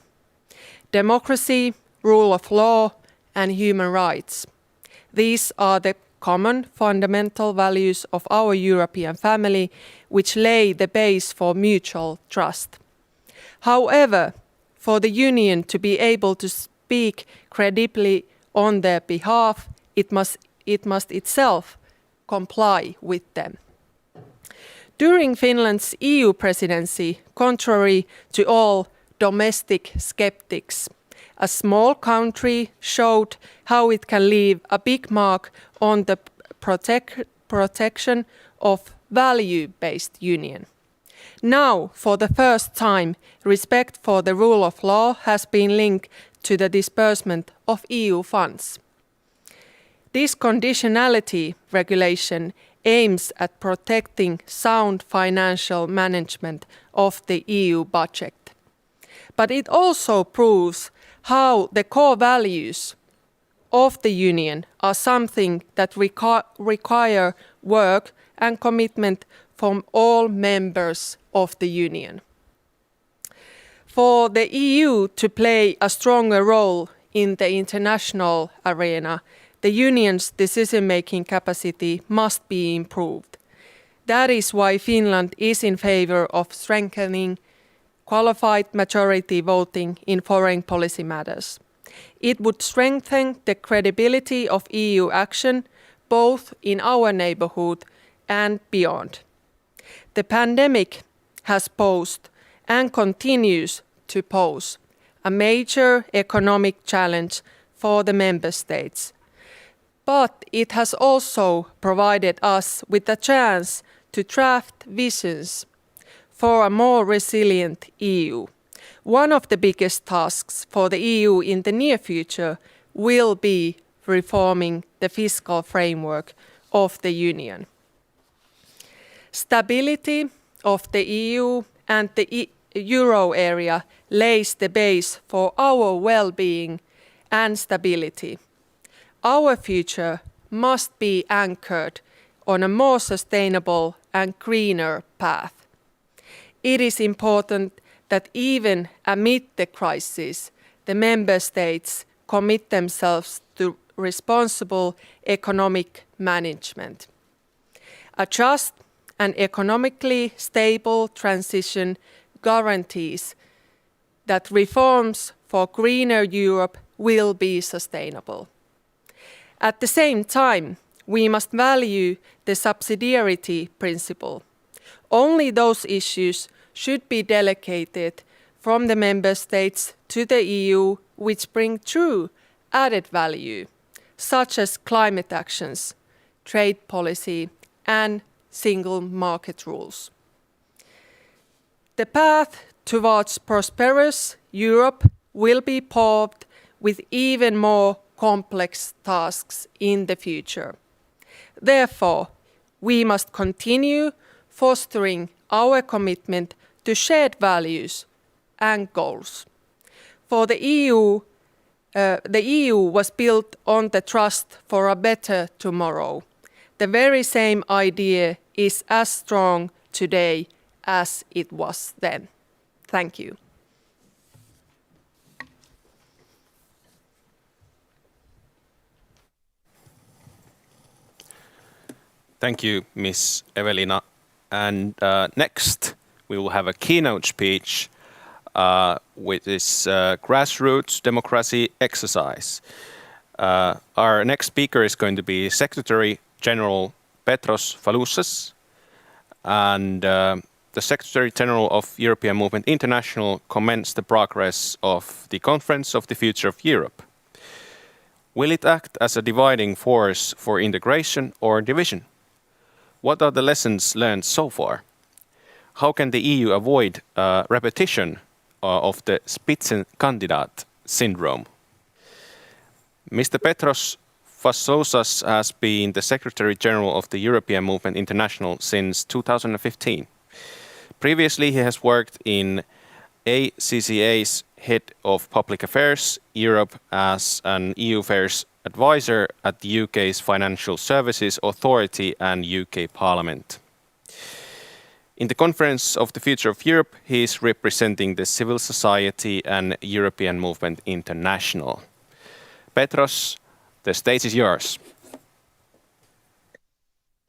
Democracy, rule of law, and human rights. These are the common fundamental values of our European family, which lay the base for mutual trust. However, for the Union to be able to speak credibly on their behalf, it must itself comply with them. During Finland's EU presidency, contrary to all domestic skeptics, a small country showed how it can leave a big mark on the protection of value-based union. Now, for the first time, respect for the rule of law has been linked to the disbursement of EU funds. This conditionality regulation aims at protecting sound financial management of the EU budget. But it also proves how the core values of the Union are something that require work and commitment from all members of the Union. For the EU to play a stronger role in the international arena, the Union's decision-making capacity must be improved. That is why Finland is in favor of strengthening qualified majority voting in foreign policy matters. It would strengthen the credibility of EU action both in our neighbourhood and beyond. The pandemic has posed and continues to pose a major economic challenge for the member states. But it has also provided us with a chance to draft visions for a more resilient EU. One of the biggest tasks for the EU in the near future will be reforming the fiscal framework of the Union. Stability of the EU and the euro area lays the base for our well-being and stability. Our future must be anchored on a more sustainable and greener path. It is important that even amid the crisis, the member states commit themselves to responsible economic management. A just and economically stable transition guarantees that reforms for greener Europe will be sustainable. At the same time, we must value the subsidiarity principle. Only those issues should be delegated from the member states to the EU which bring true added value, such as climate actions, trade policy, and single market rules. The path towards prosperous Europe will be paved with even more complex tasks in the future. Therefore, we must continue fostering our commitment to shared values and goals. For the EU was built on the trust for a better tomorrow. The very same idea is as strong today as it was then. Thank you. Thank you, Miss Evelina. And next, we will have a keynote speech with this grassroots democracy exercise. Our next speaker is going to be Secretary General Petros Faloussas, and the Secretary General of European Movement International comments the progress of the Conference of the Future of Europe. Will it act as a dividing force for integration or division? What are the lessons learned so far? How can the EU avoid repetition of the Spitzenkandidat syndrome? Mr. Petros Faloussas has been the Secretary General of the European Movement International since 2015. Previously, he has worked in ACCA's Head of Public Affairs Europe as an EU Affairs Advisor at the UK's Financial Services Authority and UK Parliament. In the Conference of the Future of Europe, he is representing the civil society and European Movement International. Petros, the stage is yours.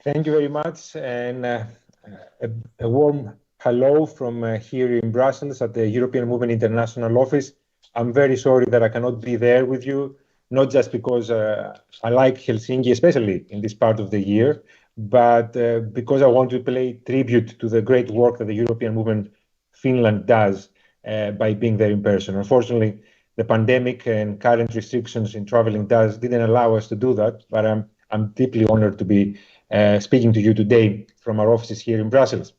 Thank you very much, and a warm hello from here in Brussels at the European Movement International office. I'm very sorry that I cannot be there with you, not just because I like Helsinki, especially in this part of the year, but because I want to pay tribute to the great work that the European Movement Finland does by being there in person. Unfortunately, the pandemic and current restrictions in traveling didn't allow us to do that, but I'm deeply honored to be speaking to you today from our offices here in Brussels.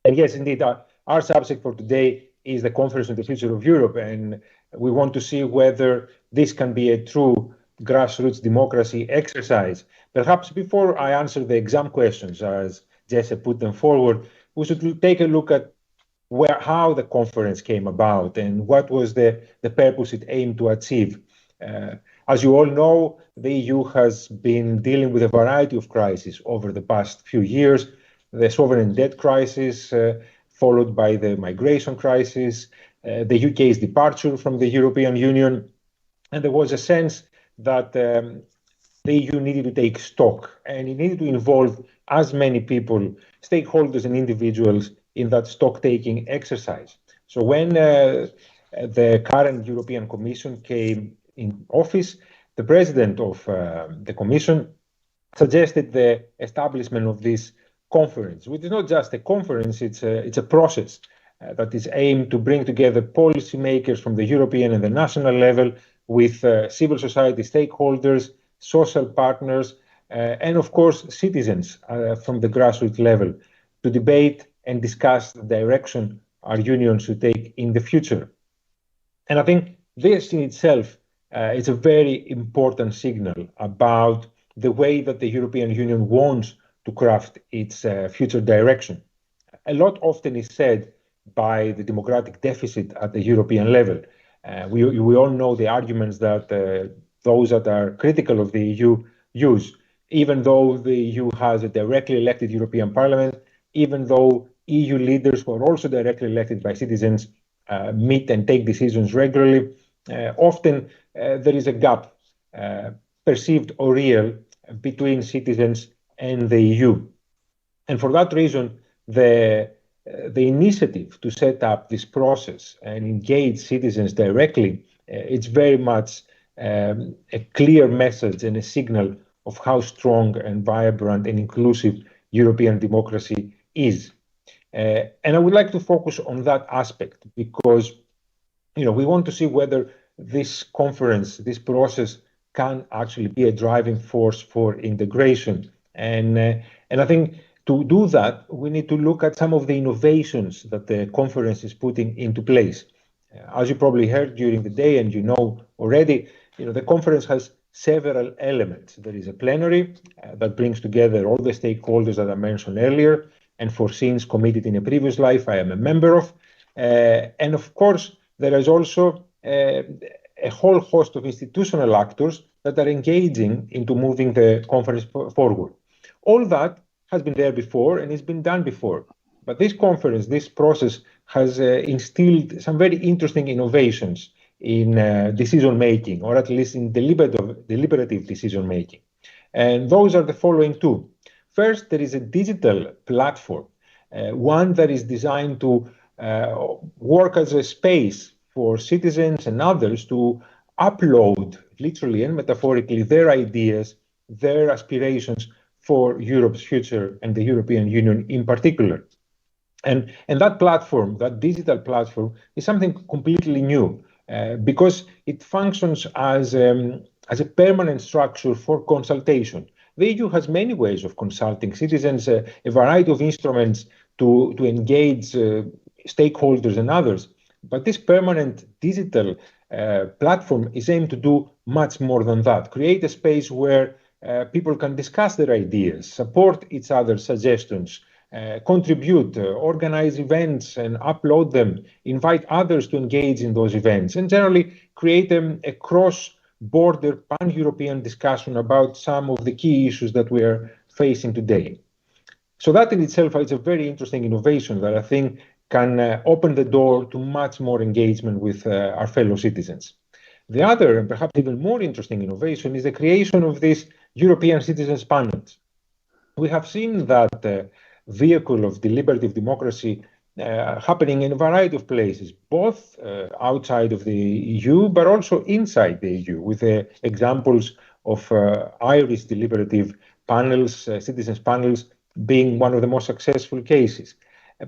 And yes, indeed, our subject for today is the Conference on the Future of Europe, and we want to see whether this can be a true grassroots democracy exercise. Perhaps before I answer the exam questions, as Jesse put them forward, we should take a look at how the conference came about and what was the purpose it aimed to achieve. As you all know, the EU has been dealing with a variety of crises over the past few years. The sovereign debt crisis, followed by the migration crisis, the UK's departure from the European Union. And there was a sense that the EU needed to take stock, and it needed to involve as many people, stakeholders and individuals in that stock-taking exercise. So when the current European Commission came in office, the president of the Commission suggested the establishment of this conference, which is not just a conference, it's a process that is aimed to bring together policymakers from the European and the national level with civil society stakeholders, social partners, and of course citizens from the grassroots level to debate and discuss the direction our union should take in the future. And I think this in itself is a very important signal about the way that the European Union wants to craft its future direction. A lot often is said by the democratic deficit at the European level. We all know the arguments that those that are critical of the EU use, even though the EU has a directly elected European Parliament, even though EU leaders who are also directly elected by citizens meet and take decisions regularly, often there is a gap, perceived or real, between citizens and the EU. And for that reason, the initiative to set up this process and engage citizens directly It's very much a clear message and a signal of how strong and vibrant and inclusive European democracy is. And I would like to focus on that aspect because we want to see whether this conference, this process, can actually be a driving force for integration. And I think to do that, we need to look at some of the innovations that the conference is putting into place. As you probably heard during the day, and already, the conference has several elements. There is a plenary that brings together all the stakeholders that I mentioned earlier, and for sins committed in a previous life, I am a member of. And of course, there is also a whole host of institutional actors that are engaging into moving the conference forward. All that has been there before and it's been done before. But this conference, this process has instilled some very interesting innovations in decision-making, or at least in deliberative decision-making. And those are the following two. First, there is a digital platform, one that is designed to work as a space for citizens and others to upload, literally and metaphorically, their ideas, their aspirations for Europe's future and the European Union in particular. And that platform, that digital platform, is something completely new because it functions as a permanent structure for consultation. The EU has many ways of consulting citizens, a variety of instruments to engage stakeholders and others. But this permanent digital platform is aimed to do much more than that. Create a space where people can discuss their ideas, support each other's suggestions, contribute, organize events and upload them, invite others to engage in those events, and generally create a cross-border pan-European discussion about some of the key issues that we are facing today. So that in itself is a very interesting innovation that I think can open the door to much more engagement with our fellow citizens. The other, and perhaps even more interesting innovation, is the creation of these European Citizens Panels. We have seen that vehicle of deliberative democracy happening in a variety of places, both outside of the EU, but also inside the EU, with examples of Irish deliberative panels, citizens panels, being one of the most successful cases.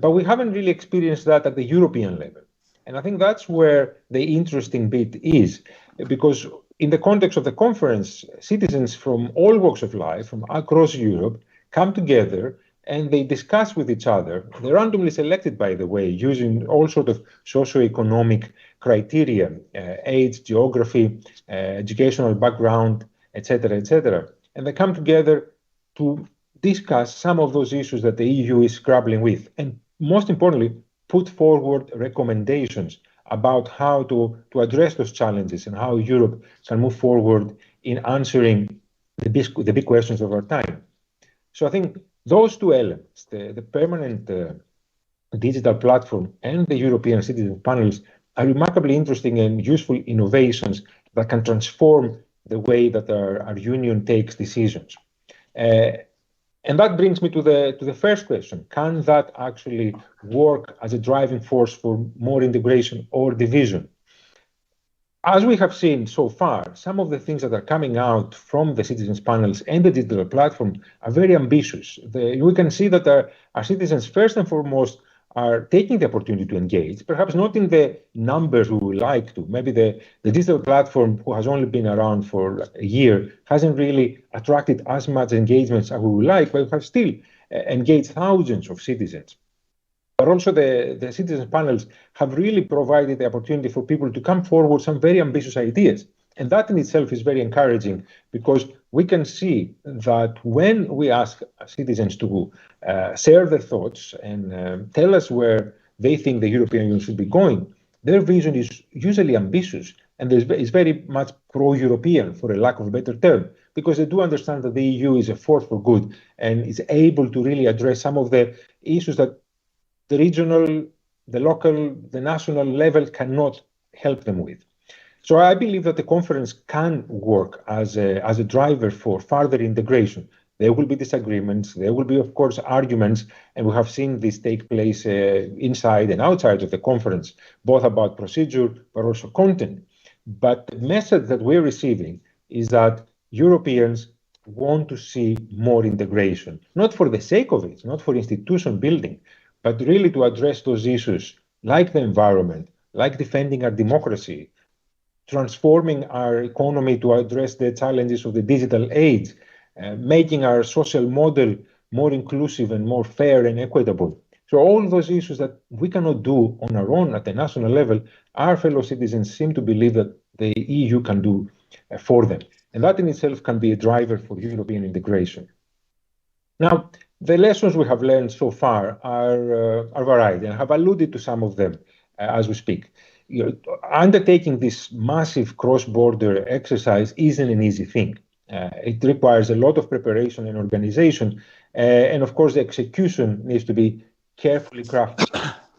But we haven't really experienced that at the European level. And I think that's where the interesting bit is, because in the context of the conference, citizens from all walks of life, from across Europe, come together and they discuss with each other. They're randomly selected, by the way, using all sorts of socioeconomic criteria, age, geography, educational background, etc., etc. And they come together to discuss some of those issues that the EU is grappling with. And most importantly, put forward recommendations about how to address those challenges and how Europe can move forward in answering the big questions of our time. So I think those two elements, the permanent digital platform and the European citizen panels, are remarkably interesting and useful innovations that can transform the way that our union takes decisions. And that brings me to the first question. Can that actually work as a driving force for more integration or division? As we have seen so far, some of the things that are coming out from the citizens panels and the digital platform are very ambitious. We can see that our citizens, first and foremost, are taking the opportunity to engage, perhaps not in the numbers we would like to. Maybe the digital platform, who has only been around for a year, hasn't really attracted as much engagement as we would like, but we have still engaged thousands of citizens. But also the citizens panels have really provided the opportunity for people to come forward some very ambitious ideas. And that in itself is very encouraging, because we can see that when we ask citizens to share their thoughts and tell us where they think the European Union should be going, their vision is usually ambitious and is very much pro-European, for a lack of a better term, because they do understand that the EU is a force for good and is able to really address some of the issues that the regional, the local, the national level cannot help them with. So I believe that the conference can work as a driver for further integration. There will be disagreements, there will be, of course, arguments, and we have seen this take place inside and outside of the conference, both about procedure, but also content. But the message that we're receiving is that Europeans want to see more integration, not for the sake of it, not for institution building, but really to address those issues like the environment, like defending our democracy, transforming our economy to address the challenges of the digital age, making our social model more inclusive and more fair and equitable. So all those issues that we cannot do on our own at the national level, our fellow citizens seem to believe that the EU can do for them. And that in itself can be a driver for European integration. Now, the lessons we have learned so far are varied, and I have alluded to some of them as we speak. Undertaking this massive cross-border exercise isn't an easy thing. It requires a lot of preparation and organization, and of course the execution needs to be carefully crafted.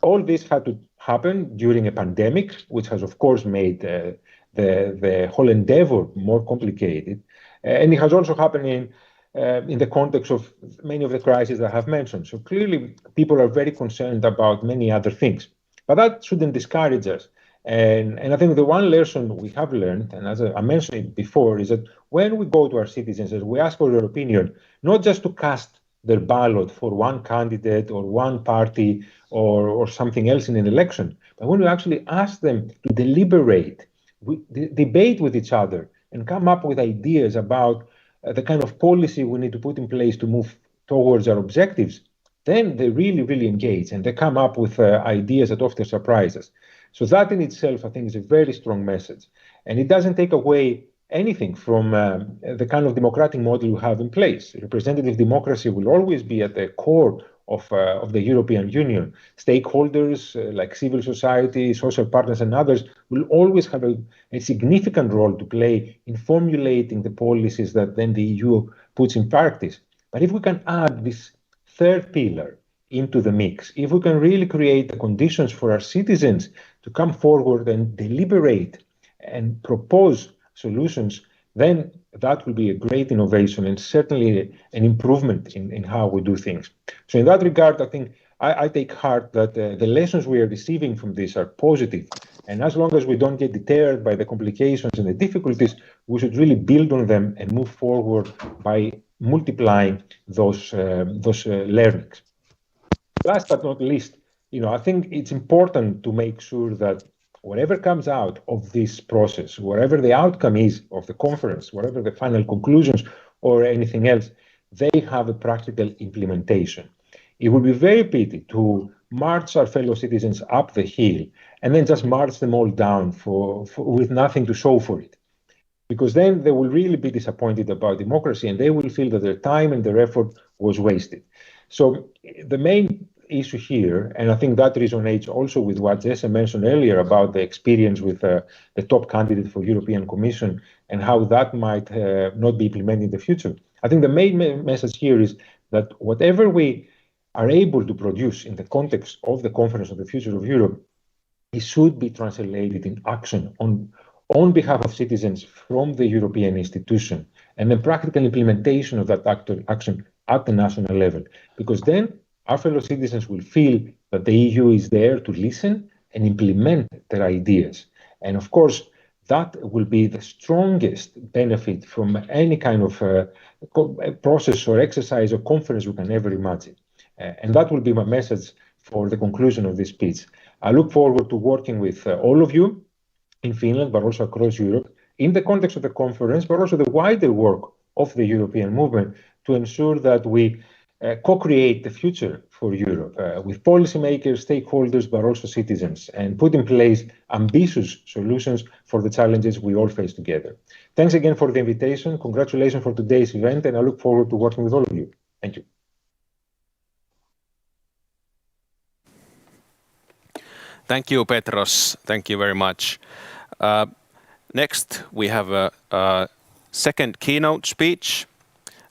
All this had to happen during a pandemic, which has of course made the whole endeavor more complicated, and it has also happened in the context of many of the crises I have mentioned. So clearly people are very concerned about many other things, but that shouldn't discourage us. And I think the one lesson we have learned, and as I mentioned it before, is that when we go to our citizens and we ask for their opinion, not just to cast their ballot for one candidate or one party or something else in an election, but when we actually ask them to deliberate, debate with each other and come up with ideas about the kind of policy we need to put in place to move towards our objectives, then they really, really engage and they come up with ideas that often surprise us. So that in itself, I think, is a very strong message. And it doesn't take away anything from the kind of democratic model we have in place. Representative democracy will always be at the core of the European Union. Stakeholders like civil society, social partners, and others will always have a significant role to play in formulating the policies that then the EU puts in practice. But if we can add this third pillar into the mix, if we can really create the conditions for our citizens to come forward and deliberate and propose solutions, then that will be a great innovation and certainly an improvement in how we do things. So in that regard, I think I take heart that the lessons we are receiving from this are positive. And as long as we don't get deterred by the complications and the difficulties, we should really build on them and move forward by multiplying those learnings. Last but not least, I think it's important to make sure that whatever comes out of this process, whatever the outcome is of the conference, whatever the final conclusions or anything else, they have a practical implementation. It would be very pity to march our fellow citizens up the hill and then just march them all down with nothing to show for it. Because then they will really be disappointed about democracy and they will feel that their time and their effort was wasted. So the main issue here, and I think that resonates also with what Jesse mentioned earlier about the experience with the top candidate for European Commission and how that might not be implemented in the future. I think the main message here is that whatever we are able to produce in the context of the Conference on the Future of Europe, it should be translated in action on behalf of citizens from the European institution and the practical implementation of that action at the national level. Because then our fellow citizens will feel that the EU is there to listen and implement their ideas. And of course, that will be the strongest benefit from any kind of process or exercise or conference we can ever imagine. And that will be my message for the conclusion of this speech. I look forward to working with all of you in Finland, but also across Europe, in the context of the conference, but also the wider work of the European movement to ensure that we co-create the future for Europe with policymakers, stakeholders, but also citizens, and put in place ambitious solutions for the challenges we all face together. Thanks again for the invitation. Congratulations for today's event, and I look forward to working with all of you. Thank you. Thank you, Petros. Thank you very much. Next, we have a second keynote speech,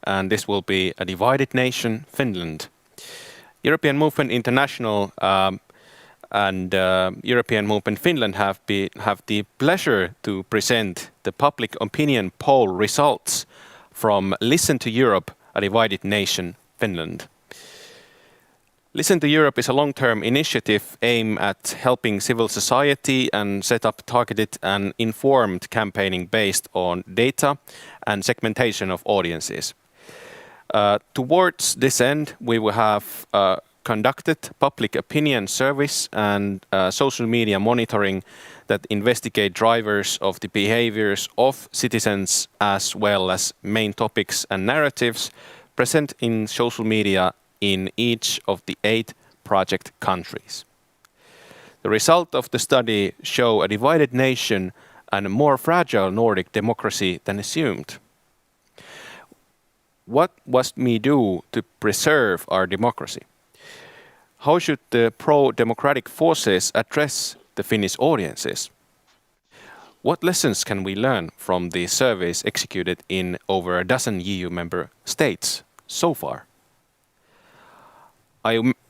and this will be A Divided Nation, Finland. European Movement International and European Movement Finland have the pleasure to present the public opinion poll results from Listen to Europe, A Divided Nation, Finland. Listen to Europe is a long-term initiative aimed at helping civil society and set up targeted and informed campaigning based on data and segmentation of audiences. Towards this end, we will have conducted public opinion surveys and social media monitoring that investigate drivers of the behaviors of citizens as well as main topics and narratives present in social media in each of the 8 project countries. The result of the study show a divided nation and a more fragile Nordic democracy than assumed. What must we do to preserve our democracy? How should the pro-democratic forces address the Finnish audiences? What lessons can we learn from the surveys executed in over a dozen EU member states so far?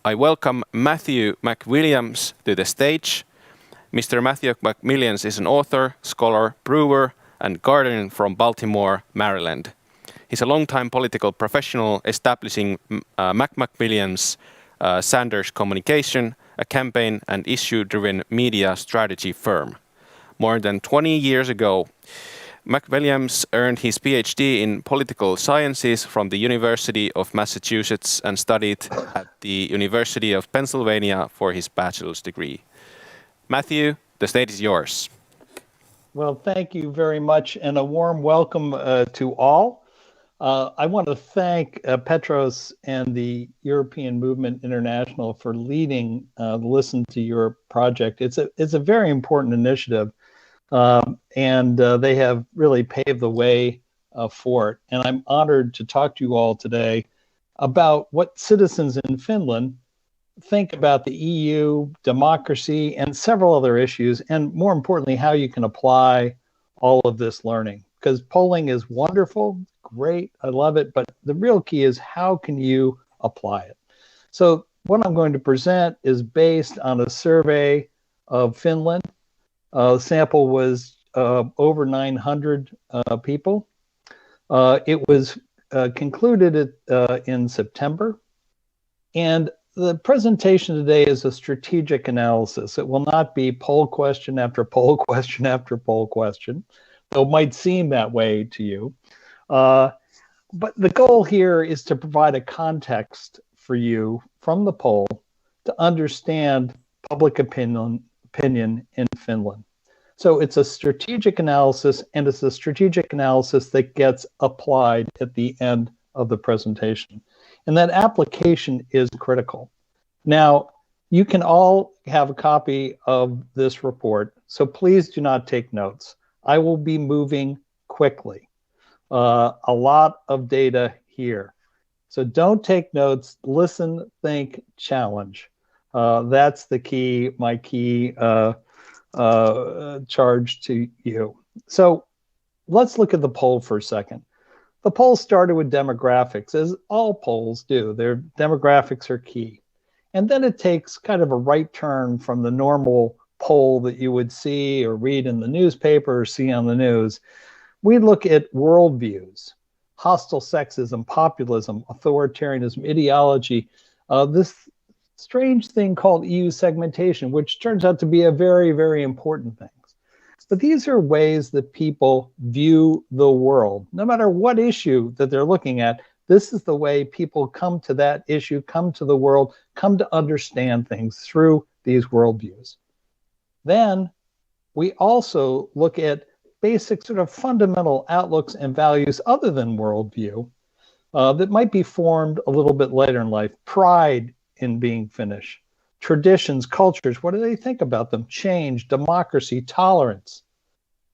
I welcome Matthew McWilliams to the stage. Mr. Matthew McWilliams is an author, scholar, brewer, and gardener from Baltimore, Maryland. He's a long-time political professional establishing McWilliams Sanders Communication, a campaign and issue-driven media strategy firm. More than 20 years ago, McWilliams earned his PhD in political sciences from the University of Massachusetts and studied at the University of Pennsylvania for his bachelor's degree. Matthew, the stage is yours. Well, thank you very much and a warm welcome to all. I want to thank Petros and the European Movement International for leading the Listen to Europe project. It's a very important initiative. And they have really paved the way for it. And I'm honored to talk to you all today about what citizens in Finland think about the EU, democracy, and several other issues, and more importantly, how you can apply all of this learning. Because polling is wonderful, great, I love it, but the real key is how can you apply it? So what I'm going to present is based on a survey of Finland. The sample was over 900 people. It was concluded in September. And the presentation today is a strategic analysis. It will not be poll question after poll question after poll question, though it might seem that way to you. But the goal here is to provide a context for you from the poll to understand public opinion in Finland. So it's a strategic analysis, and it's a strategic analysis that gets applied at the end of the presentation. And that application is critical. Now, you can all have a copy of this report, so please do not take notes. I will be moving quickly. A lot of data here. So don't take notes, listen, think, challenge. That's the key, my key charge to you. So let's look at the poll for a second. The poll started with demographics, as all polls do. Their demographics are key. And then it takes kind of a right turn from the normal poll that you would see or read in the newspaper or see on the news. We look at worldviews, hostile sexism, populism, authoritarianism, ideology, this strange thing called EU segmentation, which turns out to be a very, very important thing. But these are ways that people view the world. No matter what issue that they're looking at, this is the way people come to that issue, come to the world, come to understand things through these worldviews. Then we also look at basic sort of fundamental outlooks and values other than worldview that might be formed a little bit later in life. Pride in being Finnish, traditions, cultures, what do they think about them? Change, democracy, tolerance,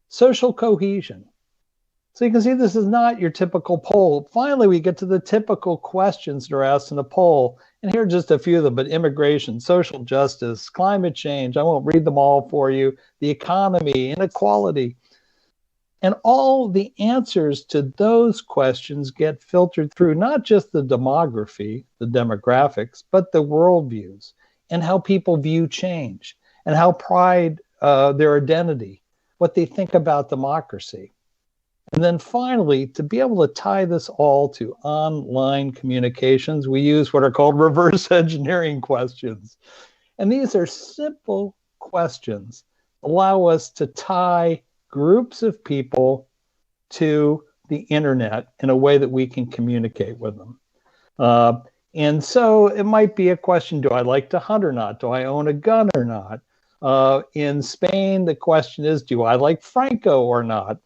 social cohesion. So you can see this is not your typical poll. Finally, we get to the typical questions that are asked in a poll. And here are just a few of them, but immigration, social justice, climate change, I won't read them all for you, the economy, inequality. And all the answers to those questions get filtered through not just the demography, the demographics, but the worldviews and how people view change and how pride their identity, what they think about democracy. And then finally, to be able to tie this all to online communications, we use what are called reverse engineering questions. And these are simple questions, allow us to tie groups of people to the internet in a way that we can communicate with them. And so it might be a question, do I like to hunt or not? Do I own a gun or not? In Spain, the question is, do I like Franco or not?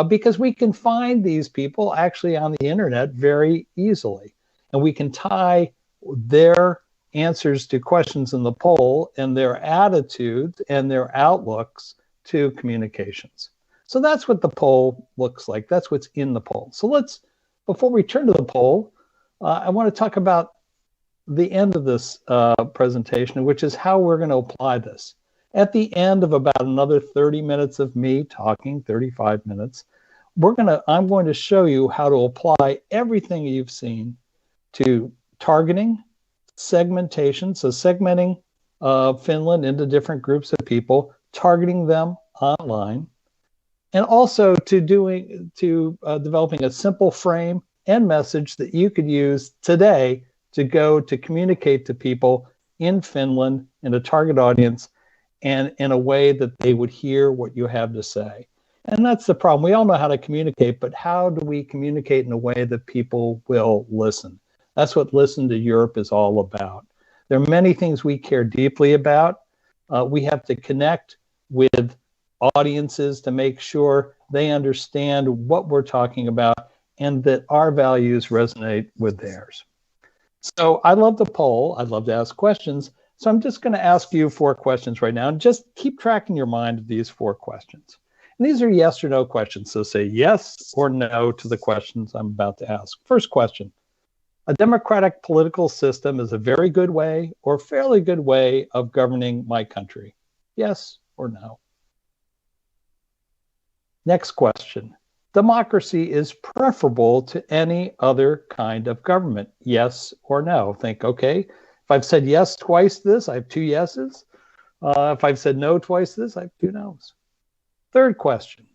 Because we can find these people actually on the internet very easily. And we can tie their answers to questions in the poll and their attitudes and their outlooks to communications. So that's what the poll looks like. That's what's in the poll. So before we turn to the poll, I want to talk about the end of this presentation, which is how we're going to apply this. At the end of about another 30 minutes of me talking, 35 minutes, I'm going to show you how to apply everything you've seen to targeting, segmentation, so segmenting Finland into different groups of people, targeting them online, and also to developing a simple frame and message that you could use today to go to communicate to people in Finland in a target audience and in a way that they would hear what you have to say. And that's the problem. We all know how to communicate, but how do we communicate in a way that people will listen? That's what Listen to Europe is all about. There are many things we care deeply about. We have to connect with audiences to make sure they understand what we're talking about and that our values resonate with theirs. So I love the poll. I'd love to ask questions. So I'm just going to ask you 4 questions right now, and just keep track in your mind of these 4 questions. And these are yes or no questions. So say yes or no to the questions I'm about to ask. First question: a democratic political system is a very good way or fairly good way of governing my country. Yes or no? Next question: democracy is preferable to any other kind of government. Yes or no? Think, okay, if I've said yes twice to this, I have 2 yeses. If I've said no twice to this, I have 2 no's. Third question: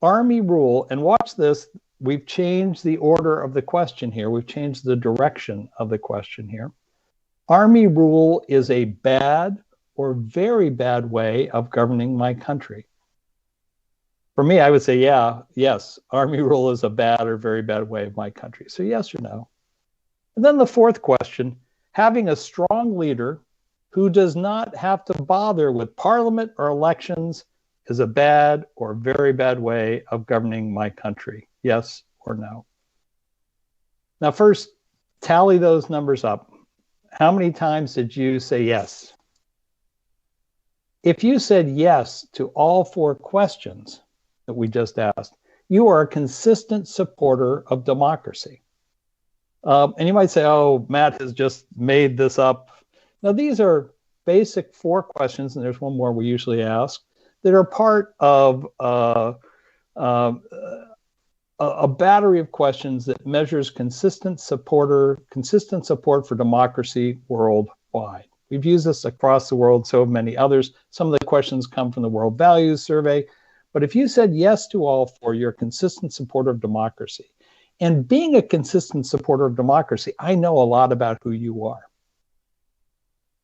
army rule, and watch this, we've changed the order of the question here. We've changed the direction of the question here. Army rule is a bad or very bad way of governing my country. For me, I would say, yes, army rule is a bad or very bad way of my country. So yes or no? And then the fourth question: having a strong leader who does not have to bother with parliament or elections is a bad or very bad way of governing my country. Yes or no? Now, first, tally those numbers up. How many times did you say yes? If you said yes to all 4 questions that we just asked, you are a consistent supporter of democracy. And you might say, oh, Matt has just made this up. Now, these are basic 4 questions, and there's one more we usually ask, that are part of a battery of questions that measures consistent support for democracy worldwide. We've used this across the world, so have many others. Some of the questions come from the World Values Survey. But if you said yes to all 4, you're a consistent supporter of democracy. And being a consistent supporter of democracy, I know a lot about who you are.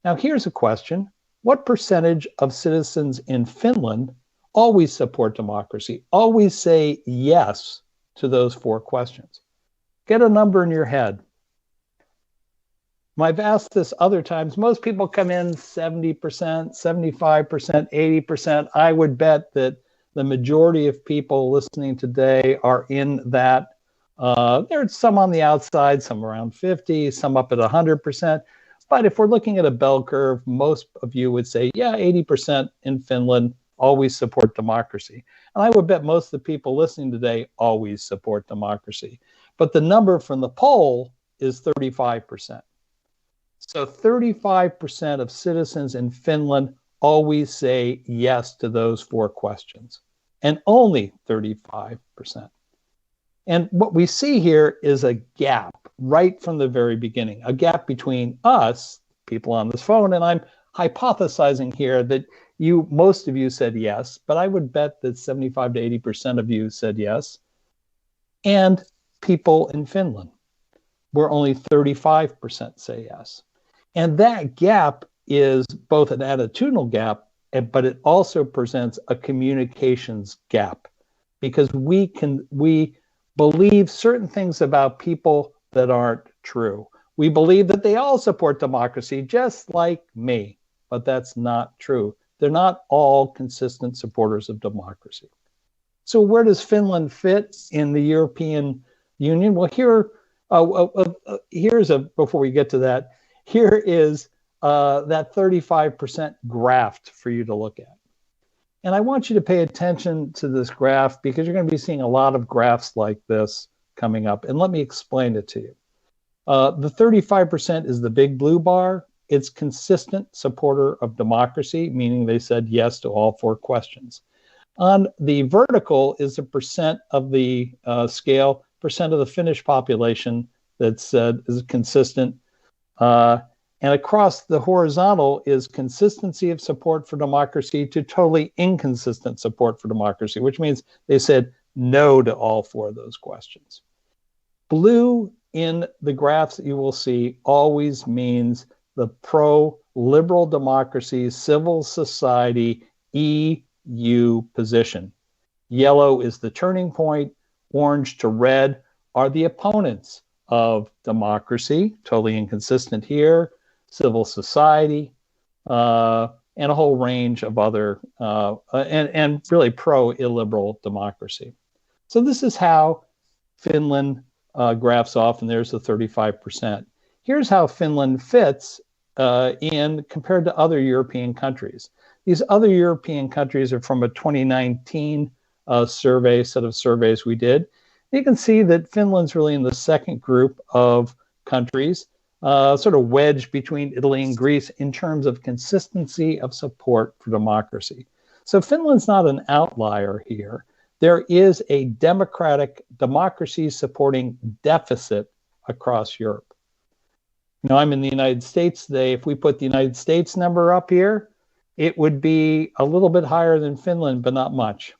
Now, here's a question. What percentage of citizens in Finland always support democracy, always say yes to those 4 questions? Get a number in your head. I've asked this other times. Most people come in 70%, 75%, 80%. I would bet that the majority of people listening today are in that. There's some on the outside, some around 50, some up at 100%. But if we're looking at a bell curve, most of you would say, yeah, 80% in Finland always support democracy. And I would bet most of the people listening today always support democracy. But the number from the poll is 35%. So 35% of citizens in Finland always say yes to those 4 questions, and only 35%. And what we see here is a gap right from the very beginning, a gap between us, people on this phone, and I'm hypothesizing here that most of you said yes, but I would bet that 75 to 80% of you said yes. and people in Finland, where only 35% say yes. And that gap is both an attitudinal gap, but it also presents a communications gap, because we believe certain things about people that aren't true. We believe that they all support democracy just like me, but that's not true. They're not all consistent supporters of democracy. So where does Finland fit in the European Union? Well, before we get to that, here is that 35% graph for you to look at. And I want you to pay attention to this graph, because you're going to be seeing a lot of graphs like this coming up. And let me explain it to you. The 35% is the big blue bar. It's consistent supporter of democracy, meaning they said yes to all 4 questions. On the vertical is the percent of the scale, percent of the Finnish population that said is consistent. And across the horizontal is consistency of support for democracy to totally inconsistent support for democracy, which means they said no to all 4 of those questions. Blue in the graphs that you will see always means the pro-liberal democracy, civil society, EU position. Yellow is the turning point. Orange to red are the opponents of democracy, totally inconsistent here, civil society, and a whole range of other, and really pro-illiberal democracy. So this is how Finland graphs off, and there's the 35%. Here's how Finland fits compared to other European countries. These other European countries are from a 2019 set of surveys we did. You can see that Finland's really in the second group of countries, sort of wedged between Italy and Greece in terms of consistency of support for democracy. So Finland's not an outlier here. There is a democratic democracy supporting deficit across Europe. Now, I'm in the United States today. If we put the United States number up here, it would be a little bit higher than Finland, but not much.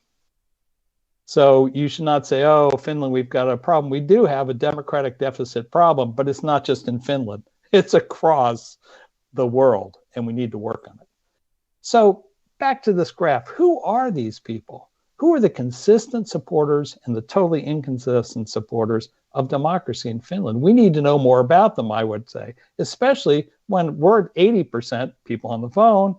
So you should not say, oh, Finland, we've got a problem. We do have a democratic deficit problem, but it's not just in Finland. It's across the world, and we need to work on it. So back to this graph. Who are these people? Who are the consistent supporters and the totally inconsistent supporters of democracy in Finland? We need to know more about them, I would say, especially when we're at 80% people on the phone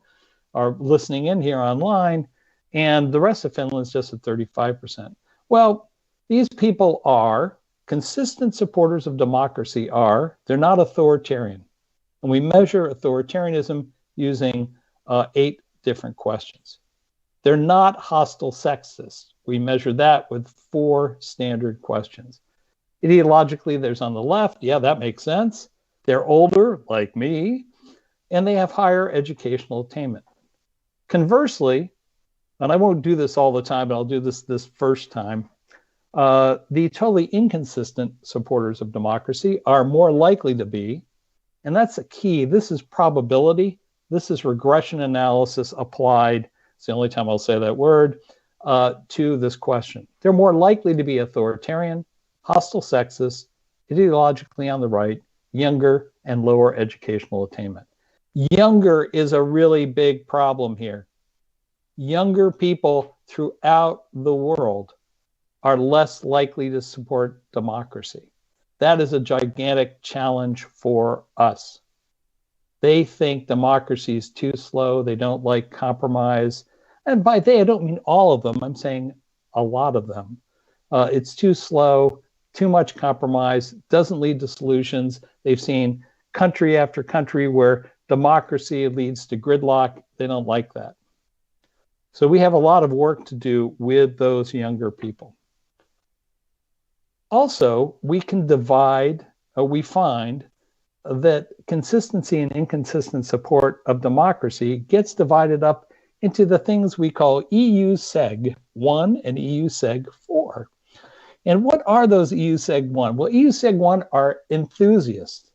are listening in here online, and the rest of Finland is just at 35%. Well, these people are consistent supporters of democracy. They're not authoritarian. And we measure authoritarianism using 8 different questions. They're not hostile sexists. We measure that with 4 standard questions. Ideologically, there's on the left. Yeah, that makes sense. They're older, like me, and they have higher educational attainment. Conversely, and I won't do this all the time, but I'll do this first time, the totally inconsistent supporters of democracy are more likely to be, and that's a key. This is probability. This is regression analysis applied. It's the only time I'll say that word, to this question. They're more likely to be authoritarian, hostile sexist, ideologically on the right, younger, and lower educational attainment. Younger is a really big problem here. Younger people throughout the world are less likely to support democracy. That is a gigantic challenge for us. They think democracy is too slow. They don't like compromise. And by they, I don't mean all of them. I'm saying a lot of them. It's too slow, too much compromise, doesn't lead to solutions. They've seen country after country where democracy leads to gridlock. They don't like that. So we have a lot of work to do with those younger people. Also, we can we find that consistency and inconsistent support of democracy gets divided up into the things we call EU Seg 1 and EU Seg 4. And what are those EU Seg 1? Well, EU Seg 1 are enthusiasts.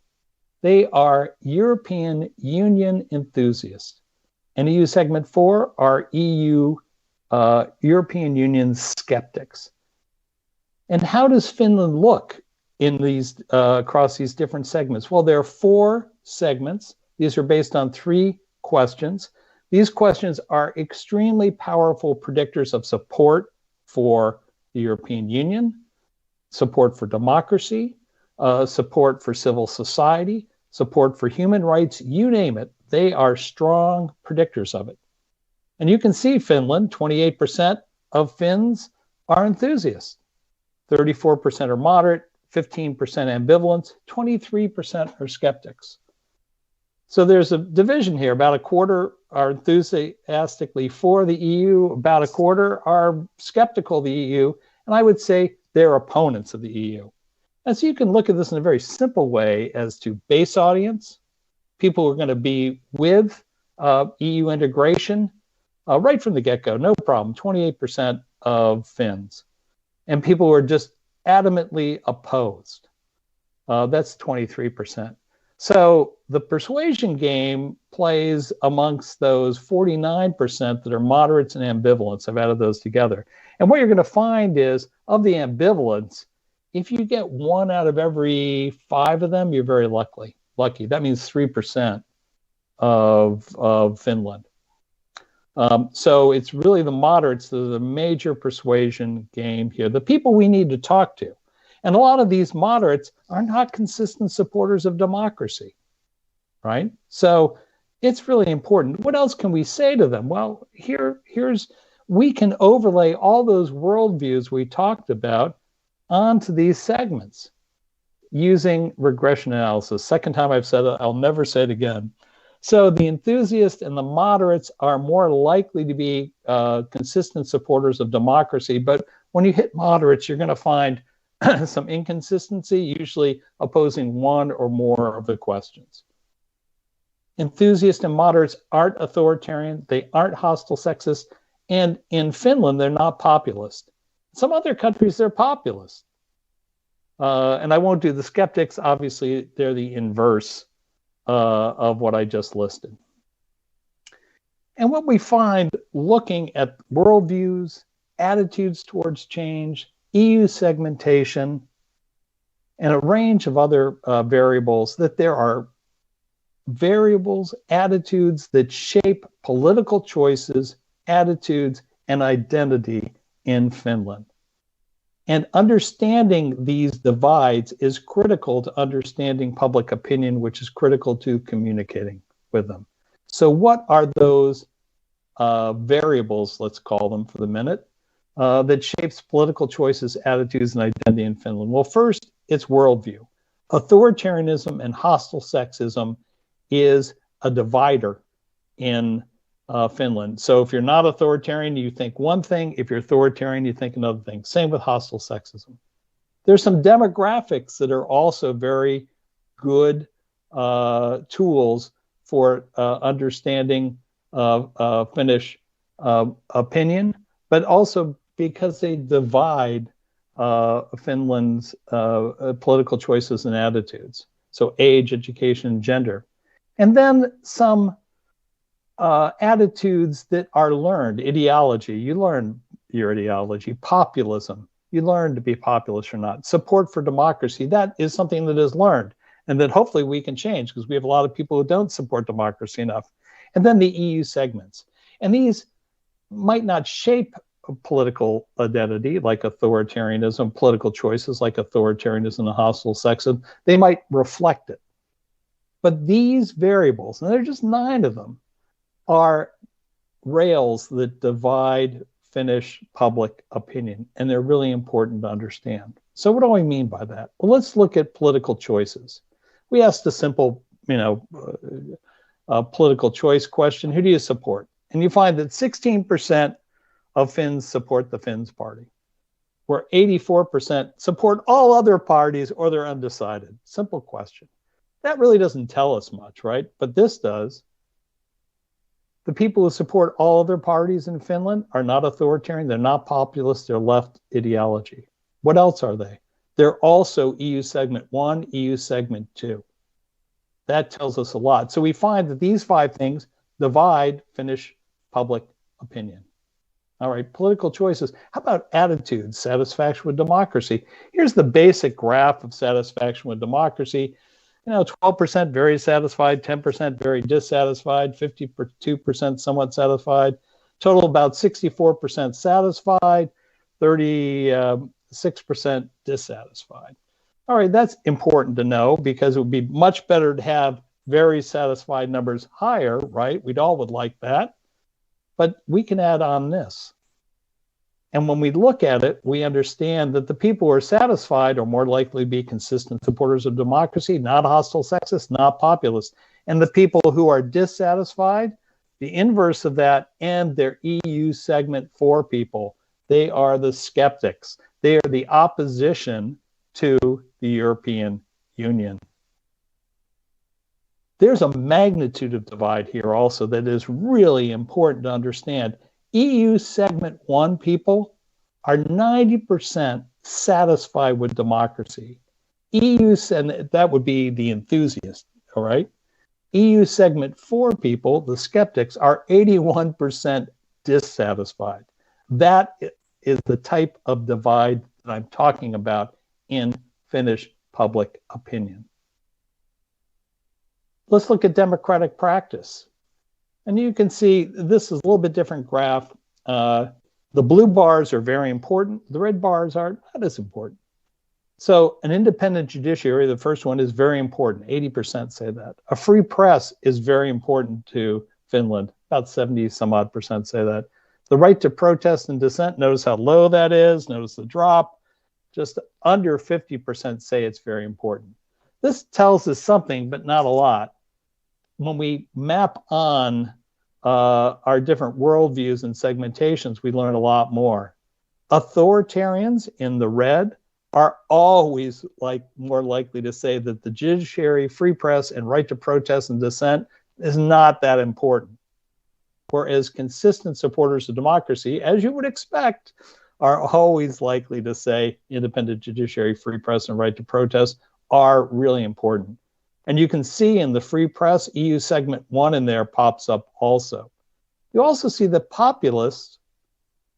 They are European Union enthusiasts. And EU Segment 4 are European Union skeptics. And how does Finland look in these across these different segments? Well, there are 4 segments. These are based on 3 questions. These questions are extremely powerful predictors of support for the European Union, support for democracy, support for civil society, support for human rights, you name it. They are strong predictors of it. And you can see Finland, 28% of Finns are enthusiasts, 34% are moderate, 15% ambivalent, 23% are skeptics. So there's a division here. About a quarter are enthusiastically for the EU, about a quarter are skeptical of the EU, and I would say they're opponents of the EU. And so you can look at this in a very simple way as to base audience, people who are going to be with EU integration right from the get-go, no problem, 28% of Finns. And people who are just adamantly opposed, that's 23%. So the persuasion game plays amongst those 49% that are moderates and ambivalents. I've added those together. And what you're going to find is, of the ambivalents, if you get 1 out of every 5 of them, you're very lucky. That means 3% of Finland. So it's really the moderates that are the major persuasion game here, the people we need to talk to. And a lot of these moderates are not consistent supporters of democracy, right? So it's really important. What else can we say to them? Well, we can overlay all those worldviews we talked about onto these segments using regression analysis. Second time I've said it, I'll never say it again. So the enthusiasts and the moderates are more likely to be consistent supporters of democracy. But when you hit moderates, you're going to find some inconsistency, usually opposing 1 or more of the questions. Enthusiasts and moderates aren't authoritarian, they aren't hostile sexist, and in Finland, they're not populist. Some other countries, they're populist. And I won't do the skeptics, obviously, they're the inverse of what I just listed. And what we find looking at worldviews, attitudes towards change, EU segmentation, and a range of other variables, that there are variables, attitudes that shape political choices, attitudes, and identity in Finland. And understanding these divides is critical to understanding public opinion, which is critical to communicating with them. So what are those variables, let's call them for the minute, that shapes political choices, attitudes, and identity in Finland? Well, first, it's worldview. Authoritarianism and hostile sexism is a divider in Finland. So if you're not authoritarian, you think one thing. If you're authoritarian, you think another thing. Same with hostile sexism. There's some demographics that are also very good tools for understanding Finnish opinion, but also because they divide Finland's political choices and attitudes. So age, education, gender. And then some attitudes that are learned. Ideology, you learn your ideology. Populism, you learn to be populist or not. Support for democracy, that is something that is learned and that hopefully we can change, because we have a lot of people who don't support democracy enough. And then the EU segments. And these might not shape a political identity like authoritarianism, political choices like authoritarianism and hostile sexism. They might reflect it. But these variables, and there are just 9 of them, are rails that divide Finnish public opinion, and they're really important to understand. So what do I mean by that? Well, let's look at political choices. We asked a simple, political choice question: who do you support? And you find that 16% of Finns support the Finns party, where 84% support all other parties or they're undecided. Simple question. That really doesn't tell us much, right? But this does. The people who support all other parties in Finland are not authoritarian, they're not populist, they're left ideology. What else are they? They're also EU segment 1, EU segment 2. That tells us a lot. So we find that these 5 things divide Finnish public opinion. All right, political choices. How about attitudes, satisfaction with democracy? Here's the basic graph of satisfaction with democracy. 12% very satisfied, 10% very dissatisfied, 52% somewhat satisfied, total about 64% satisfied, 36% dissatisfied. All right, that's important to know because it would be much better to have very satisfied numbers higher, right? We'd all would like that. But we can add on this. And when we look at it, we understand that the people who are satisfied are more likely to be consistent supporters of democracy, not hostile sexists, not populists. And the people who are dissatisfied, the inverse of that, and their EU segment 4 people, they are the skeptics. They are the opposition to the European Union. There's a magnitude of divide here also that is really important to understand. EU segment 1 people are 90% satisfied with democracy. and that would be the enthusiast, all right? EU segment 4 people, the skeptics, are 81% dissatisfied. That is the type of divide that I'm talking about in Finnish public opinion. Let's look at democratic practice. And you can see this is a little bit different graph. The blue bars are very important. The red bars are not as important. So an independent judiciary, the first one, is very important. 80% say that. A free press is very important to Finland. About 70 some odd percent say that. The right to protest and dissent, notice how low that is. Notice the drop. Just under 50% say it's very important. This tells us something, but not a lot. When we map on our different worldviews and segmentations, we learn a lot more. Authoritarians in the red are always more likely to say that the judiciary, free press, and right to protest and dissent is not that important. Whereas consistent supporters of democracy, as you would expect, are always likely to say independent judiciary, free press, and right to protest are really important. And you can see in the free press, EU segment 1 in there pops up also. You also see that populists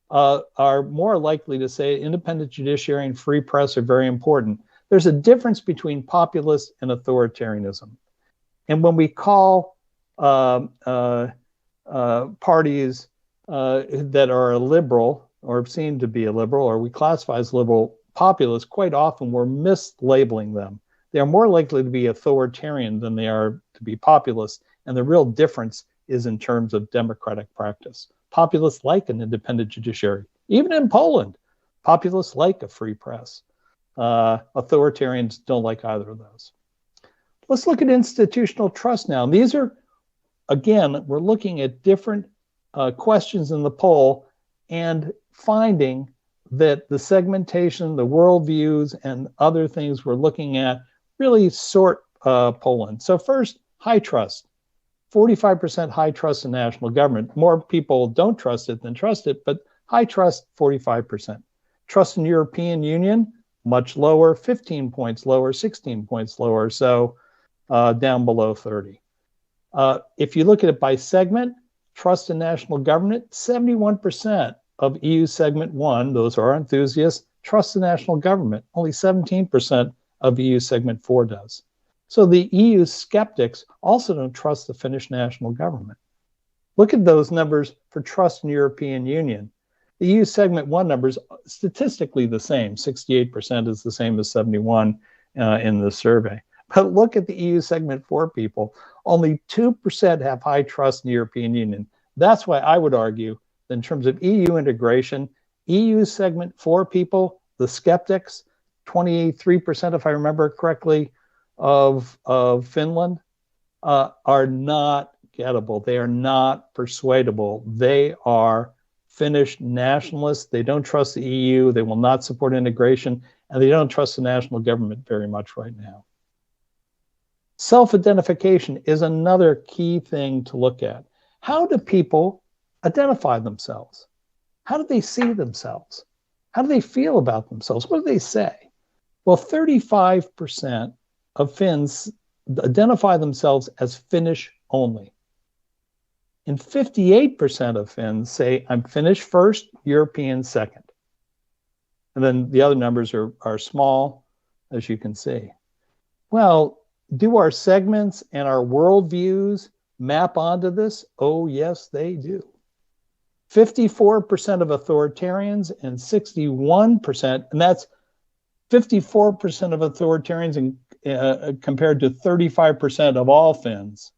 are more likely to say independent judiciary and free press are very important. There's a difference between populist and authoritarianism. And when we call parties that are a liberal or seem to be a liberal, or we classify as liberal populists, quite often we're mislabeling them. They are more likely to be authoritarian than they are to be populist. And the real difference is in terms of democratic practice. Populists like an independent judiciary. Even in Poland, populists like a free press. Authoritarians don't like either of those. Let's look at institutional trust now. And these are, again, we're looking at different questions in the poll and finding that the segmentation, the worldviews, and other things we're looking at really sort Poland. So first, high trust. 45% high trust in national government. More people don't trust it than trust it, but high trust, 45%. Trust in European Union, much lower, 15 points lower, 16 points lower, so down below 30. If you look at it by segment, trust in national government, 71% of EU segment 1, those are enthusiasts, trust in national government. Only 17% of EU segment 4 does. So the EU skeptics also don't trust the Finnish national government. Look at those numbers for trust in European Union. The EU segment 1 numbers statistically the same. 68% is the same as 71 in the survey. But look at the EU segment 4 people. Only 2% have high trust in the European Union. That's why I would argue that in terms of EU integration, EU segment 4 people, the skeptics, 23%, if I remember correctly, of Finland, are not gettable. They are not persuadable. They are Finnish nationalists. They don't trust the EU. They will not support integration, and they don't trust the national government very much right now. Self-identification is another key thing to look at. How do people identify themselves? How do they see themselves? How do they feel about themselves? What do they say? Well, 35% of Finns identify themselves as Finnish only. And 58% of Finns say, I'm Finnish first, European second. And then the other numbers are small, as you can see. Well, do our segments and our worldviews map onto this? Oh, yes, they do. 54% of authoritarians and 61%, and that's 54% of authoritarians compared to 35% of all Finns,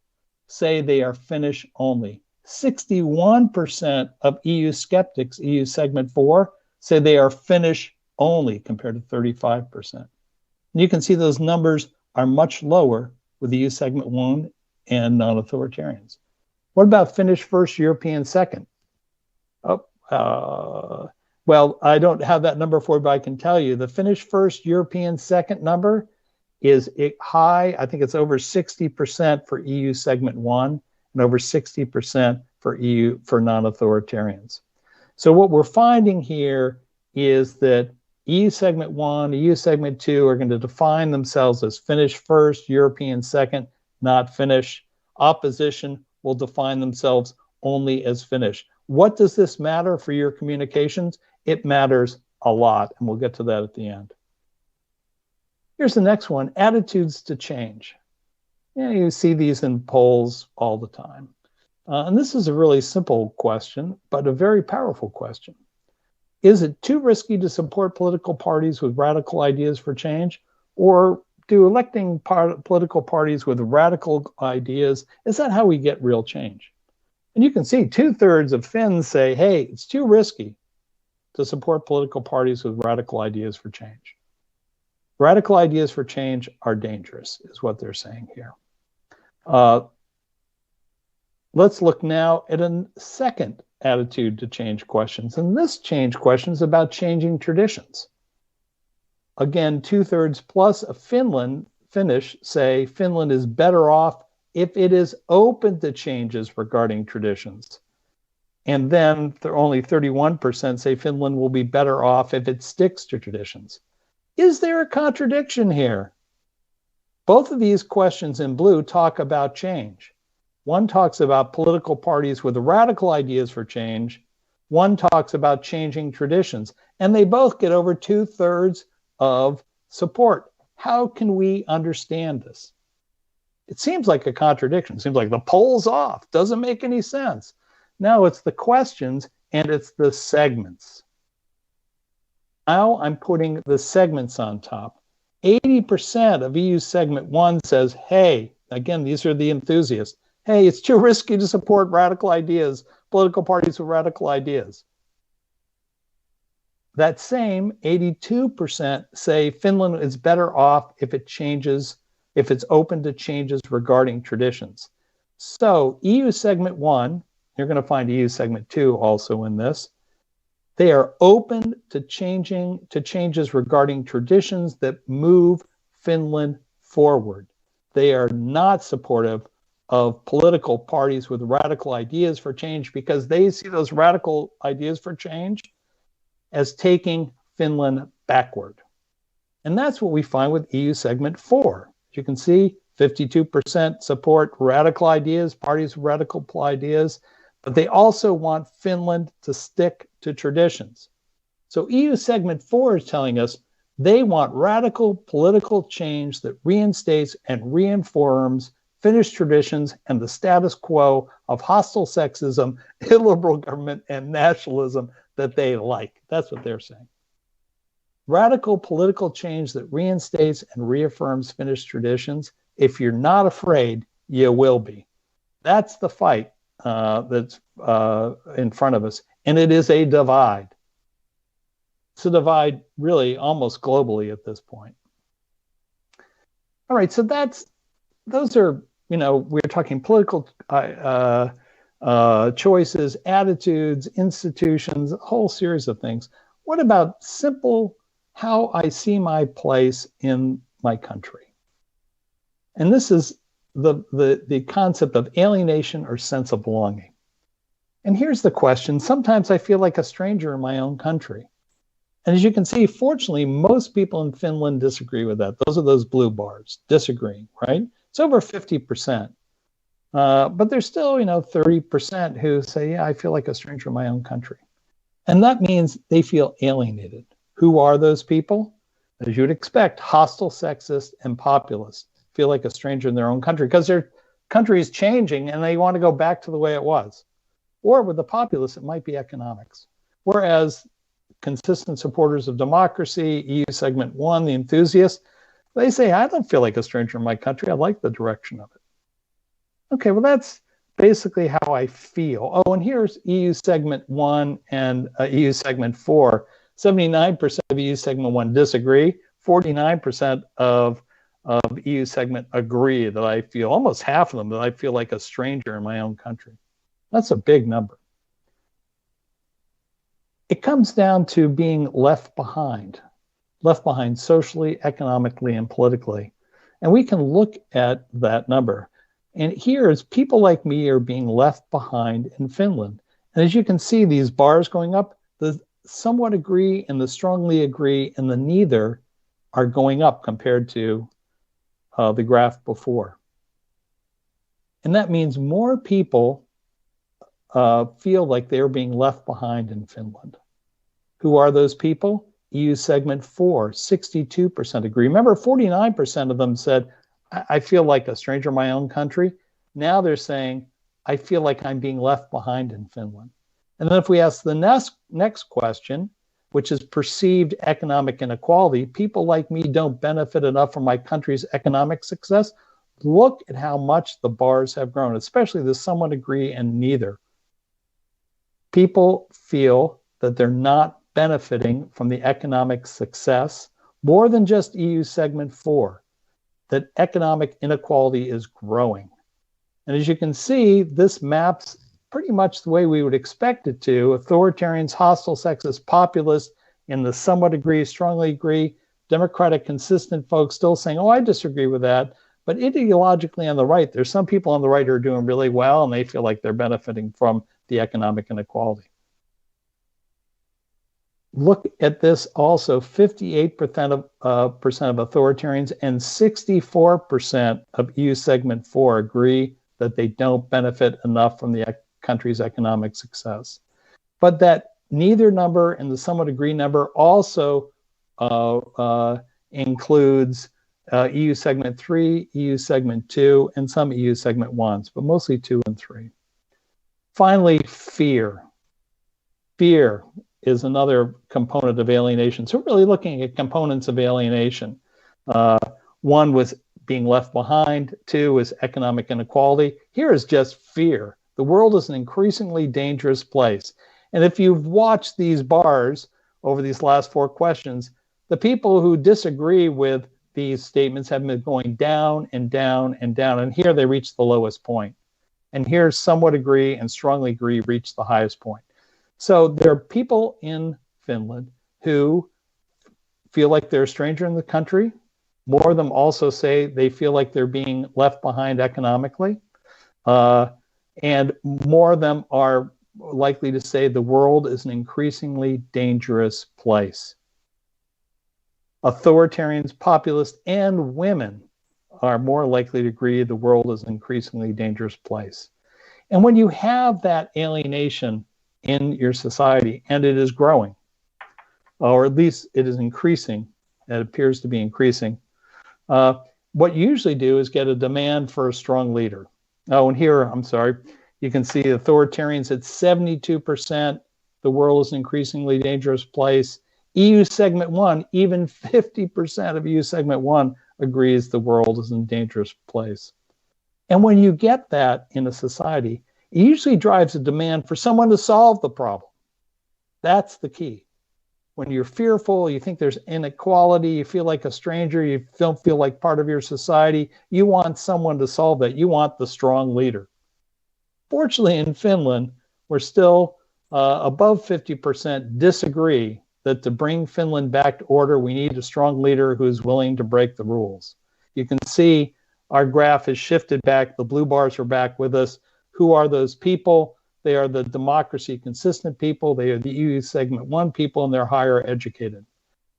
say they are Finnish only. 61% of EU skeptics, EU segment 4, say they are Finnish only compared to 35%. And you can see those numbers are much lower with EU segment 1 and non-authoritarians. What about Finnish first, European second? Well, I don't have that number for you, but I can tell you the Finnish first, European second number is high. I think it's over 60% for EU segment 1 and over 60% for EU for non-authoritarians. So what we're finding here is that EU segment 1, EU segment 2 are going to define themselves as Finnish first, European second, not Finnish. Opposition will define themselves only as Finnish. What does this matter for your communications? It matters a lot, and we'll get to that at the end. Here's the next one, attitudes to change. You see these in polls all the time. And this is a really simple question, but a very powerful question. Is it too risky to support political parties with radical ideas for change? Or do electing political parties with radical ideas, is that how we get real change? And you can see 2/3 of Finns say, hey, it's too risky to support political parties with radical ideas for change. Radical ideas for change are dangerous, is what they're saying here. Let's look now at a second attitude to change questions. And this change question is about changing traditions. Again, 2/3 plus of Finnish say Finland is better off if it is open to changes regarding traditions. And then only 31% say Finland will be better off if it sticks to traditions. Is there a contradiction here? Both of these questions in blue talk about change. One talks about political parties with radical ideas for change. One talks about changing traditions. And they both get over 2/3 of support. How can we understand this? It seems like a contradiction. It seems like the poll's off. Doesn't make any sense. No, it's the questions and it's the segments. Now I'm putting the segments on top. 80% of EU segment 1 says, hey, again, these are the enthusiasts. Hey, it's too risky to support radical ideas, political parties with radical ideas. That same 82% say Finland is better off if it changes, if it's open to changes regarding traditions. So EU segment 1, you're going to find EU segment 2 also in this. They are open to changes regarding traditions that move Finland forward. They are not supportive of political parties with radical ideas for change because they see those radical ideas for change as taking Finland backward. And that's what we find with EU segment 4. As you can see, 52% support radical ideas, parties with radical ideas, but they also want Finland to stick to traditions. So EU segment 4 is telling us they want radical political change that reinstates and reaffirms Finnish traditions and the status quo of hostile sexism, illiberal government, and nationalism that they like. That's what they're saying. Radical political change that reinstates and reaffirms Finnish traditions. If you're not afraid, you will be. That's the fight that's in front of us. And it is a divide. It's a divide really almost globally at this point. All right, so those are, we're talking political choices, attitudes, institutions, a whole series of things. What about simple how I see my place in my country? And this is the concept of alienation or sense of belonging. And here's the question. Sometimes I feel like a stranger in my own country. And as you can see, fortunately, most people in Finland disagree with that. Those are those blue bars, disagreeing, right? It's over 50%. But there's still, 30% who say, yeah, I feel like a stranger in my own country. And that means they feel alienated. Who are those people? As you would expect, hostile, sexist, and populist. Feel like a stranger in their own country because their country is changing and they want to go back to the way it was. Or with the populace, it might be economics. Whereas consistent supporters of democracy, EU segment 1, the enthusiasts, they say, I don't feel like a stranger in my country. I like the direction of it. Okay, well, that's basically how I feel. Oh, and here's EU segment 1 and EU segment 4. 79% of EU segment 1 disagree. 49% of EU segment agree that I feel, almost half of them, that I feel like a stranger in my own country. That's a big number. It comes down to being left behind socially, economically, and politically. And we can look at that number. And here is people like me are being left behind in Finland. And as you can see, these bars going up, the somewhat agree and the strongly agree and the neither are going up compared to the graph before. And that means more people feel like they're being left behind in Finland. Who are those people? EU segment 4, 62% agree. Remember, 49% of them said, I feel like a stranger in my own country. Now they're saying, I feel like I'm being left behind in Finland. And then if we ask the next question, which is perceived economic inequality, people like me don't benefit enough from my country's economic success. Look at how much the bars have grown, especially the somewhat agree and neither. People feel that they're not benefiting from the economic success more than just EU segment 4, that economic inequality is growing. And as you can see, this maps pretty much the way we would expect it to. Authoritarians, hostile, sexist, populist, in the somewhat agree, strongly agree, democratic, consistent folks still saying, oh, I disagree with that. But ideologically on the right, there's some people on the right who are doing really well and they feel like they're benefiting from the economic inequality. Look at this also, 58% of authoritarians and 64% of EU segment 4 agree that they don't benefit enough from the country's economic success. But that neither number and the somewhat agree number also includes EU segment 3, EU segment 2, and some EU segment 1s, but mostly 2 and 3. Finally, fear. Fear is another component of alienation. So we're really looking at components of alienation. One was being left behind. 2 is economic inequality. Here is just fear. The world is an increasingly dangerous place. And if you've watched these bars over these last 4 questions, the people who disagree with these statements have been going down and down and down. And here they reach the lowest point. And here somewhat agree and strongly agree reach the highest point. So there are people in Finland who feel like they're a stranger in the country. More of them also say they feel like they're being left behind economically. And more of them are likely to say the world is an increasingly dangerous place. Authoritarians, populists, and women are more likely to agree the world is an increasingly dangerous place. And when you have that alienation in your society, and it is growing, or at least it is increasing, it appears to be increasing, what you usually do is get a demand for a strong leader. Oh, and here, I'm sorry, you can see authoritarians at 72%, the world is an increasingly dangerous place. EU segment 1, even 50% of EU segment 1 agrees the world is a dangerous place. And when you get that in a society, it usually drives a demand for someone to solve the problem. That's the key. When you're fearful, you think there's inequality, you feel like a stranger, you don't feel like part of your society, you want someone to solve that. You want the strong leader. Fortunately, in Finland, we're still above 50% disagree that to bring Finland back to order, we need a strong leader who's willing to break the rules. You can see our graph has shifted back. The blue bars are back with us. Who are those people? They are the democracy consistent people. They are the EU segment 1 people, and they're higher educated.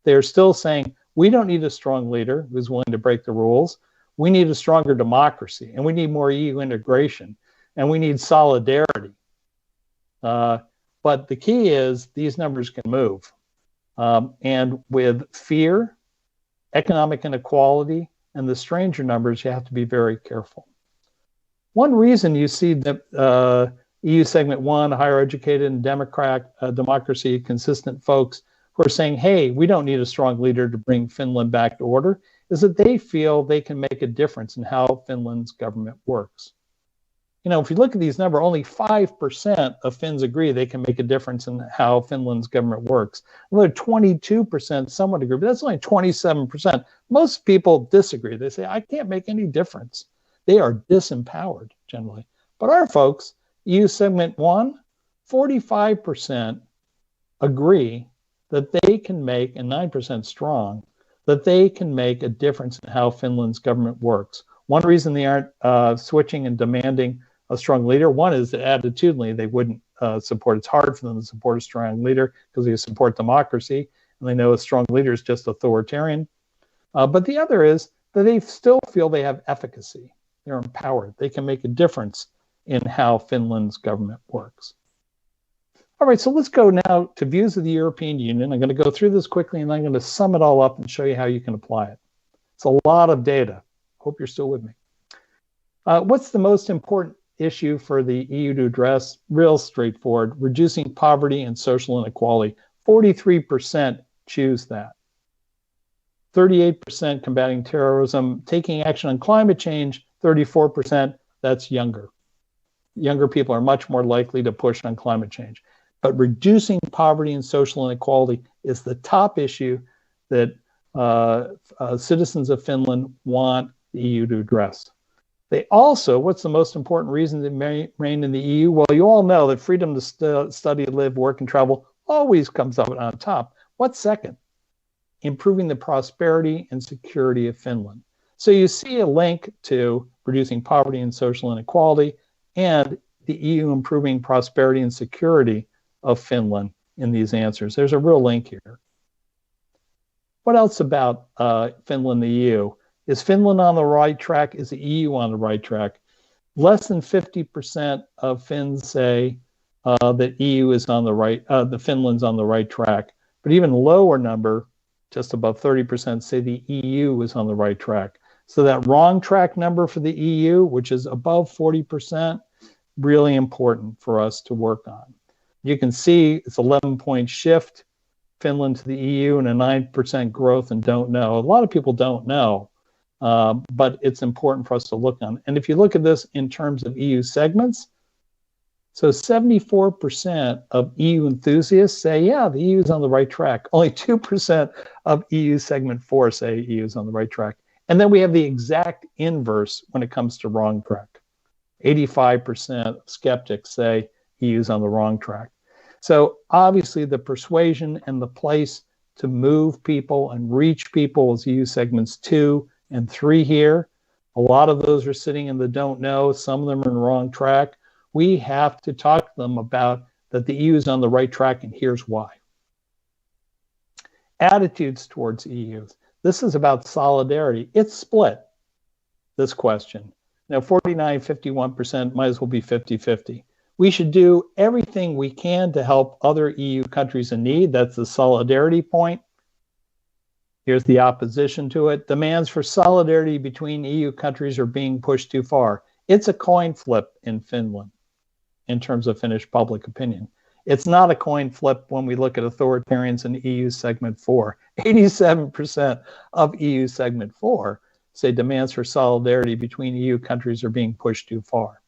They're still saying, we don't need a strong leader who's willing to break the rules. We need a stronger democracy, and we need more EU integration, and we need solidarity. But the key is these numbers can move. And with fear, economic inequality, and the stranger numbers, you have to be very careful. One reason you see the EU segment 1, higher educated and democracy consistent folks who are saying, hey, we don't need a strong leader to bring Finland back to order, is that they feel they can make a difference in how Finland's government works. You know, if you look at these numbers, only 5% of Finns agree they can make a difference in how Finland's government works. Another 22% somewhat agree, but that's only 27%. Most people disagree. They say, I can't make any difference. They are disempowered generally. But our folks, EU segment 1, 45% agree that they can make, and 9% strong, that they can make a difference in how Finland's government works. One reason they aren't switching and demanding a strong leader, one is that attitudinally they wouldn't support. It's hard for them to support a strong leader because they support democracy, and they know a strong leader is just authoritarian. But the other is that they still feel they have efficacy. They're empowered. They can make a difference in how Finland's government works. All right, so let's go now to views of the European Union. I'm going to go through this quickly, and I'm going to sum it all up and show you how you can apply it. It's a lot of data. Hope you're still with me. What's the most important issue for the EU to address? Real straightforward, reducing poverty and social inequality. 43% choose that. 38% combating terrorism, taking action on climate change, 34%, that's younger. Younger people are much more likely to push on climate change. But reducing poverty and social inequality is the top issue that citizens of Finland want the EU to address. They also, what's the most important reason to remain in the EU? Well, you all know that freedom to study, live, work, and travel always comes up on top. What's second? Improving the prosperity and security of Finland. So you see a link to reducing poverty and social inequality and the EU improving prosperity and security of Finland in these answers. There's a real link here. What else about Finland, the EU? Is Finland on the right track? Is the EU on the right track? Less than 50% of Finns say that EU is on the right, the Finland's on the right track. But even lower number, just above 30%, say the EU is on the right track. So that wrong track number for the EU, which is above 40%, really important for us to work on. You can see it's 11-point shift, Finland to the EU, and a 9% growth and don't know. A lot of people don't know. But it's important for us to look on. And if you look at this in terms of EU segments, so 74% of EU enthusiasts say, yeah, the EU is on the right track. Only 2% of EU segment 4 say EU is on the right track. And then we have the exact inverse when it comes to wrong track. 85% of skeptics say EU is on the wrong track. So obviously the persuasion and the place to move people and reach people is EU segments 2 and 3 here. A lot of those are sitting in the don't know. Some of them are in the wrong track. We have to talk to them about that the EU is on the right track, and here's why. Attitudes towards EU. This is about solidarity. It's split, this question. Now, 49, 51% might as well be 50-50. We should do everything we can to help other EU countries in need. That's the solidarity point. Here's the opposition to it. Demands for solidarity between EU countries are being pushed too far. It's a coin flip in Finland in terms of Finnish public opinion. It's not a coin flip when we look at authoritarians in EU segment 4. 87% of EU segment 4 say demands for solidarity between EU countries are being pushed too far.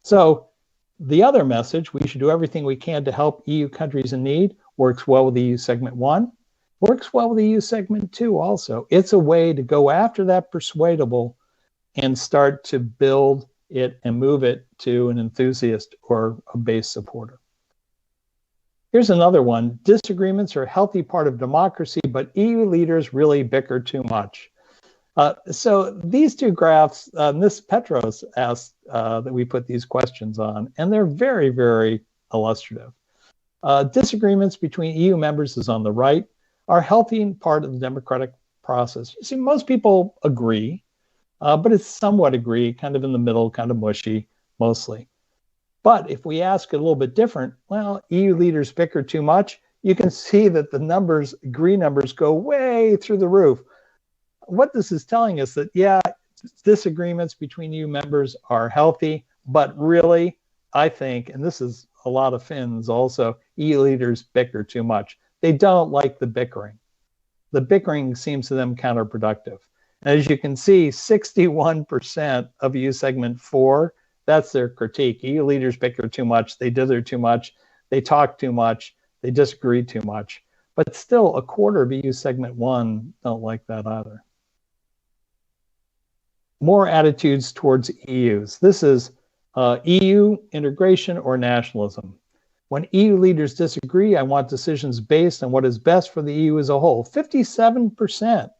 So the other message, we should do everything we can to help EU countries in need, works well with EU segment 1. Works well with EU segment 2 also. It's a way to go after that persuadable and start to build it and move it to an enthusiast or a base supporter. Here's another one. Disagreements are a healthy part of democracy, but EU leaders really bicker too much. So these two graphs, Ms. Petros asked that we put these questions on, and they're very, very illustrative. Disagreements between EU members is on the right. Are healthy part of the democratic process. You see, most people agree, but it's somewhat agree, kind of in the middle, kind of mushy, mostly. But if we ask it a little bit different, well, EU leaders bicker too much. You can see that the numbers, agree numbers, go way through the roof. What this is telling us that, yeah, disagreements between EU members are healthy, but really, I think, and this is a lot of Finns also, EU leaders bicker too much. They don't like the bickering. The bickering seems to them counterproductive. And as you can see, 61% of EU segment 4, that's their critique. EU leaders bicker too much, they dither too much, they talk too much, they disagree too much. But still, a quarter of EU segment 1 don't like that either. More attitudes towards EUs. This is EU integration or nationalism. When EU leaders disagree, I want decisions based on what is best for the EU as a whole. 57%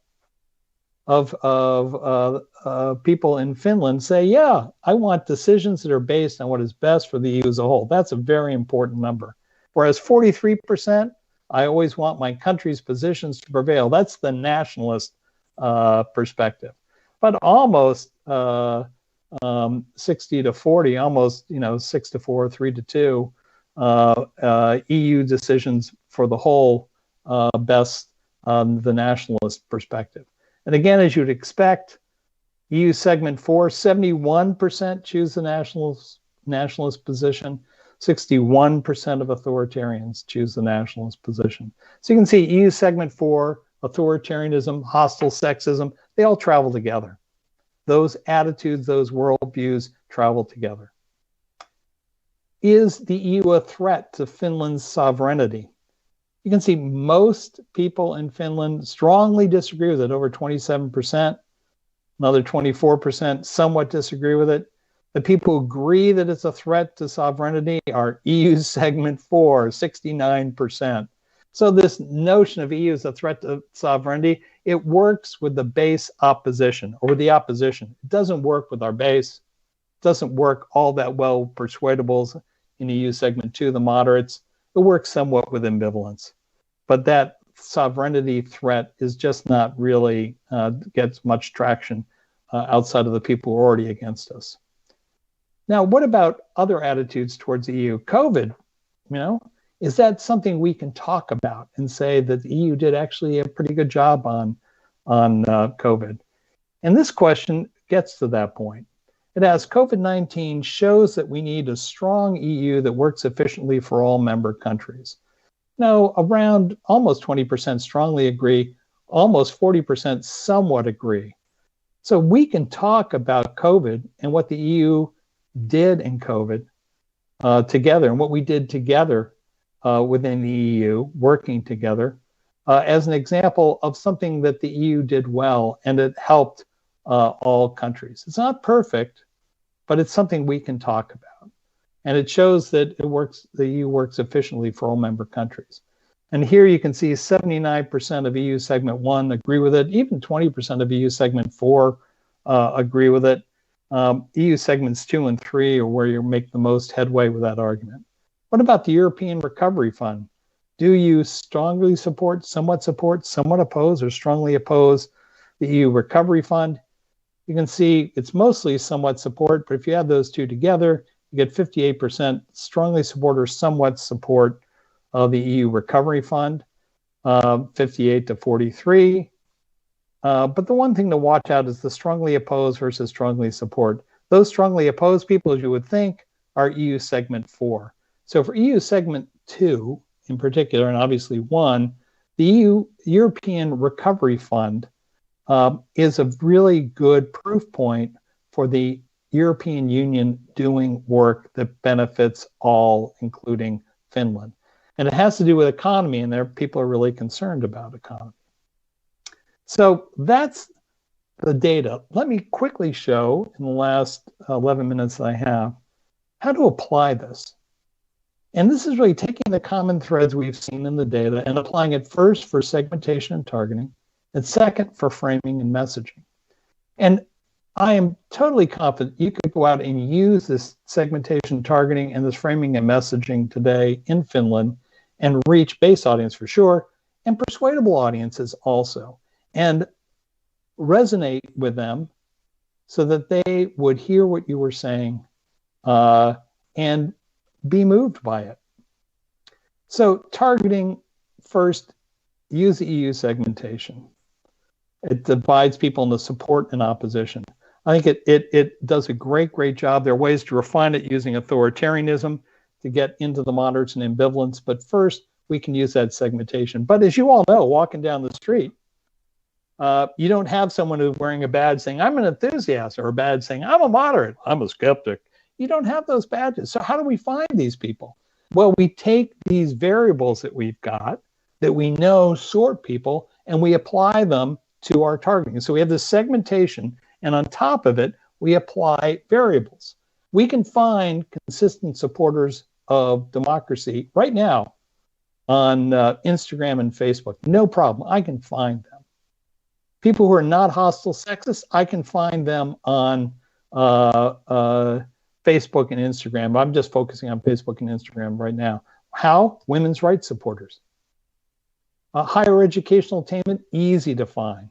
of people in Finland say, yeah, I want decisions that are based on what is best for the EU as a whole. That's a very important number. Whereas 43%, I always want my country's positions to prevail. That's the nationalist perspective. But almost 60 to 40, almost 6 to 4, 3 to 2, EU decisions for the whole best the nationalist perspective. And again, as you'd expect, EU segment 4, 71% choose the nationalist position. 61% of authoritarians choose the nationalist position. So you can see EU segment 4, authoritarianism, hostile sexism, they all travel together. Those attitudes, those worldviews travel together. Is the EU a threat to Finland's sovereignty? You can see most people in Finland strongly disagree with it, over 27%. Another 24% somewhat disagree with it. The people who agree that it's a threat to sovereignty are EU segment 4, 69%. So this notion of EU as a threat to sovereignty, it works with the base opposition, or with the opposition. It doesn't work with our base. It doesn't work all that well with persuadables in EU segment 2, the moderates. It works somewhat with ambivalence. But that sovereignty threat is just not really gets much traction outside of the people who are already against us. Now, what about other attitudes towards the EU? COVID, is that something we can talk about and say that the EU did actually a pretty good job on COVID? And this question gets to that point. It asks, COVID-19 shows that we need a strong EU that works efficiently for all member countries. Now, around almost 20% strongly agree, almost 40% somewhat agree. So we can talk about COVID and what the EU did in COVID together, and what we did together within the EU, working together, as an example of something that the EU did well and it helped all countries. It's not perfect, but it's something we can talk about. And it shows that the EU works efficiently for all member countries. And here you can see 79% of EU segment 1 agree with it. Even 20% of EU segment 4 agree with it. EU segments 2 and 3 are where you make the most headway with that argument. What about the European Recovery Fund? Do you strongly support, somewhat oppose, or strongly oppose the EU Recovery Fund? You can see it's mostly somewhat support, but if you add those two together, you get 58% strongly support or somewhat support of the EU Recovery Fund, 58 to 43. But the one thing to watch out is the strongly oppose versus strongly support. Those strongly opposed people, as you would think, are EU segment 4. So for EU segment 2 in particular, and obviously 1, the European Recovery Fund is a really good proof point for the European Union doing work that benefits all, including Finland. And it has to do with economy, and there people are really concerned about economy. So that's the data. Let me quickly show, in the last 11 minutes that I have, how to apply this. And this is really taking the common threads we've seen in the data and applying it first for segmentation and targeting, and second for framing and messaging. And I am totally confident you could go out and use this segmentation, targeting, and this framing and messaging today in Finland and reach base audience for sure, and persuadable audiences also, and resonate with them so that they would hear what you were saying and be moved by it. So targeting, first, use the EU segmentation. It divides people into support and opposition. I think it does a great job. There are ways to refine it using authoritarianism to get into the moderates and ambivalence. But first, we can use that segmentation. But as you all know, walking down the street, you don't have someone who's wearing a badge saying, I'm an enthusiast, or a badge saying, I'm a moderate, I'm a skeptic. You don't have those badges. So how do we find these people? Well, we take these variables that we've got that we know sort people, and we apply them to our targeting. So we have this segmentation, and on top of it, we apply variables. We can find consistent supporters of democracy right now on Instagram and Facebook. No problem. I can find them. People who are not hostile sexist, I can find them on Facebook and Instagram. I'm just focusing on Facebook and Instagram right now. How? Women's rights supporters. Higher educational attainment, easy to find.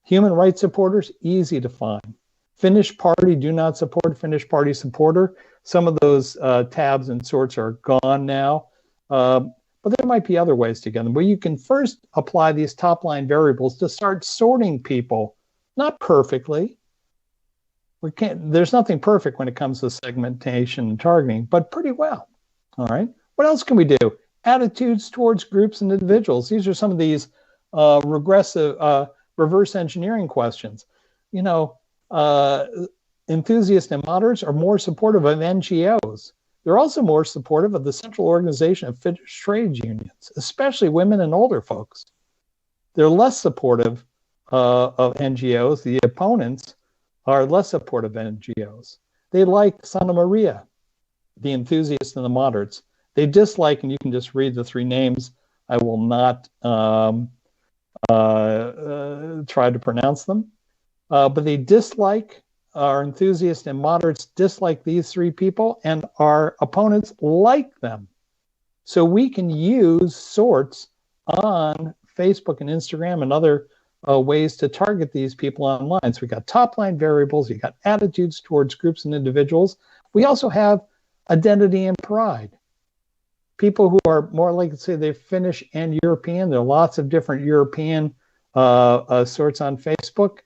Human rights supporters, easy to find. Finnish party, do not support, Finnish party supporter. Some of those tabs and sorts are gone now. But there might be other ways to get them. But you can first apply these top-line variables to start sorting people, not perfectly. There's nothing perfect when it comes to segmentation and targeting, but pretty well. All right. What else can we do? Attitudes towards groups and individuals. These are some of these reverse engineering questions. You know, enthusiasts and moderates are more supportive of NGOs. They're also more supportive of the Central Organization of Finnish Trade Unions, especially women and older folks. They're less supportive of NGOs. The opponents are less supportive of NGOs. They like Santa Maria, the enthusiasts and the moderates. They dislike, and you can just read the three names. I will not try to pronounce them. But they dislike, our enthusiasts and moderates dislike these three people, and our opponents like them. So we can use sorts on Facebook and Instagram and other ways to target these people online. So we got top-line variables, you got attitudes towards groups and individuals. We also have identity and pride. People who are more likely to say they're Finnish and European, there are lots of different European sorts on Facebook,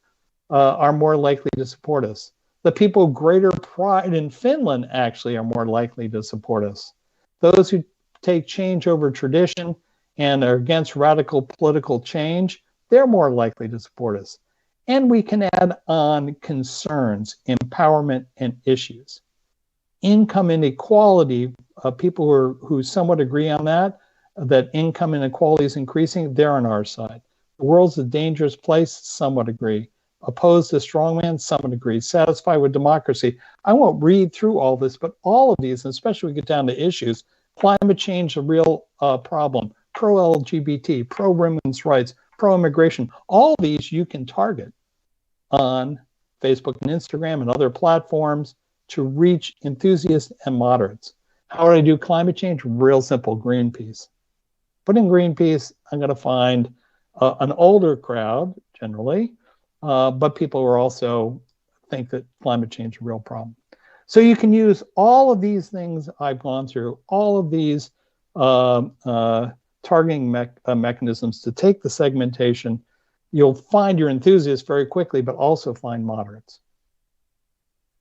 are more likely to support us. The people with greater pride in Finland actually are more likely to support us. Those who take change over tradition and are against radical political change, they're more likely to support us. And we can add on concerns, empowerment, and issues. Income inequality, people who somewhat agree on that income inequality is increasing, they're on our side. The world's a dangerous place, somewhat agree. Opposed to strongman, somewhat agree. Satisfied with democracy. I won't read through all this, but all of these, and especially when we get down to issues, climate change, a real problem, pro-LGBT, pro-women's rights, pro-immigration, all these you can target on Facebook and Instagram and other platforms to reach enthusiasts and moderates. How would I do climate change? Real simple, Greenpeace. Put in Greenpeace, I'm going to find an older crowd, generally, but people who are also think that climate change is a real problem. So you can use all of these things I've gone through, all of these targeting mechanisms to take the segmentation. You'll find your enthusiasts very quickly, but also find moderates.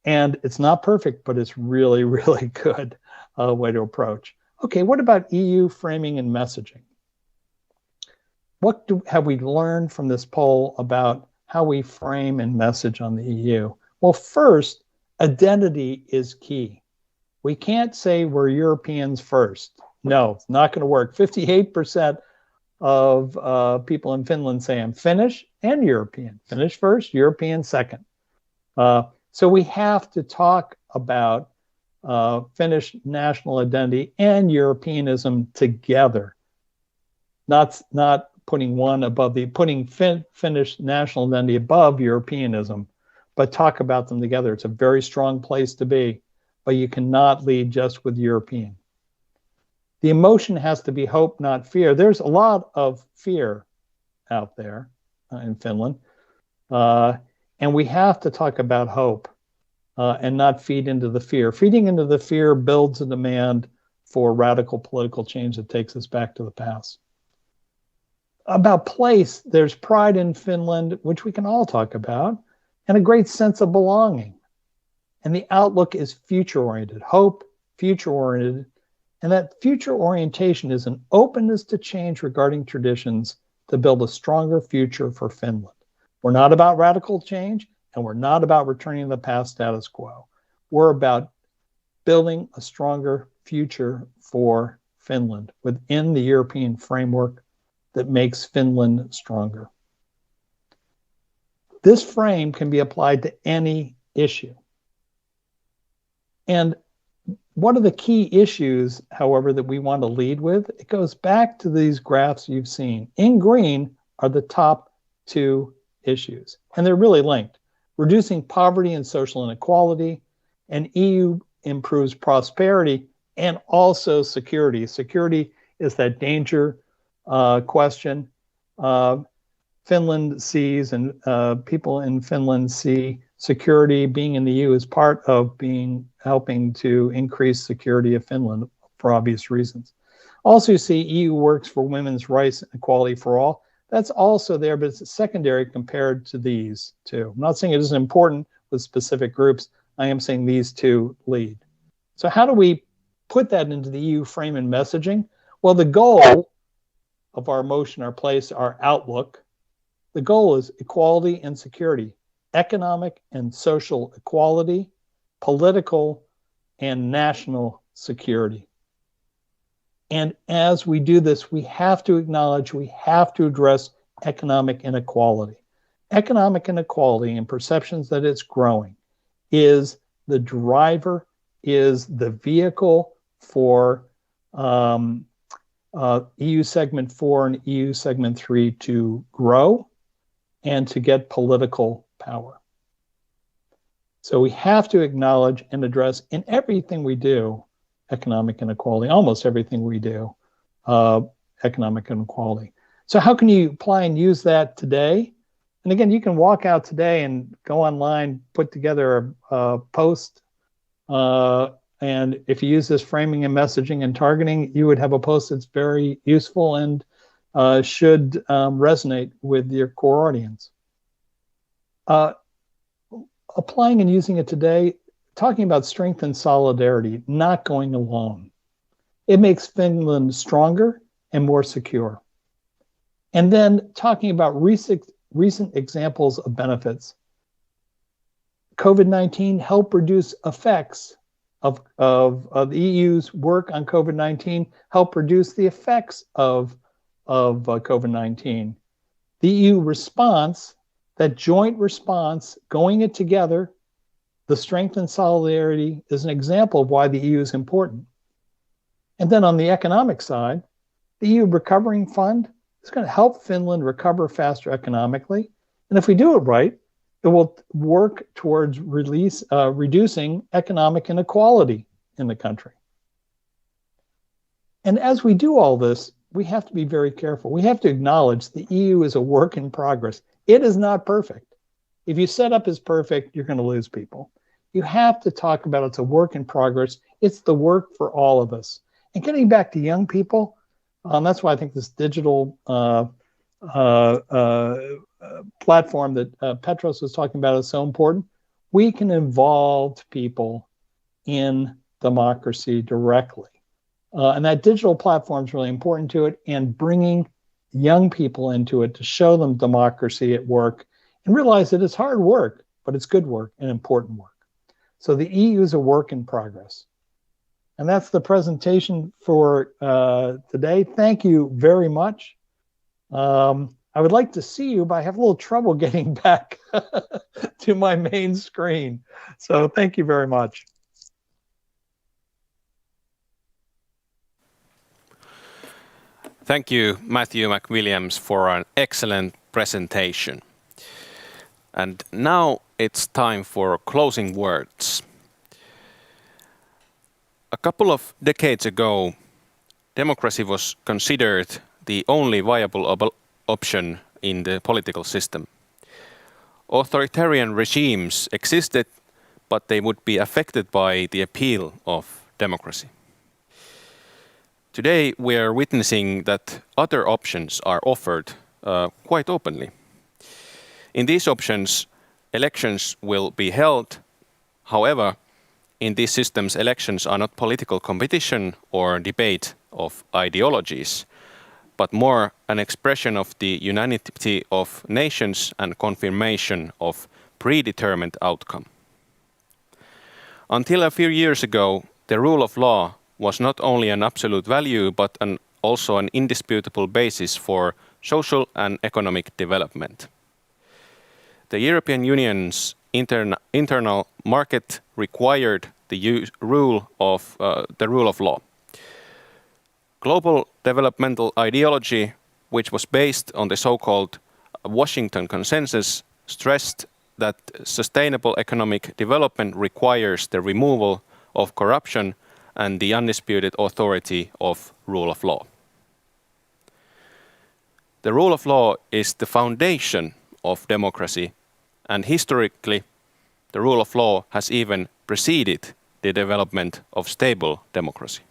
And it's not perfect, but it's really, really good way to approach. Okay, what about EU framing and messaging? What have we learned from this poll about how we frame and message on the EU? Well, first, identity is key. We can't say we're Europeans first. No, it's not going to work. 58% of people in Finland say I'm Finnish and European. Finnish first, European second. So we have to talk about Finnish national identity and Europeanism together, not putting one above putting Finnish national identity above Europeanism, but talk about them together. It's a very strong place to be, but you cannot lead just with European. The emotion has to be hope, not fear. There's a lot of fear out there in Finland, and we have to talk about hope. and not feed into the fear. Feeding into the fear builds a demand for radical political change that takes us back to the past. About place, there's pride in Finland, which we can all talk about, and a great sense of belonging. And the outlook is future-oriented, hope, future-oriented, and that future orientation is an openness to change regarding traditions to build a stronger future for Finland. We're not about radical change, and we're not about returning to the past status quo. We're about building a stronger future for Finland within the European framework that makes Finland stronger. This frame can be applied to any issue. And what are the key issues, however, that we want to lead with? It goes back to these graphs you've seen. In green are the top two issues, and they're really linked. Reducing poverty and social inequality, and EU improves prosperity and also security. Security is that danger question. Finland sees, and people in Finland see security being in the EU as part of helping to increase security of Finland for obvious reasons. Also, you see EU works for women's rights and equality for all. That's also there, but it's secondary compared to these two. I'm not saying it isn't important with specific groups. I am saying these two lead. So how do we put that into the EU frame and messaging? Well, the goal of our motion, our place, our outlook, the goal is equality and security, economic and social equality, political and national security. And as we do this, we have to acknowledge, we have to address economic inequality. Economic inequality and perceptions that it's growing is the driver, is the vehicle for EU Segment 4 and EU Segment 3 to grow and to get political power. So we have to acknowledge and address in everything we do economic inequality, almost everything we do economic inequality. So how can you apply and use that today? And again, you can walk out today and go online, put together a post, and if you use this framing and messaging and targeting, you would have a post that's very useful and should resonate with your core audience. Applying and using it today, talking about strength and solidarity, not going alone. It makes Finland stronger and more secure. And then talking about recent examples of benefits. COVID-19 helped reduce effects of the EU's work on COVID-19, helped reduce the effects of COVID-19. The EU response, that joint response, going it together, the strength and solidarity is an example of why the EU is important. And then on the economic side, the EU Recovering Fund is going to help Finland recover faster economically. And if we do it right, it will work towards reducing economic inequality in the country. And as we do all this, we have to be very careful. We have to acknowledge the EU is a work in progress. It is not perfect. If you set up as perfect, you're going to lose people. You have to talk about it's a work in progress. It's the work for all of us. And getting back to young people, that's why I think this digital platform that Petros was talking about is so important. We can involve people in democracy directly. And that digital platform is really important to it, and bringing young people into it to show them democracy at work and realize that it's hard work, but it's good work and important work. So the EU is a work in progress. And that's the presentation for today. Thank you very much. I would like to see you, but I have a little trouble getting back to my main screen. So thank you very much. Thank you, Matthew McWilliams, for an excellent presentation. And now it's time for closing words. A couple of decades ago, democracy was considered the only viable option in the political system. Authoritarian regimes existed, but they would be affected by the appeal of democracy. Today, we are witnessing that other options are offered quite openly. In these options, elections will be held. However, in these systems, elections are not political competition or debate of ideologies, but more an expression of the unanimity of nations and confirmation of predetermined outcome. Until a few years ago, the rule of law was not only an absolute value, but also an indisputable basis for social and economic development. The European Union's internal market required the rule of law. Global developmental ideology, which was based on the so-called Washington Consensus, stressed that sustainable economic development requires the removal of corruption and the undisputed authority of rule of law. The rule of law is the foundation of democracy, and historically, the rule of law has even preceded the development of stable democracy.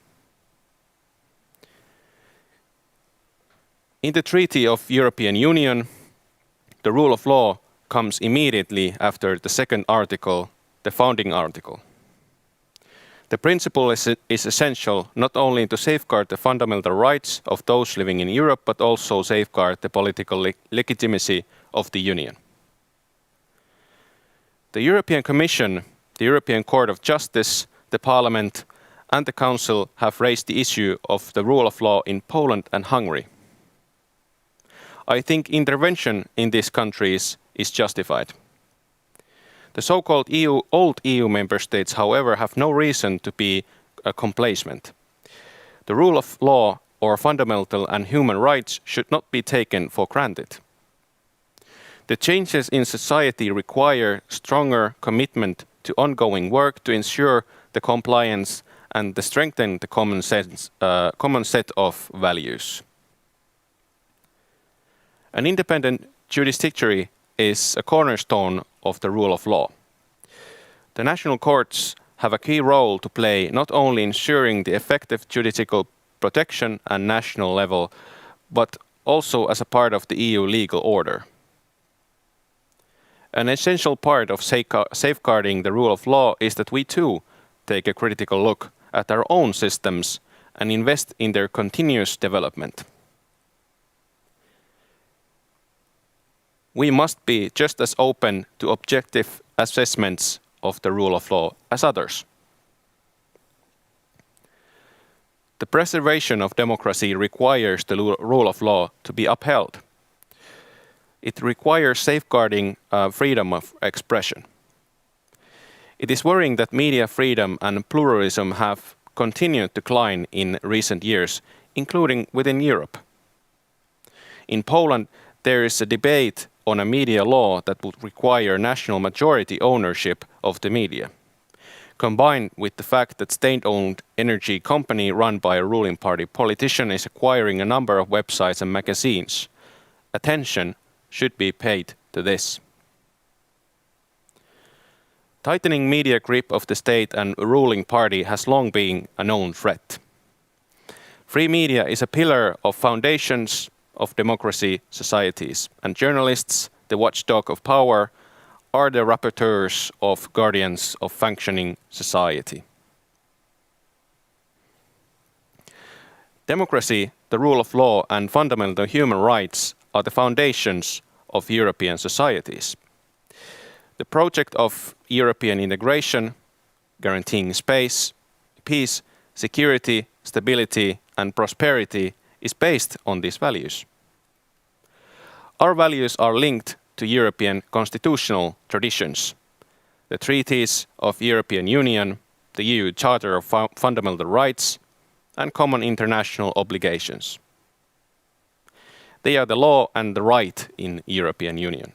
In the Treaty of European Union, the rule of law comes immediately after the second article, the founding article. The principle is essential not only to safeguard the fundamental rights of those living in Europe, but also safeguard the political legitimacy of the Union. The European Commission, the European Court of Justice, the Parliament and the Council have raised the issue of the rule of law in Poland and Hungary. I think intervention in these countries is justified. The so-called old EU member states, however, have no reason to be complacent. The rule of law or fundamental and human rights should not be taken for granted. The changes in society require stronger commitment to ongoing work to ensure the compliance and to strengthen the common set of values. An independent judiciary is a cornerstone of the rule of law. The national courts have a key role to play, not only ensuring the effective judicial protection at national level, but also as a part of the EU legal order. An essential part of safeguarding the rule of law is that we too take a critical look at our own systems and invest in their continuous development. We must be just as open to objective assessments of the rule of law as others. The preservation of democracy requires the rule of law to be upheld. It requires safeguarding freedom of expression. It is worrying that media freedom and pluralism have continued to decline in recent years, including within Europe. In Poland, there is a debate on a media law that would require national majority ownership of the media. Combined with the fact that state-owned energy company run by a ruling party politician is acquiring a number of websites and magazines, attention should be paid to this. Tightening media grip of the state and ruling party has long been a known threat. Free media is a pillar of foundations of democracy societies, and journalists, the watchdog of power, are the rapporteurs of guardians of functioning society. Democracy, the rule of law, and fundamental human rights are the foundations of European societies. The project of European integration, guaranteeing space, peace, security, stability, and prosperity is based on these values. Our values are linked to European constitutional traditions, the treaties of European Union, the EU Charter of Fundamental Rights, and common international obligations. They are the law and the right in European Union.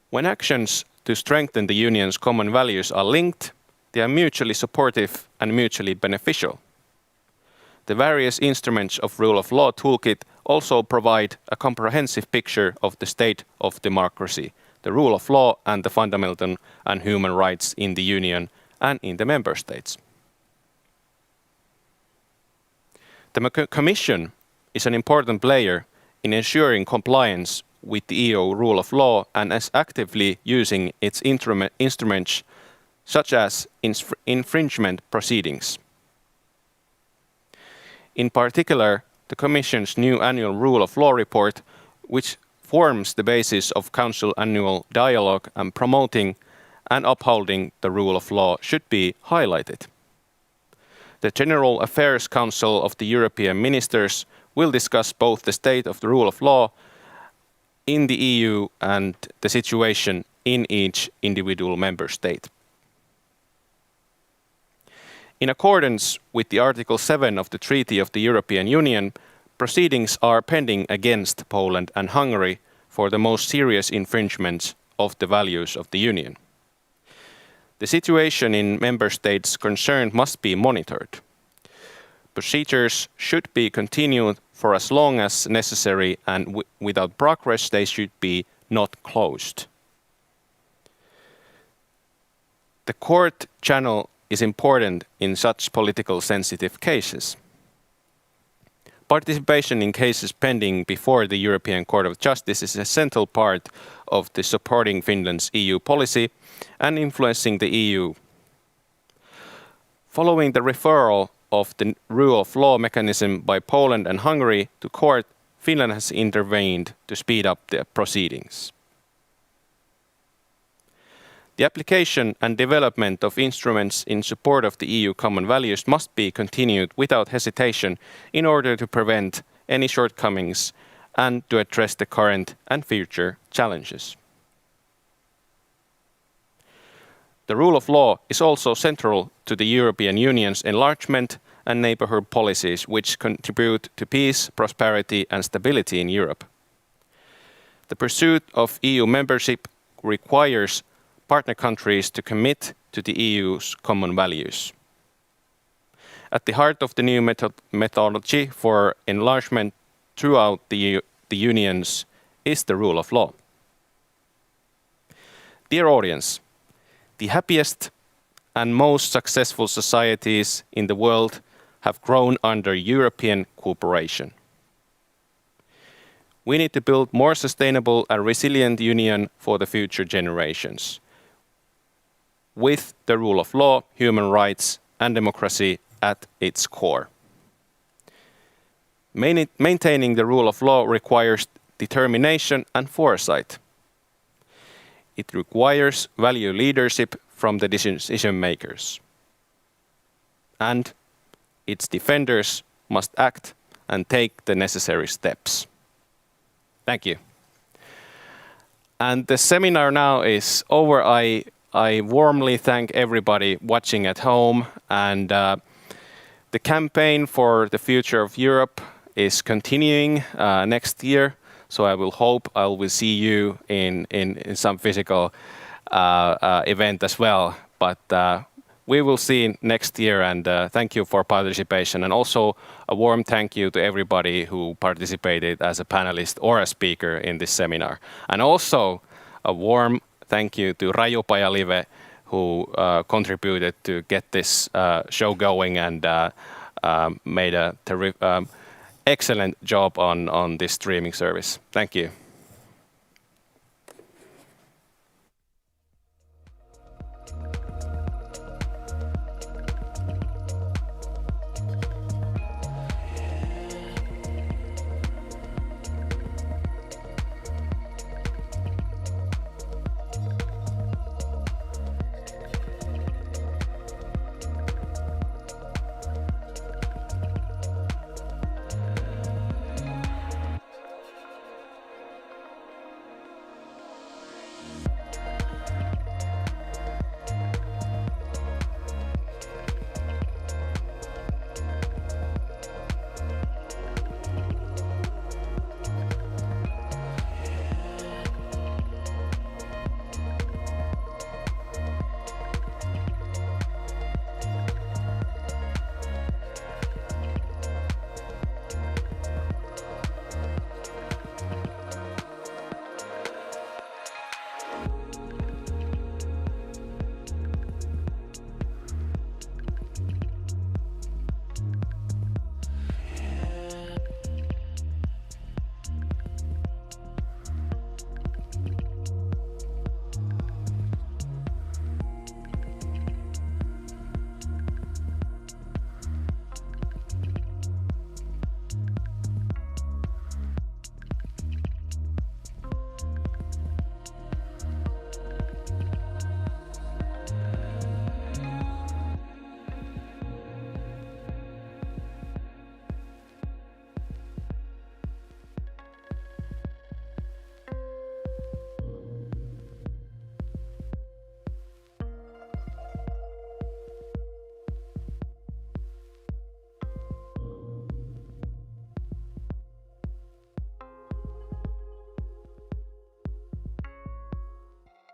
When actions to strengthen the Union's common values are linked, they are mutually supportive and mutually beneficial. The various instruments of rule of law toolkit also provide a comprehensive picture of the state of democracy, the rule of law and the fundamental and human rights in the Union and in the Member States. The Commission is an important player in ensuring compliance with the EU rule of law and is actively using its instruments such as infringement proceedings. In particular, the Commission's new annual rule of law report, which forms the basis of Council annual dialogue and promoting and upholding the rule of law, should be highlighted. The General Affairs Council of the European Ministers will discuss both the state of the rule of law in the EU and the situation in each individual member state. In accordance with the Article 7 of the Treaty of the European Union, proceedings are pending against Poland and Hungary for the most serious infringements of the values of the Union. The situation in member states concerned must be monitored. Procedures should be continued for as long as necessary, and without progress they should be not closed. The court channel is important in such political sensitive cases. Participation in cases pending before the European Court of Justice is a central part of the supporting Finland's EU policy and influencing the EU. Following the referral of the rule of law mechanism by Poland and Hungary to court, Finland has intervened to speed up the proceedings. The application and development of instruments in support of the EU common values must be continued without hesitation in order to prevent any shortcomings and to address the current and future challenges. The rule of law is also central to the European Union's enlargement and neighbourhood policies, which contribute to peace, prosperity and stability in Europe. The pursuit of EU membership requires partner countries to commit to the EU's common values. At the heart of the new methodology for enlargement throughout the unions is the rule of law. Dear audience, the happiest and most successful societies in the world have grown under European cooperation. We need to build more sustainable and resilient union for the future generations, with the rule of law, human rights and democracy at its core. Maintaining the rule of law requires determination and foresight. It requires value leadership from the decision makers. And its defenders must act and take the necessary steps. Thank you. And the seminar now is over. I warmly thank everybody watching at home, and the campaign for the future of Europe is continuing next year. So I will hope I will see you in some physical event as well. But we will see next year, and thank you for participation. And also a warm thank you to everybody who participated as a panelist or a speaker in this seminar. And also a warm thank you to Raju Pajalive, who contributed to get this show going and made a excellent job on this streaming service. Thank you.